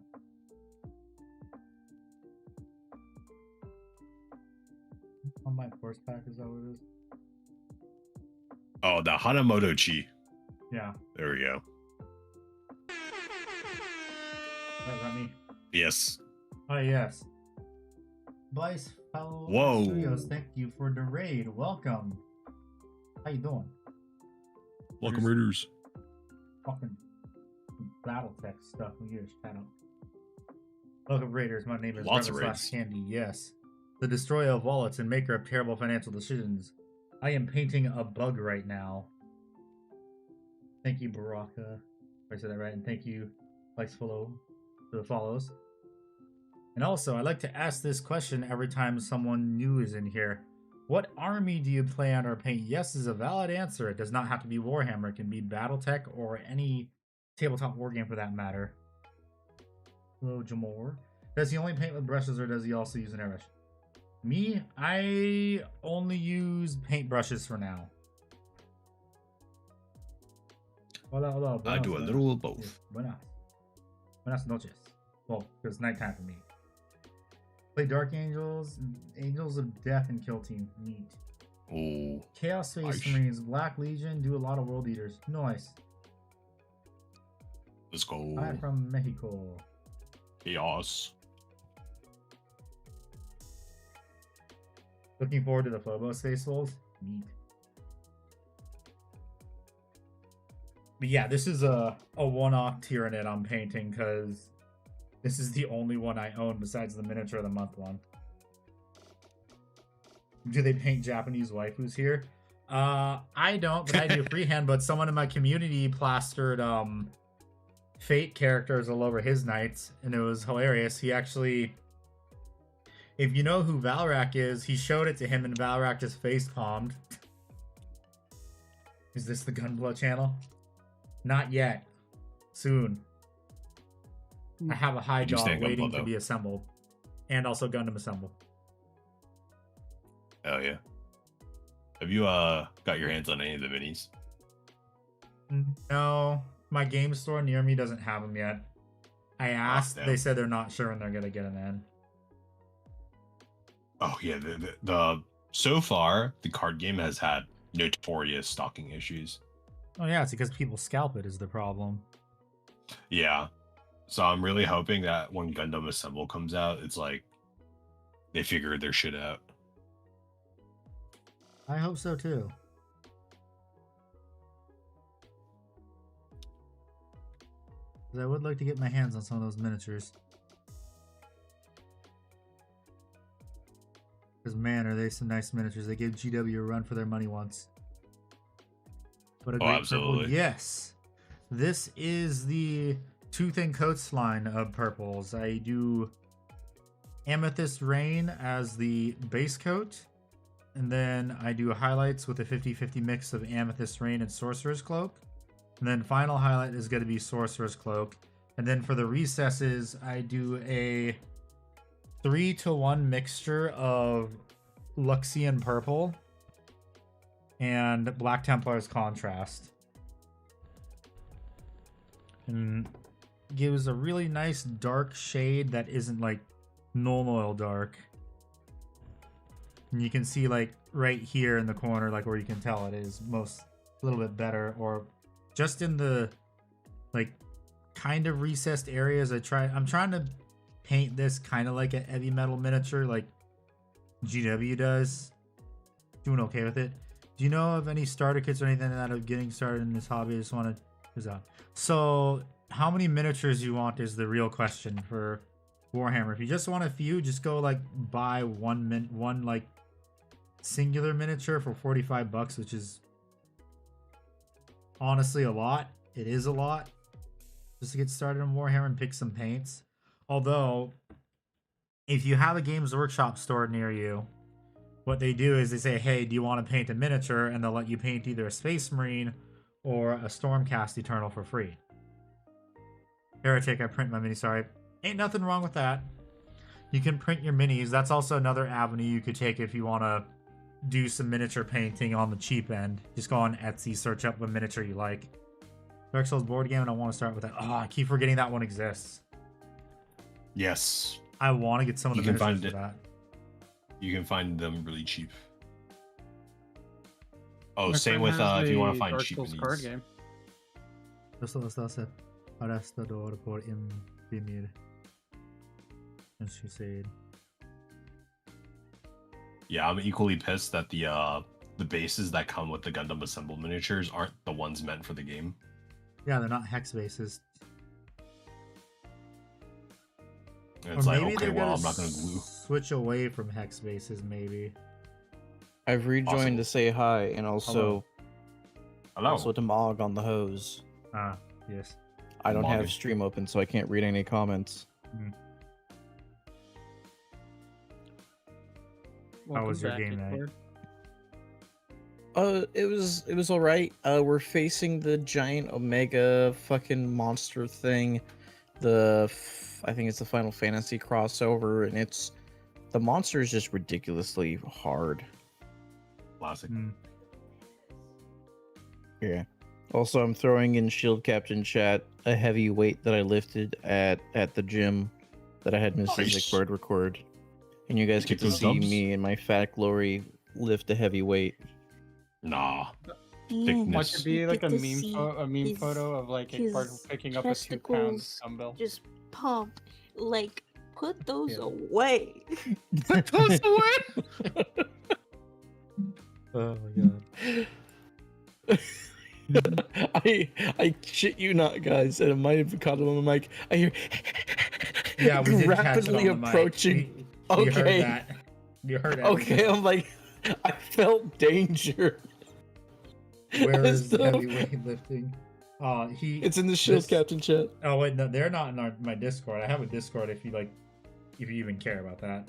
Combine Force Pack, is that what it is? Oh, the Hanamoto Chi. Yeah. There we go. Is that me? Yes. Oh, yes. Blyce Fellow Whoa. Studios, thank you for the raid. Welcome. How you doing? Welcome, Raiders. Fucking Battletech stuff. We get a shout out. Welcome, Raiders. My name is Lots of Brother raids. Slash Candy. Yes. The destroyer of wallets and maker of terrible financial decisions. I am painting a bug right now. Thank you, Baraka. If I said that right. And thank you, Likes Follow, for the follows. And also, I like to ask this question every time someone new is in here. What army do you plan or paint? Yes is a valid answer. It does not have to be Warhammer. It can be Battletech or any tabletop wargame for that matter. Hello, Jamor. Does he only paint with brushes or does he also use an airbrush? Me, I only use paint brushes for now. Hola, I do a little of both. Buenas noches. Well, because it's nighttime for me. Play Dark Angels, Angels of Death, and Kill Team. Neat. Oh, Chaos Space nice. Marines, Black Legion, do a lot of World Eaters. Nice. let's go. Hi from Mexico. Chaos. Looking forward to the Phobos Facefuls. Neat. But yeah, this is a one-off Tyranid I'm painting because this is the only one I own besides the Miniature of the Month one. Do they paint Japanese waifus here? I don't, but I do freehand. But someone in my community plastered Fate characters all over his knights, and it was hilarious. He actually, if you know who Valrak is, he showed it to him, and Valrak just face palmed. Is this the Gunpla channel? Not yet. Soon. I have a high Did you dog stay in Gunpla, waiting to though? be assembled, and also Gundam assembled. Hell yeah. Have you got your hands on any of the minis? No, my game store near me doesn't have them yet. I asked, damn. they said they're not sure when they're gonna get them in. Oh yeah, the so far the card game has had notorious stocking issues. Oh yeah, it's because people scalp it is the problem. Yeah. So I'm really hoping that when Gundam Assemble comes out, it's like they figured their shit out. I hope so too. 'Cause I would like to get my hands on some of those miniatures. Because man, are they some nice miniatures. They gave GW a run for their money once. What a great absolutely. purple. Yes. This is the Tooth and Coats line of purples. I do Amethyst Rain as the base coat. And then I do highlights with a 50-50 mix of Amethyst Rain and Sorcerer's Cloak. And then final highlight is going to be Sorcerer's Cloak. And then for the recesses, I do a 3-to-1 mixture of Luxian Purple and Black Templar's Contrast. And gives a really nice dark shade that isn't like Null Oil dark. And you can see like right here in the corner, like where you can tell it is most a little bit better, or just in the like kind of recessed areas. I'm trying to paint this kind of like a heavy metal miniature like GW does. Doing okay with it. Do you know of any starter kits or anything that are getting started in this hobby? I just want to. So how many miniatures you want is the real question for Warhammer. If you just want a few, just go like buy one like singular miniature for $45, which is honestly a lot. It is a lot just to get started on Warhammer and pick some paints. Although, if you have a Games Workshop store near you, what they do is they say, hey, do you want to paint a miniature? And they'll let you paint either a Space Marine or a Stormcast Eternal for free. Heretic, I print my mini, sorry. Ain't nothing wrong with that. You can print your minis. That's also another avenue you could take if you want to do some miniature painting on the cheap end. Just go on Etsy, search up a miniature you like. Dark Souls board game, and I want to start with that. Oh, I keep forgetting that one exists. Yes. I want to get some of the You can miniatures find for it. that. You can find them really cheap. Oh, My same friend with has if you want a to find Dark cheap Souls card minis. game. Esto está set arrestador por imprimir. And she said, Yeah, I'm equally pissed that the bases that come with the Gundam assembled miniatures aren't the ones meant for the game. yeah, they're not hex bases. And it's Or like, maybe okay, they're well, gonna I'm not gonna glue. switch away from hex bases, maybe. I've rejoined Possible. to say hi and also Hello. to Mog on the hose. Ah, yes. I don't have Mogging. stream open, so I can't read any comments. Welcome was your back, game night? Discord. It was all right. We're facing the giant Omega fucking monster thing. I think it's the Final Fantasy crossover, and the monster is just ridiculously hard. Classic. Yeah. Also, I'm throwing in Shield Captain chat a heavy weight that I lifted at the gym that I had Mrs. Nice. Zickbird record, and you guys You get get to those see dubs? me in my fat glory lift a heavy weight. Nah. And Thickness. Watch it be like get a to meme, see a meme his- photo of like a part his picking up a 2-pound testicles dumbbell. just pumped. Like, put those Yeah. away. Put those away. Oh my god. I shit you not, guys, and I might have caught him on the mic. I hear Yeah, we did rapidly catch it on the mic. approaching. We heard Okay. that. You heard it. Okay, I'm like, I felt danger. Where is Stuff. heavyweight lifting? It's in the Shield this- Captain chat. Oh wait, no, they're not in my Discord. I have a Discord if you even care about that.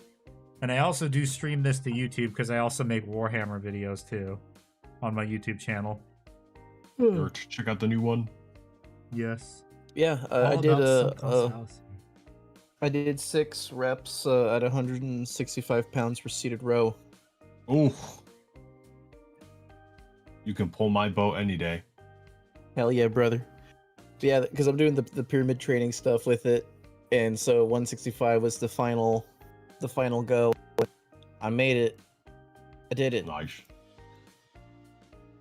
And I also do stream this to YouTube because I also make Warhammer videos too on my YouTube channel. Or check out the new one. Yes. Yeah, I All did about Suncoast House. I did 6 reps at 165 pounds for seated row. Oh. You can pull my boat any day. Hell yeah, brother. Yeah, because I'm doing the pyramid training stuff with it, and so 165 was the final go. I made it. I did it. Nice.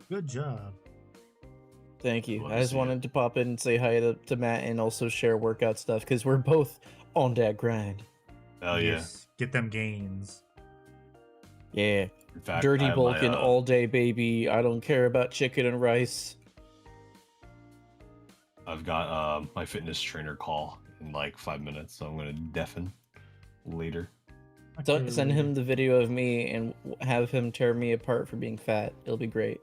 Good job. Thank you. Love I to just see wanted to pop in and say hi to Matt and also share workout stuff because we're both on that grind. Hell yeah. Yes. Get them gains. Yeah. In fact, I Dirty have Vulcan my, all day, baby. I don't care about chicken and rice. I've got my fitness trainer call in like 5 minutes, so I'm gonna deafen later. So send him the video of me and have him tear me apart for being fat. It'll be great.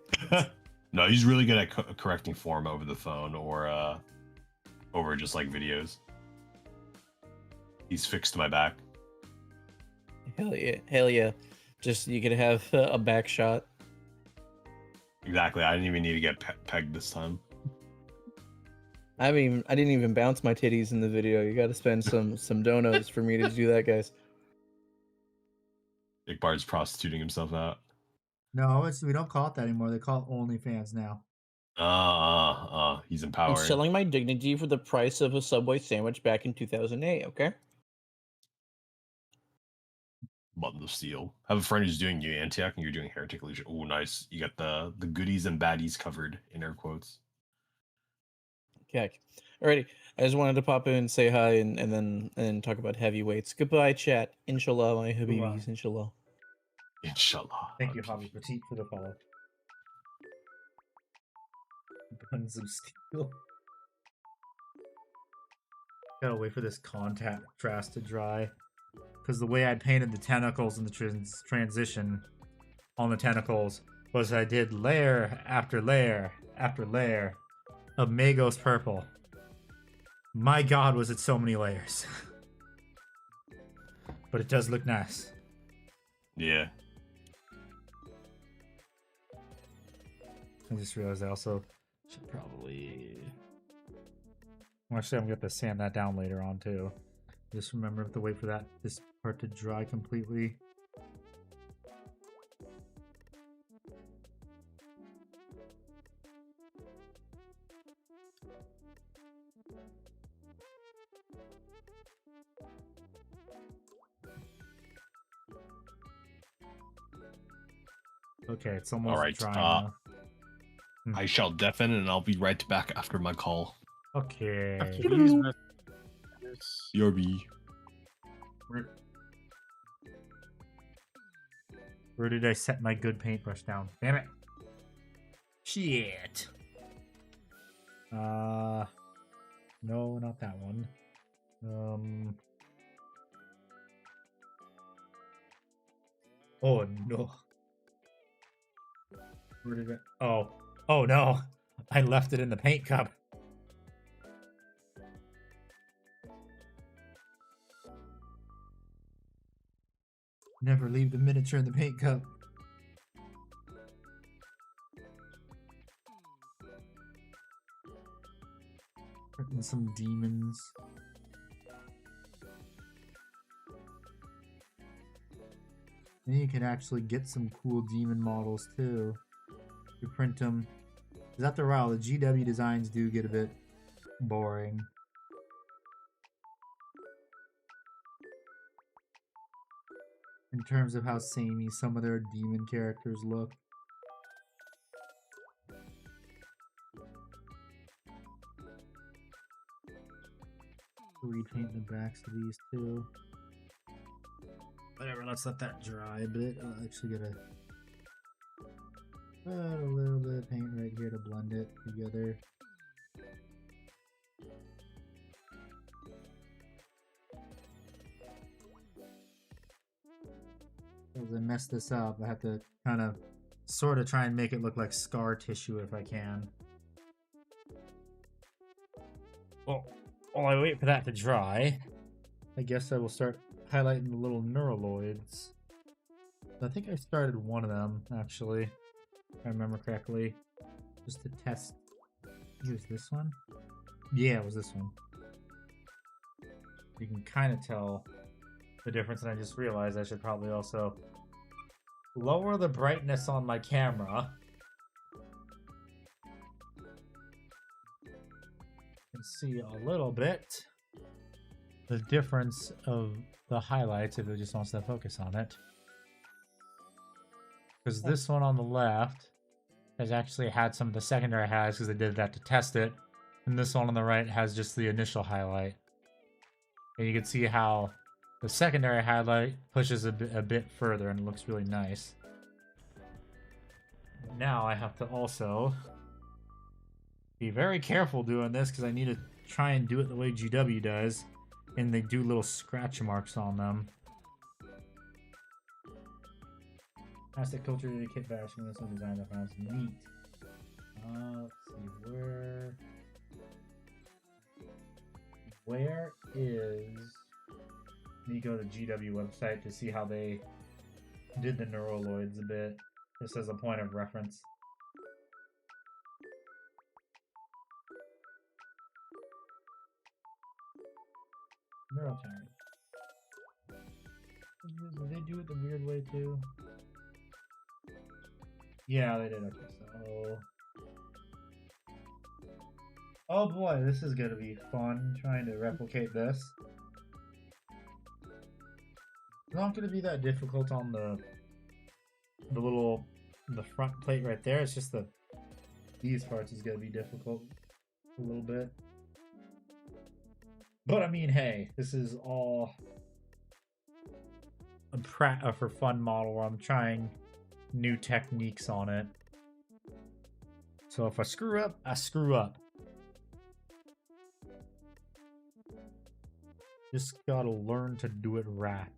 No, he's really good at correcting form over the phone or over just like videos. He's fixed my back. Hell yeah. Hell yeah. Just you could have a back shot. Exactly. I didn't even need to get pegged this time. I didn't even bounce my titties in the video. You got to spend some donuts for me to do that, guys. Iqbar's prostituting himself out. No, we don't call it that anymore. They call it OnlyFans now. He's I'm empowered. selling my dignity for the price of a Subway sandwich back in 2008. Okay. Button of steel. I have a friend who's doing New Antioch and you're doing Heretic Legion. Oh, nice. You got the goodies and baddies covered in air quotes. Okay. Alrighty. I just wanted to pop in and say hi and then talk about heavyweights. Goodbye, chat. Inshallah, my habibis. Inshallah. Inshallah. Thank you, Hobby Petite, for the follow. Guns of Steel. Gotta wait for this contrast to dry. Because the way I painted the tentacles in the transition on the tentacles was I did layer after layer after layer of Magos purple. My god, was it so many layers. But it does look nice. Yeah. I just realized I also should probably... Well, actually, I'm going to have to sand that down later on, too. Just remember to wait for this part to dry completely. Okay, it's almost Alright, dry now. I shall deafen and I'll be right back after my call. Okay. After these messages, BRB. Where did I set my good paintbrush down? Damn it. Shit. No, not that one. Oh no. Where did it? Oh no. I left it in the paint cup. Never leave the miniature in the paint cup. Freaking some demons. And you can actually get some cool demon models too. You print them. Because after a while, the GW designs do get a bit boring. In terms of how samey some of their demon characters look. Repaint the backs of these too. Whatever, let's let that dry a bit. I'll actually get a little bit of paint right here to blend it together. As I mess this up, I have to kind of sort of try and make it look like scar tissue if I can. Well, while I wait for that to dry, I guess I will start highlighting the little neuroloids. I think I started one of them, actually, if I remember correctly, just to test. Use this one? Yeah, it was this one. You can kind of tell the difference, and I just realized I should probably also lower the brightness on my camera. And see a little bit the difference of the highlights if it just wants to focus on it. Because this one on the left has actually had some of the secondary highlights because they did that to test it. And this one on the right has just the initial highlight. And you can see how the secondary highlight pushes a bit further and it looks really nice. Now I have to also be very careful doing this because I need to try and do it the way GW does. And they do little scratch marks on them. Plastic culture to the kit fashion with some design I found neat. Let's see, where is... Let me go to GW website to see how they did the neuroloids a bit, just as a point of reference. Neurotyrant. Did they do it the weird way too? Yeah, they did. Okay, so... Oh boy, this is gonna be fun trying to replicate this. It's not gonna be that difficult on the front plate right there. It's just these parts is gonna be difficult a little bit. But I mean, hey, this is all a for fun model where I'm trying new techniques on it. So if I screw up, I screw up. Just gotta learn to do it right.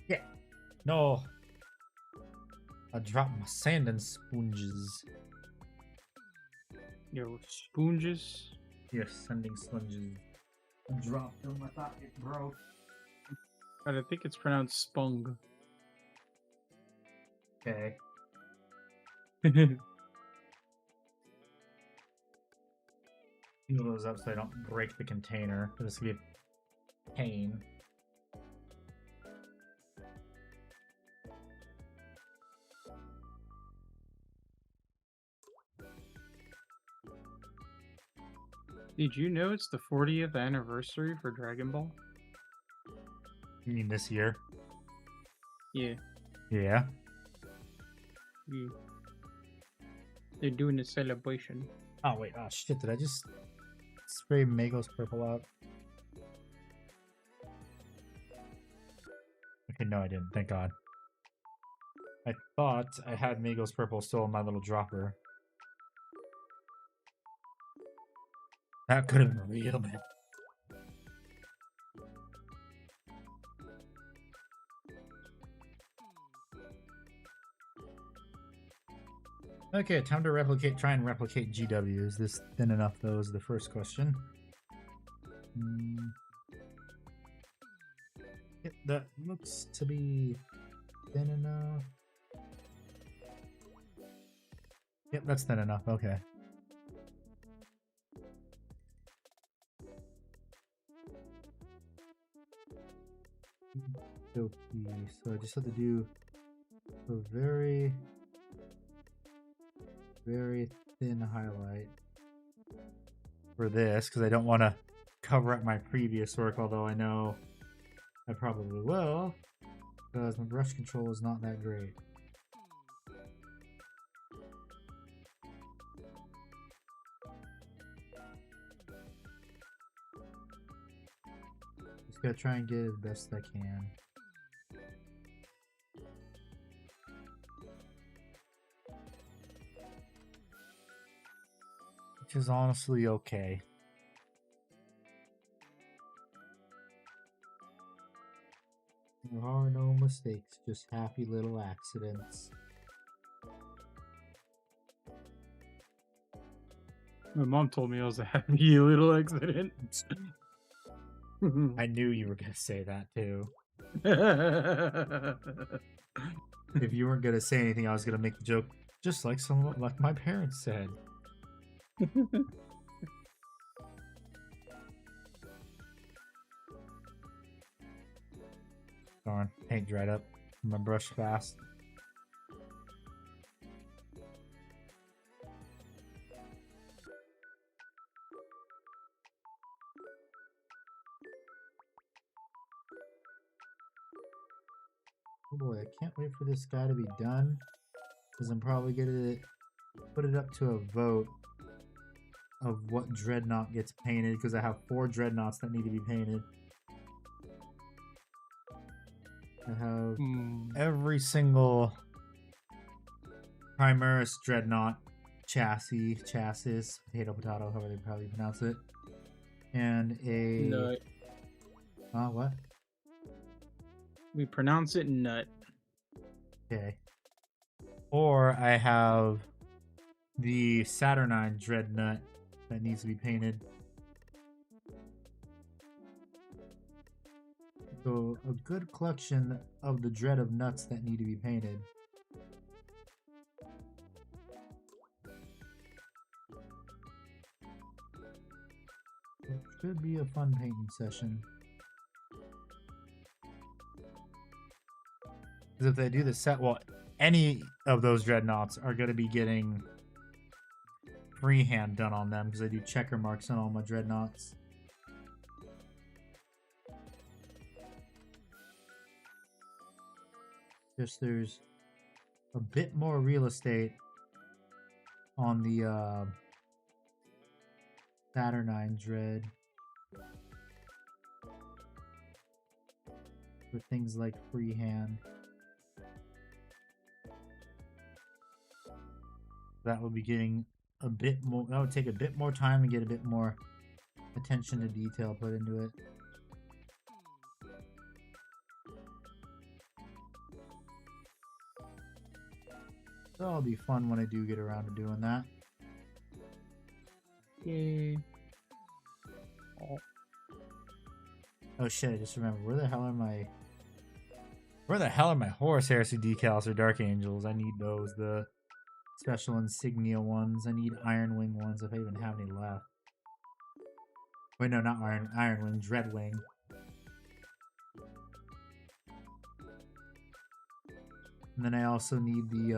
Yeah. No. I dropped my sanding sponges. Yo, sponges. Yes, sanding sponges. I dropped them. I thought it broke. I think it's pronounced spung. Okay. Heal those up so I don't break the container. This could be a pain. Did you know it's the 40th anniversary for Dragon Ball? You mean this year? Yeah. Yeah. Yeah. They're doing a celebration. Oh wait, oh shit, did I just spray Magos purple out? Okay, no I didn't, thank god. I thought I had Magos purple still in my little dropper. That could have been real bad. Okay, time to try and replicate GW. Is this thin enough though is the first question. Yep, that looks to be thin enough. Yep, that's thin enough, okay. Okay, so I just have to do a very thin highlight for this because I don't want to cover up my previous work, although I know I probably will because my brush control is not that great. Just gotta try and get it as best I can. Which is honestly okay. There are no mistakes, just happy little accidents. My mom told me I was a happy little accident. I knew you were gonna say that too. If you weren't gonna say anything, I was gonna make the joke, just like like my parents said. Darn, paint dried up. My brush fast. Oh boy, I can't wait for this guy to be done, because I'm probably gonna put it up to a vote of what dreadnought gets painted, because I have 4 dreadnoughts that need to be painted. I have every single Primaris dreadnought chassis, potato, however they probably pronounce it, and a Nut. What? We pronounce it nut. Okay. Or I have the Saturnine dreadnought that needs to be painted. So a good collection of the dread of nuts that need to be painted. It should be a fun painting session. Because if they do the set, well, any of those dreadnoughts are going to be getting freehand done on them because I do checker marks on all my dreadnoughts. Just there's a bit more real estate on the Saturnine dread for things like freehand. That would be getting a bit more, that would take a bit more time and get a bit more attention to detail put into it. That'll be fun when I do get around to doing that. Yay. Oh shit, I just remembered. Where the hell are my Where the hell are my Horus Heresy decals or Dark Angels? I need those. The special insignia ones. I need Iron Wing ones if I even have any left. Wait, no, not Iron Wing, Dreadwing. And then I also need the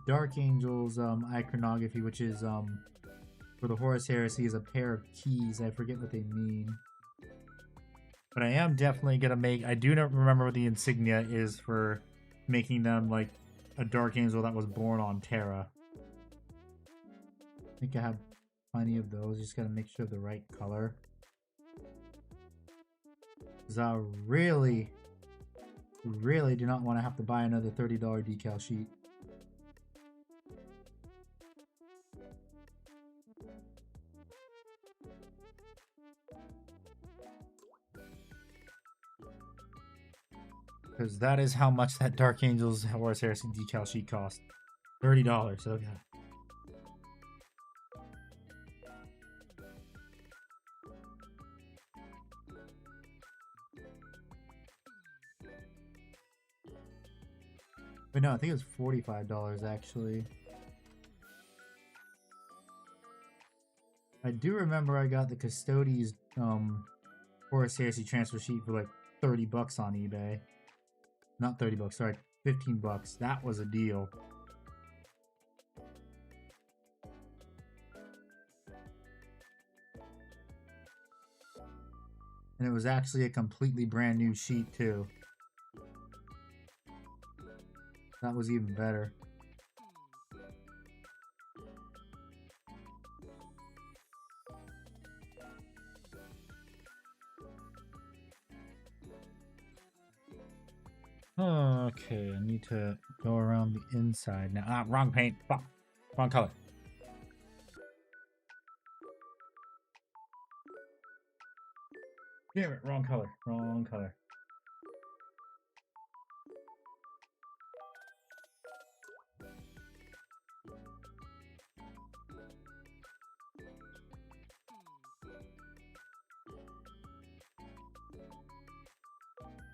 Dark Angels iconography, which is for the Horus Heresy is a pair of keys. I forget what they mean. But I am definitely gonna make. I do not remember what the insignia is for making them like a Dark Angel that was born on Terra. I think I have plenty of those. Just gotta make sure the right color. Because I really do not want to have to buy another $30 decal sheet. Because that is how much that Dark Angels Horus Heresy decal sheet cost. $30. Okay. But no, I think it was $45 actually. I do remember I got the Custodes Horus Heresy transfer sheet for like 30 bucks on eBay. Not 30 bucks, sorry, 15 bucks. That was a deal. And it was actually a completely brand new sheet too. That was even better. Okay, I need to go around the inside now. Ah, wrong paint. Fuck. Wrong color. Damn it, wrong color. Wrong color.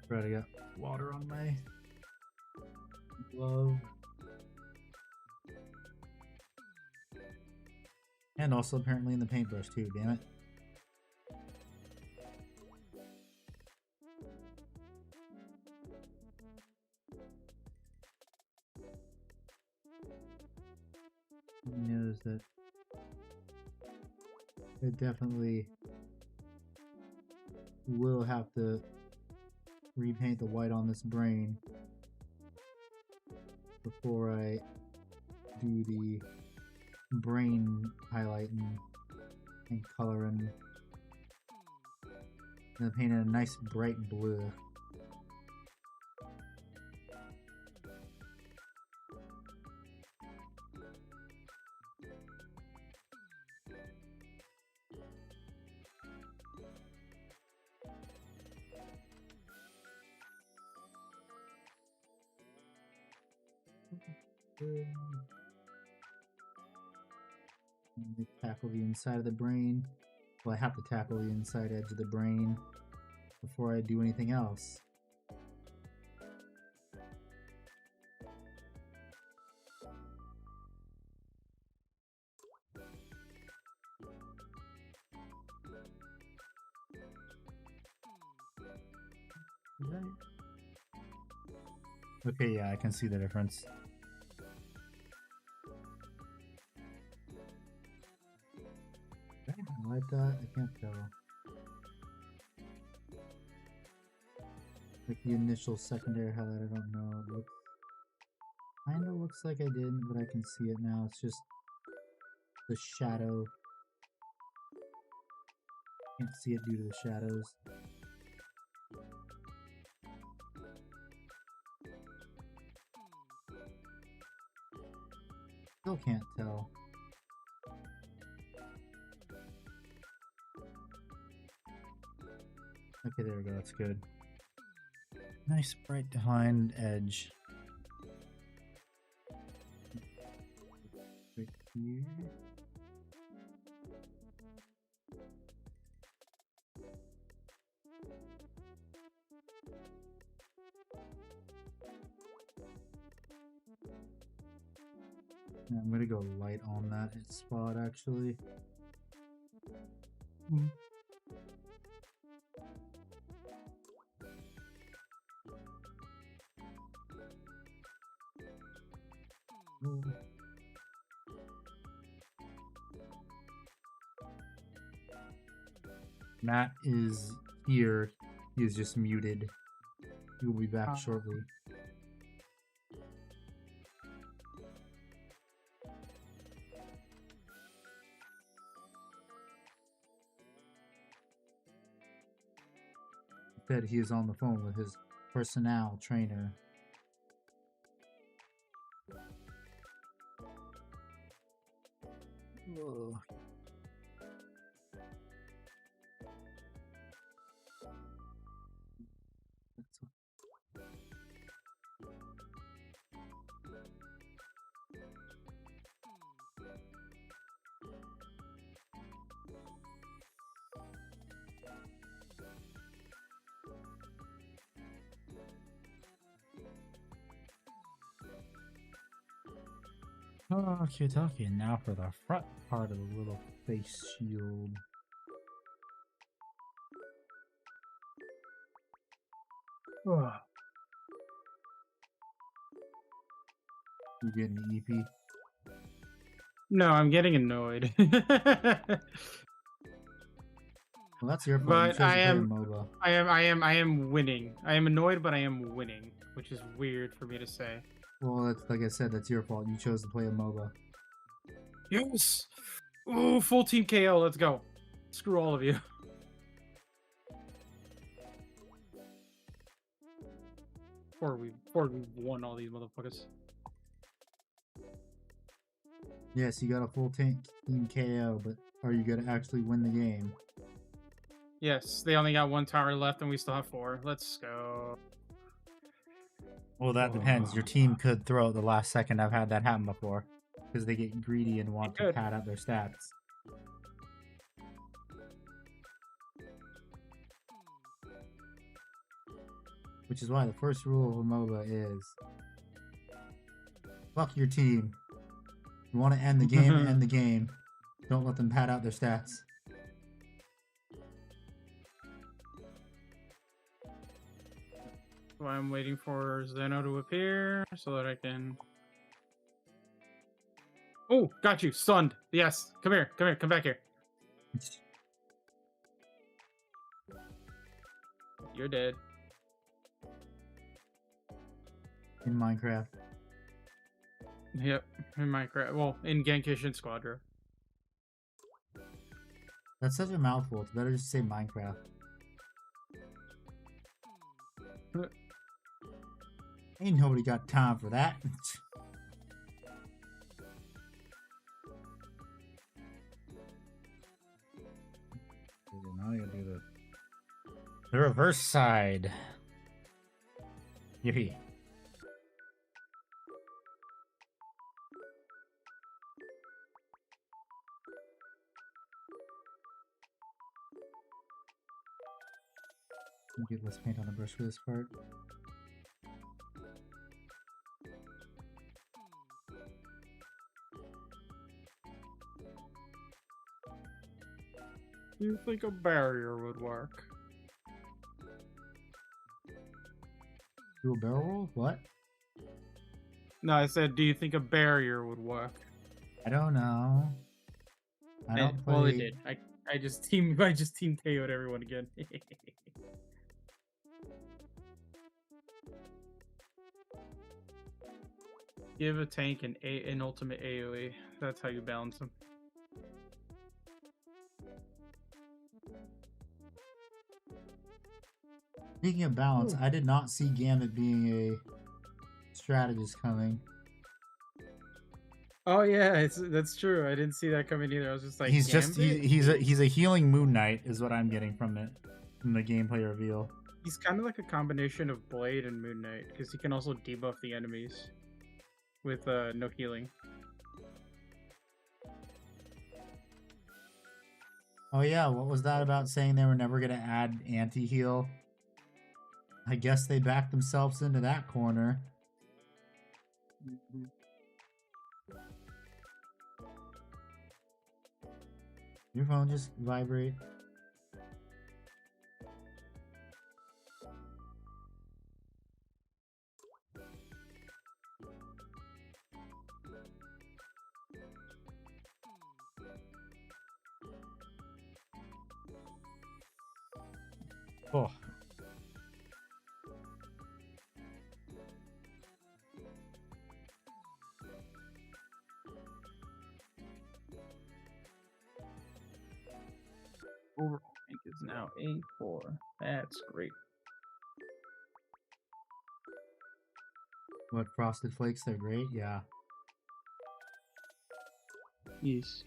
Right, I got water on my glove. And also apparently in the paintbrush too, damn it. He knows that I definitely will have to repaint the white on this brain before I do the brain highlight and color and paint it a nice bright blue. Tackle the inside of the brain. Well, I have to tackle the inside edge of the brain before I do anything else. Okay, yeah, I can see the difference. I like that, I can't tell. Like the initial secondary highlight, I don't know. It kinda looks like I didn't, but I can see it now. It's just the shadow. Can't see it due to the shadows. Still can't tell. Okay, there we go, that's good. Nice bright defined edge. Right here. Yeah, I'm gonna go light on that spot actually. Ooh. Matt is here. He is just muted. He will be back shortly. Said he is on the phone with his personnel trainer. Ugh. Okay, now for the front part of the little face shield. Ugh. You getting the EP? No, I'm getting annoyed. Well, that's your fault. You But chose to play a MOBA. I am winning. I am annoyed, but I am winning, which is weird for me to say. Well, that's, like I said, that's your fault. You chose to play a MOBA. Yes. Ooh, full team KO. Let's go. Screw all of you. Before we won all these motherfuckers. Yes, you got a full team KO, but are you gonna actually win the game? Yes, they only got one tower left, and we still have 4. Let's go. Well, that depends. Your team could throw at the last second. I've had that happen before. Because they get greedy and want to pad out their stats. Which is why the first rule of a MOBA is fuck your team. You want to end the game, end the game. Don't let them pad out their stats. So I'm waiting for Zeno to appear so that I can... Oh, got you. Stunned. Yes. Come here. Come here. Come back here. You're dead. In Minecraft. Yep. In Minecraft. Well, in Genkishin Squadra. That's such a mouthful. It's better just say Minecraft. Ain't nobody got time for that. Now you do the reverse side. Yippee. Get less paint on the brush for this part. You think a barrier would work? Do a barrel roll? What? No, I said, do you think a barrier would work? I don't know. I don't play... Well, it did. I just team KO'd everyone again. Give a tank an ultimate AoE. That's how you balance them. Speaking of balance, I did not see Gambit being a strategist coming. Oh yeah, that's true. I didn't see that coming either. I was just like, he's Gambit? he's a healing Moon Knight is what I'm getting from it, from the gameplay reveal. He's kind of like a combination of Blade and Moon Knight because he can also debuff the enemies with no healing. Oh yeah, what was that about saying they were never gonna add anti-heal? I guess they backed themselves into that corner. Your phone just vibrate. Oh. Overall rank is now A4. That's great. What, Frosted Flakes? They're great? Yeah. Yes.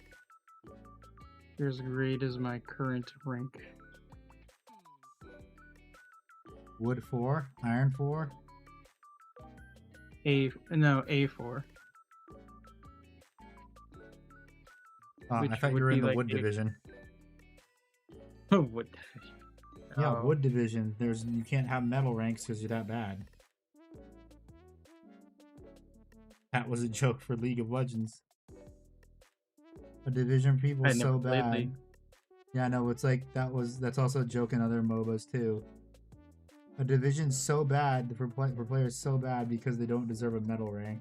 They're as great as my current rank. Wood 4? Iron 4? A4. I Which thought you would were in be the like wood A- division. What? Yeah, Oh. wood division. You can't have metal ranks because you're that bad. That was a joke for League of Legends. A division people I never so played bad. League. Yeah, no, it's like that's also a joke in other MOBAs too. A division's so bad for players so bad because they don't deserve a medal rank.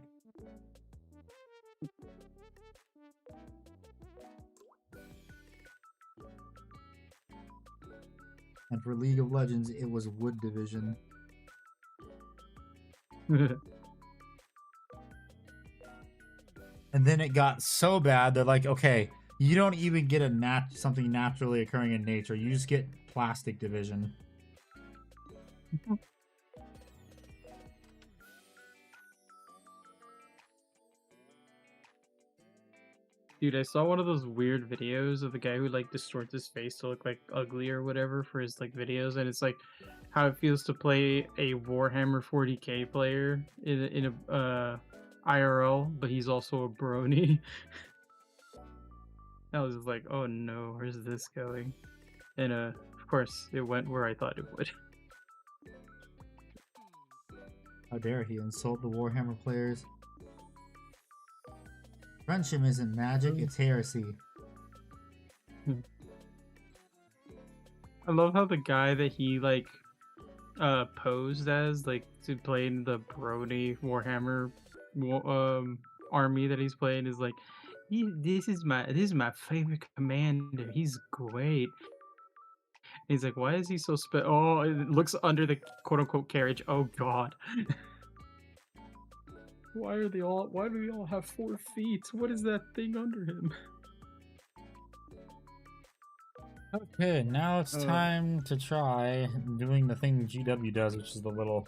And for League of Legends, it was wood division. And then it got so bad, they're like, okay, you don't even get something naturally occurring in nature. You just get plastic division. Dude, I saw one of those weird videos of the guy who like distorts his face to look like ugly or whatever for his like videos, and it's like how it feels to play a Warhammer 40k player in a IRL, but he's also a brony. I was just like, oh no, where's this going? And of course, it went where I thought it would. How dare he insult the Warhammer players? Friendship isn't magic, it's heresy. I love how the guy that he like posed as like to play in the brony Warhammer army that he's playing is like this is my favorite commander. He's great. He's like, why is he so oh, it looks under the quote unquote carriage. Oh god. Why do they all have 4 feet? What is that thing under him? Okay, now it's time to try doing the thing GW does, which is the little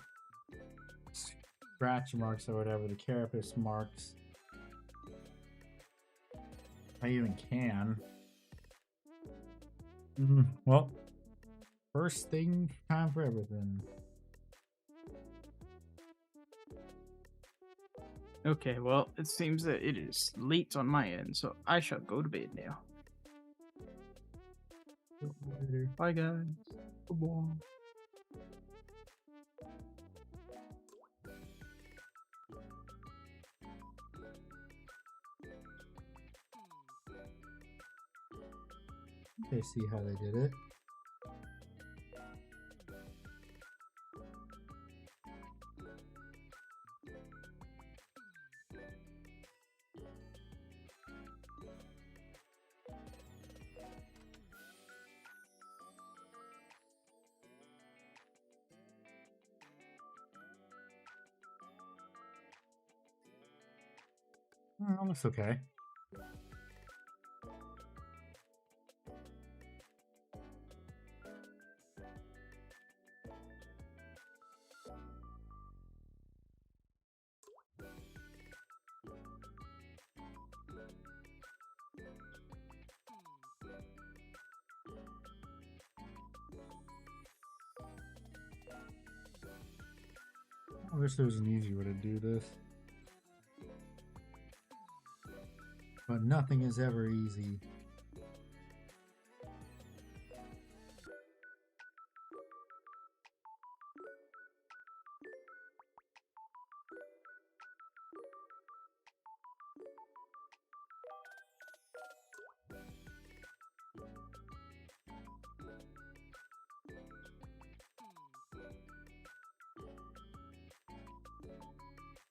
scratch marks or whatever, the carapace marks. I even can. Well, first thing, time for everything. Okay, well, it seems that it is late on my end, so I shall go to bed now. Bye, guys. Goodbye. Okay, see how they did it. Looks okay. I wish there was an easy way to do this. But nothing is ever easy.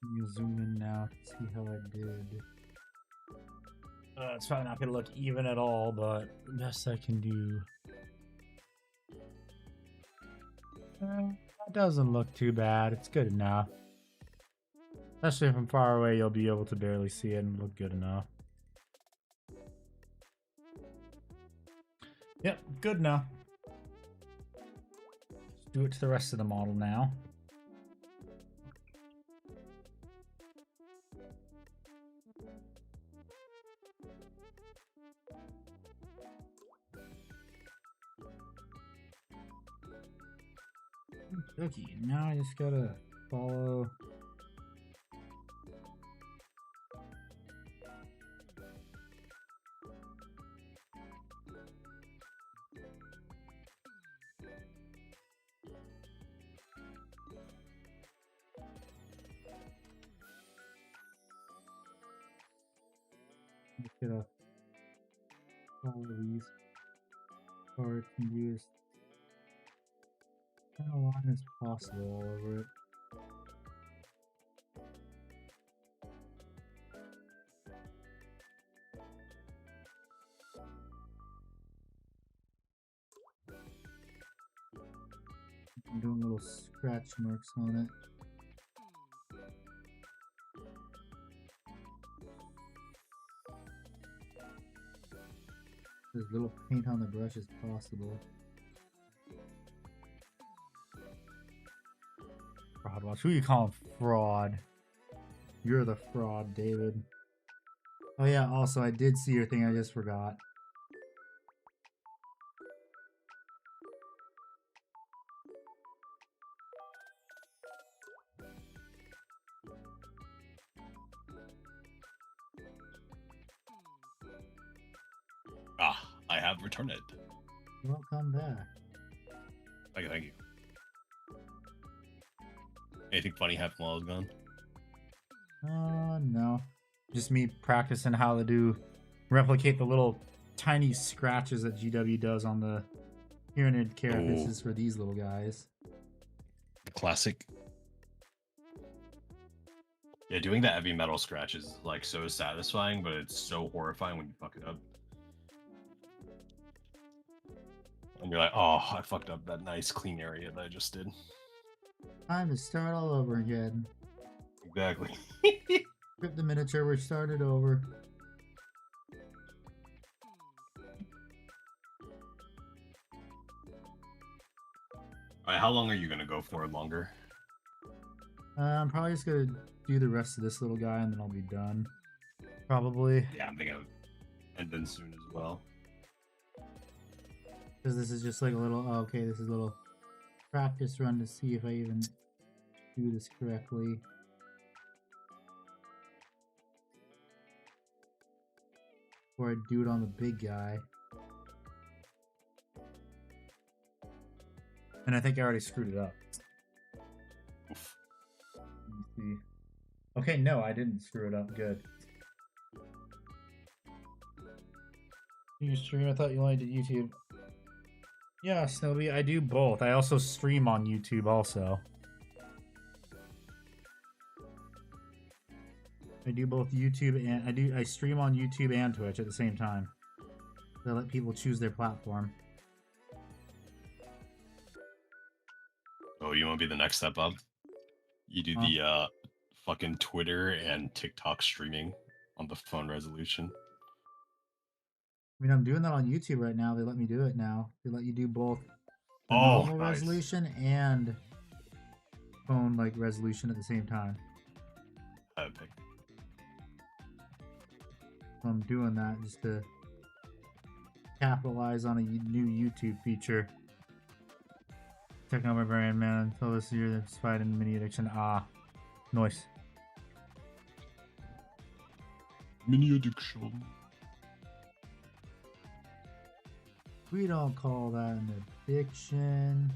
You zoom in now to see how I did. It's probably not gonna look even at all, but the best I can do. That doesn't look too bad. It's good enough. Especially from far away, you'll be able to barely see it and look good enough. Yep, good enough. Let's do it to the rest of the model now. Okay, now I just gotta follow. Just gotta follow these parts and use kind of line as possible all over it. I'm doing little scratch marks on it. As little paint on the brush as possible. Fraud watch. Who you calling fraud? You're the fraud, David. Oh yeah, also I did see your thing, I just forgot. Ah, I have returned. Welcome back. Thank you. Anything funny happened while I was gone? No. Just me practicing how to replicate the little tiny scratches that GW does on the Tyranid carapaces for these little guys. The classic. Yeah, doing the heavy metal scratch is like so satisfying, but it's so horrifying when you fuck it up. And you're like, oh, I fucked up that nice clean area that I just did. Time to start all over again. Exactly. Rip the miniature, we started over. Alright, how long are you gonna go for? Longer? I'm probably just gonna do the rest of this little guy and then I'll be done. Probably. Yeah, I'm thinking of ending soon as well. Because this is just like a little, oh, okay, this is a little practice run to see if I even do this correctly. Before I do it on the big guy. And I think I already screwed it up. Oof. Let me see. Okay, no, I didn't screw it up. Good. You stream? I thought you only did YouTube. Yeah, Snowbee, I do both. I also stream on YouTube also. I do both YouTube and I stream on YouTube and Twitch at the same time. I let people choose their platform. Oh, you want to be the next step up? You do the fucking Twitter and TikTok streaming on the phone resolution. I mean, I'm doing that on YouTube right now. They let me do it now. They let you do both the Oh, normal nice. resolution and phone like resolution at the same time. Epic. So I'm doing that just to capitalize on a new YouTube feature. Checking out my brand, man. Until this year, that's fighting mini addiction. Ah, nice. Mini addiction. We don't call that an addiction.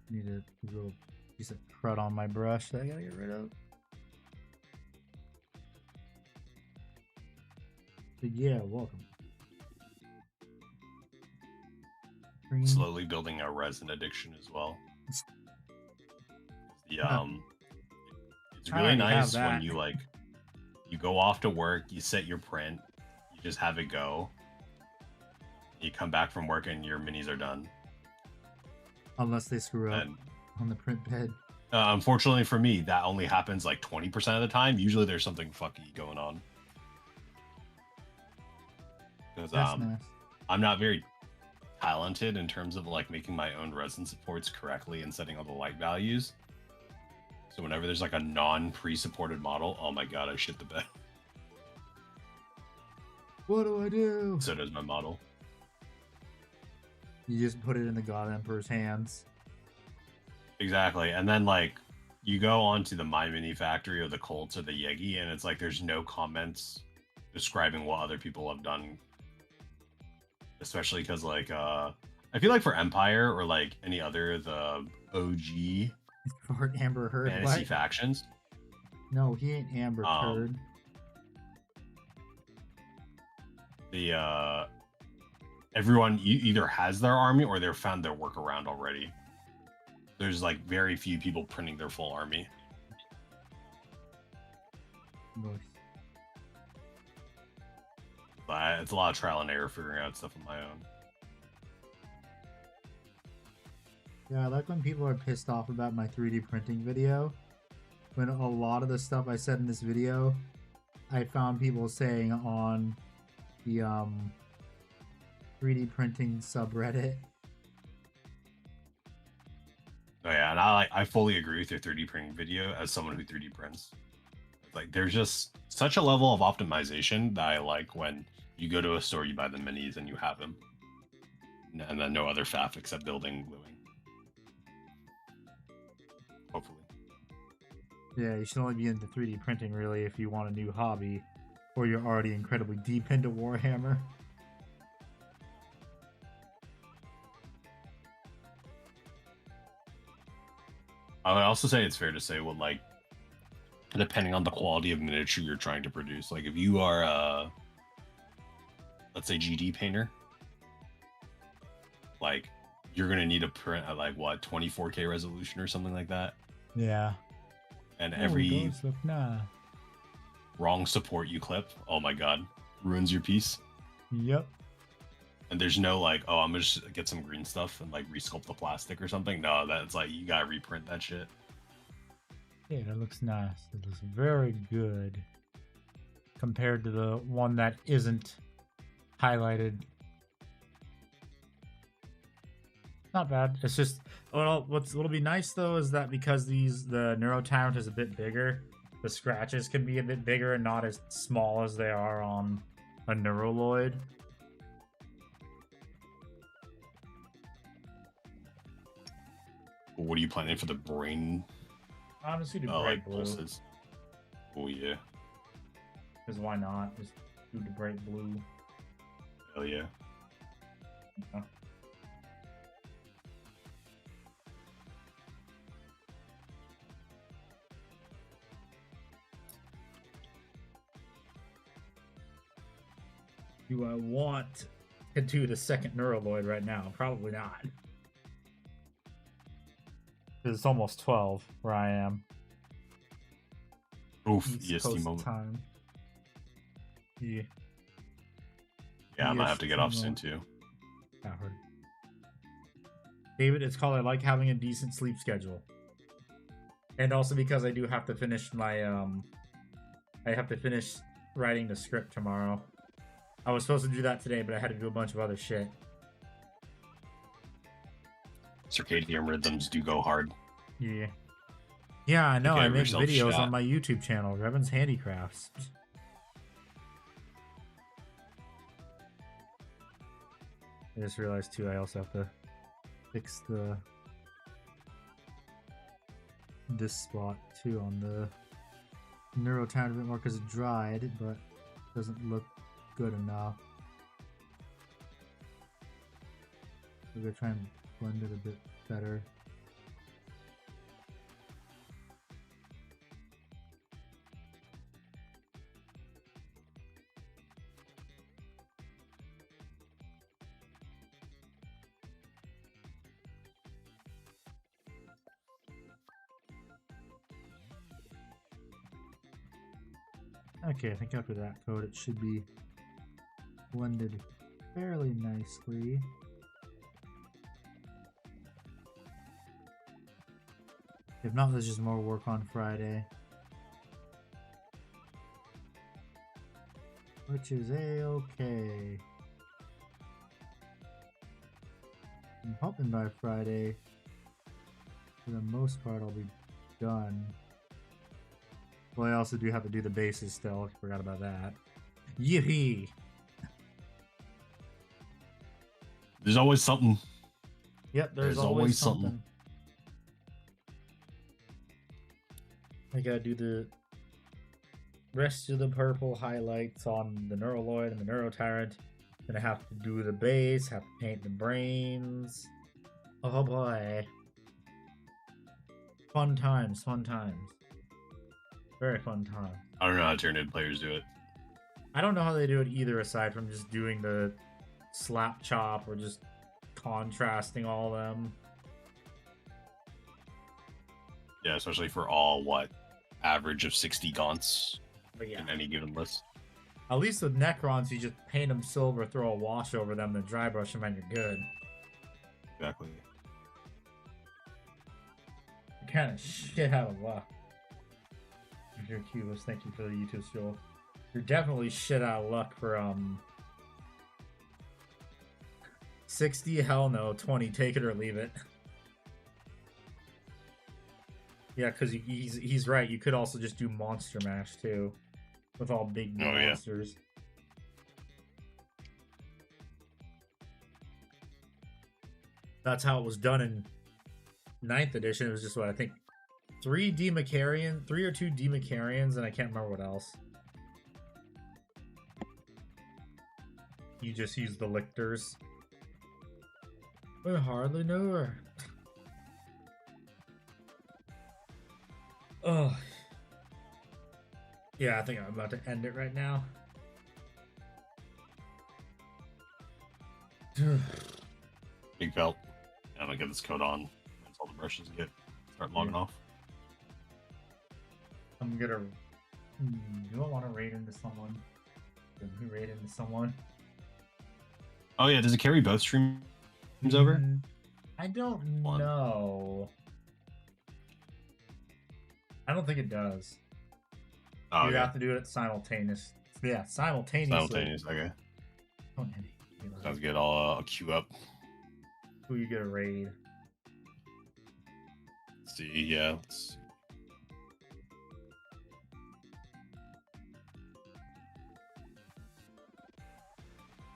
Need a little piece of crud on my brush that I gotta get rid of. But yeah, welcome. Green. Slowly building a resin addiction as well. The it's I really already have nice when that. you go off to work, you set your print, you just have it go. You come back from work and your minis are done. Unless they screw up And on the print bed. unfortunately for me, that only happens like 20% of the time. Usually there's something fucky going on. Because That's nice. I'm not very talented in terms of like making my own resin supports correctly and setting all the light values. So whenever there's like a non-pre-supported model, oh my god, I shit the bed. What do I do? So does my model. You just put it in the God Emperor's hands. Exactly. And then like you go onto the My Mini Factory or the Colts or the Yegi, and it's like there's no comments describing what other people have done. Especially because like I feel like for Empire or like any other the OG For Amber Heard. fantasy What? factions. No, he ain't Amber Heard. The everyone either has their army or they've found their workaround already. There's like very few people printing their full army. Nice. But it's a lot of trial and error figuring out stuff on my own. Yeah, I like when people are pissed off about my 3D printing video. When a lot of the stuff I said in this video, I found people saying on the 3D printing subreddit. Oh yeah, and I fully agree with your 3D printing video as someone who 3D prints. Like there's just such a level of optimization that I like when you go to a store, you buy the minis and you have them. And then no other faff except building, gluing. Hopefully. Yeah, you should only be into 3D printing really if you want a new hobby, or you're already incredibly deep into Warhammer. I would also say it's fair to say, well, like, depending on the quality of miniature you're trying to produce, like if you are a, let's say GD painter, like you're gonna need a print at like what 24K resolution or something like that. Yeah. And every those look nice. wrong support you clip, oh my god, ruins your piece. Yep. And there's no like, oh, I'm gonna just get some green stuff and like resculpt the plastic or something. No, that's like you gotta reprint that shit. Yeah, that looks nice. It looks very good compared to the one that isn't highlighted. Not bad. It's just what'll be nice though is that because the Neurotyrant is a bit bigger, the scratches can be a bit bigger and not as small as they are on a Neuroloid. What are you planning for the brain? Honestly, do Oh, bright like blue. pulses. Oh yeah, Because why not? Just do the bright blue. hell yeah. Yeah. Do I want to do the second Neuroloid right now? Probably not. Because it's almost 12 where I am. Oof, East EST Coast moment. time. Yeah. Yeah, I might have to get off EST soon moment. too. I heard. David, it's called I like having a decent sleep schedule. And also because I do have to finish my I have to finish writing the script tomorrow. I was supposed to do that today, but I had to do a bunch of other shit. Circadian rhythms do go hard. Yeah. Yeah, I know. Okay, I make yourself videos shot. on my YouTube channel, Revan's Handicrafts. I just realized too I also have to fix this spot too on the Neurotyrant a bit more because it dried, but doesn't look good enough. We're gonna try and blend it a bit better. Okay, I think after that code it should be blended fairly nicely. If not, there's just more work on Friday. Which is a-okay. I'm hoping by Friday, for the most part, I'll be done. Well, I also do have to do the bases still. I forgot about that. Yippee! There's always something. Yep, there's always something. something. I gotta do the rest of the purple highlights on the Neuroloid and the Neurotyrant. Then I have to do the base, have to paint the brains. Oh boy. Fun times, fun times. Very fun time. I don't know how Tyranid players do it. I don't know how they do it either, aside from just doing the slap chop or just contrasting all of them. Yeah, especially for all, what, average of 60 gaunts But yeah, in any given list. at least with Necrons, you just paint them silver, throw a wash over them, then dry brush them, and you're good. Exactly. You're kind of shit out of luck. Your Cubus, thank you for the YouTube scroll. You're definitely shit out of luck for 60. Hell no. 20. Take it or leave it. Yeah, because he's right. You could also just do Monster Mash too, with all big monsters. That's how it was done in 9th edition. It was just what I think 3 or 2 Demacarians, and I can't remember what else. You just use the lictors. I hardly know her. Oh. Yeah, I think I'm about to end it right now. Big felt. I'm gonna get this coat on. That's all the brushes get. Start logging off. I'm gonna. Do I want to raid into someone? Did we raid into someone? Oh yeah, does it carry both streams over? I don't know. I don't think it does. Oh, You'd yeah. have to do it simultaneous. Yeah, simultaneously. Simultaneous, okay. Oh, Sounds good. I'll queue up. Who you get a raid? Let's see, yeah. Let's see.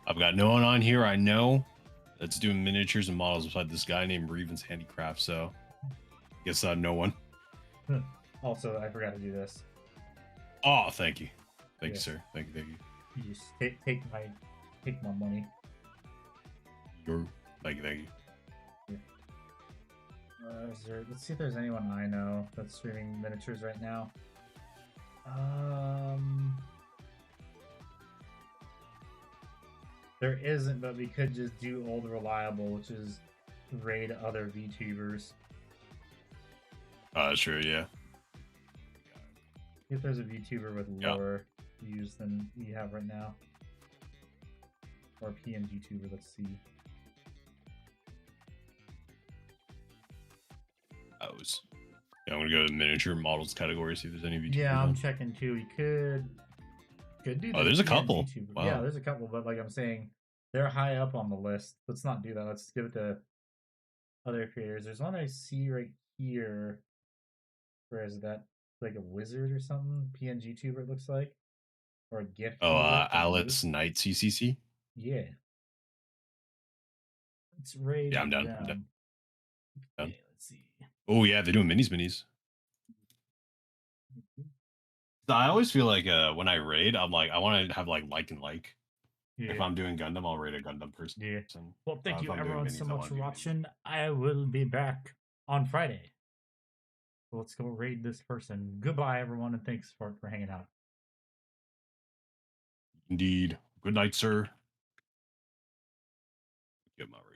I've got no one on here I know that's doing miniatures and models beside this guy named Reven's Handicraft, so guess no one. Also, I forgot to do this. Oh, thank you. Thank you, Yes. sir. Thank you. You just take my money. Thank you. Let's see if there's anyone I know that's streaming miniatures right now. There isn't, but we could just do Old Reliable, which is raid other VTubers. Sure, yeah. See if there's a VTuber with lower views than we have right now. Or a PNG tuber, let's see. Yeah, I'm gonna go to the miniature models category, see if there's any VTubers. Yeah, I'm on. checking too. We could do. Oh, there's a PNG couple. tuber. Wow. Yeah, there's a couple, but like I'm saying, they're high up on the list. Let's not do that. Let's give it to other creators. There's one I see right here. Where is that? Like a wizard or something? PNG tuber, it looks like, or a gift. Oh, tuber from Alice Wizard. Knight CCC. Yeah. Let's raid. Yeah, I'm done. them. I'm done. Okay, let's see. Oh yeah, they're doing minis. I always feel like when I raid, I'm like I want to have like and like. Yeah. If I'm doing Gundam, I'll raid a Gundam person. Yeah. Well, thank if you I'm doing everyone minis, so I much wanna for do minis. watching. I will be back on Friday. So let's go raid this person. Goodbye, everyone, and thanks for hanging out. Indeed. Good night, sir. Get my raid.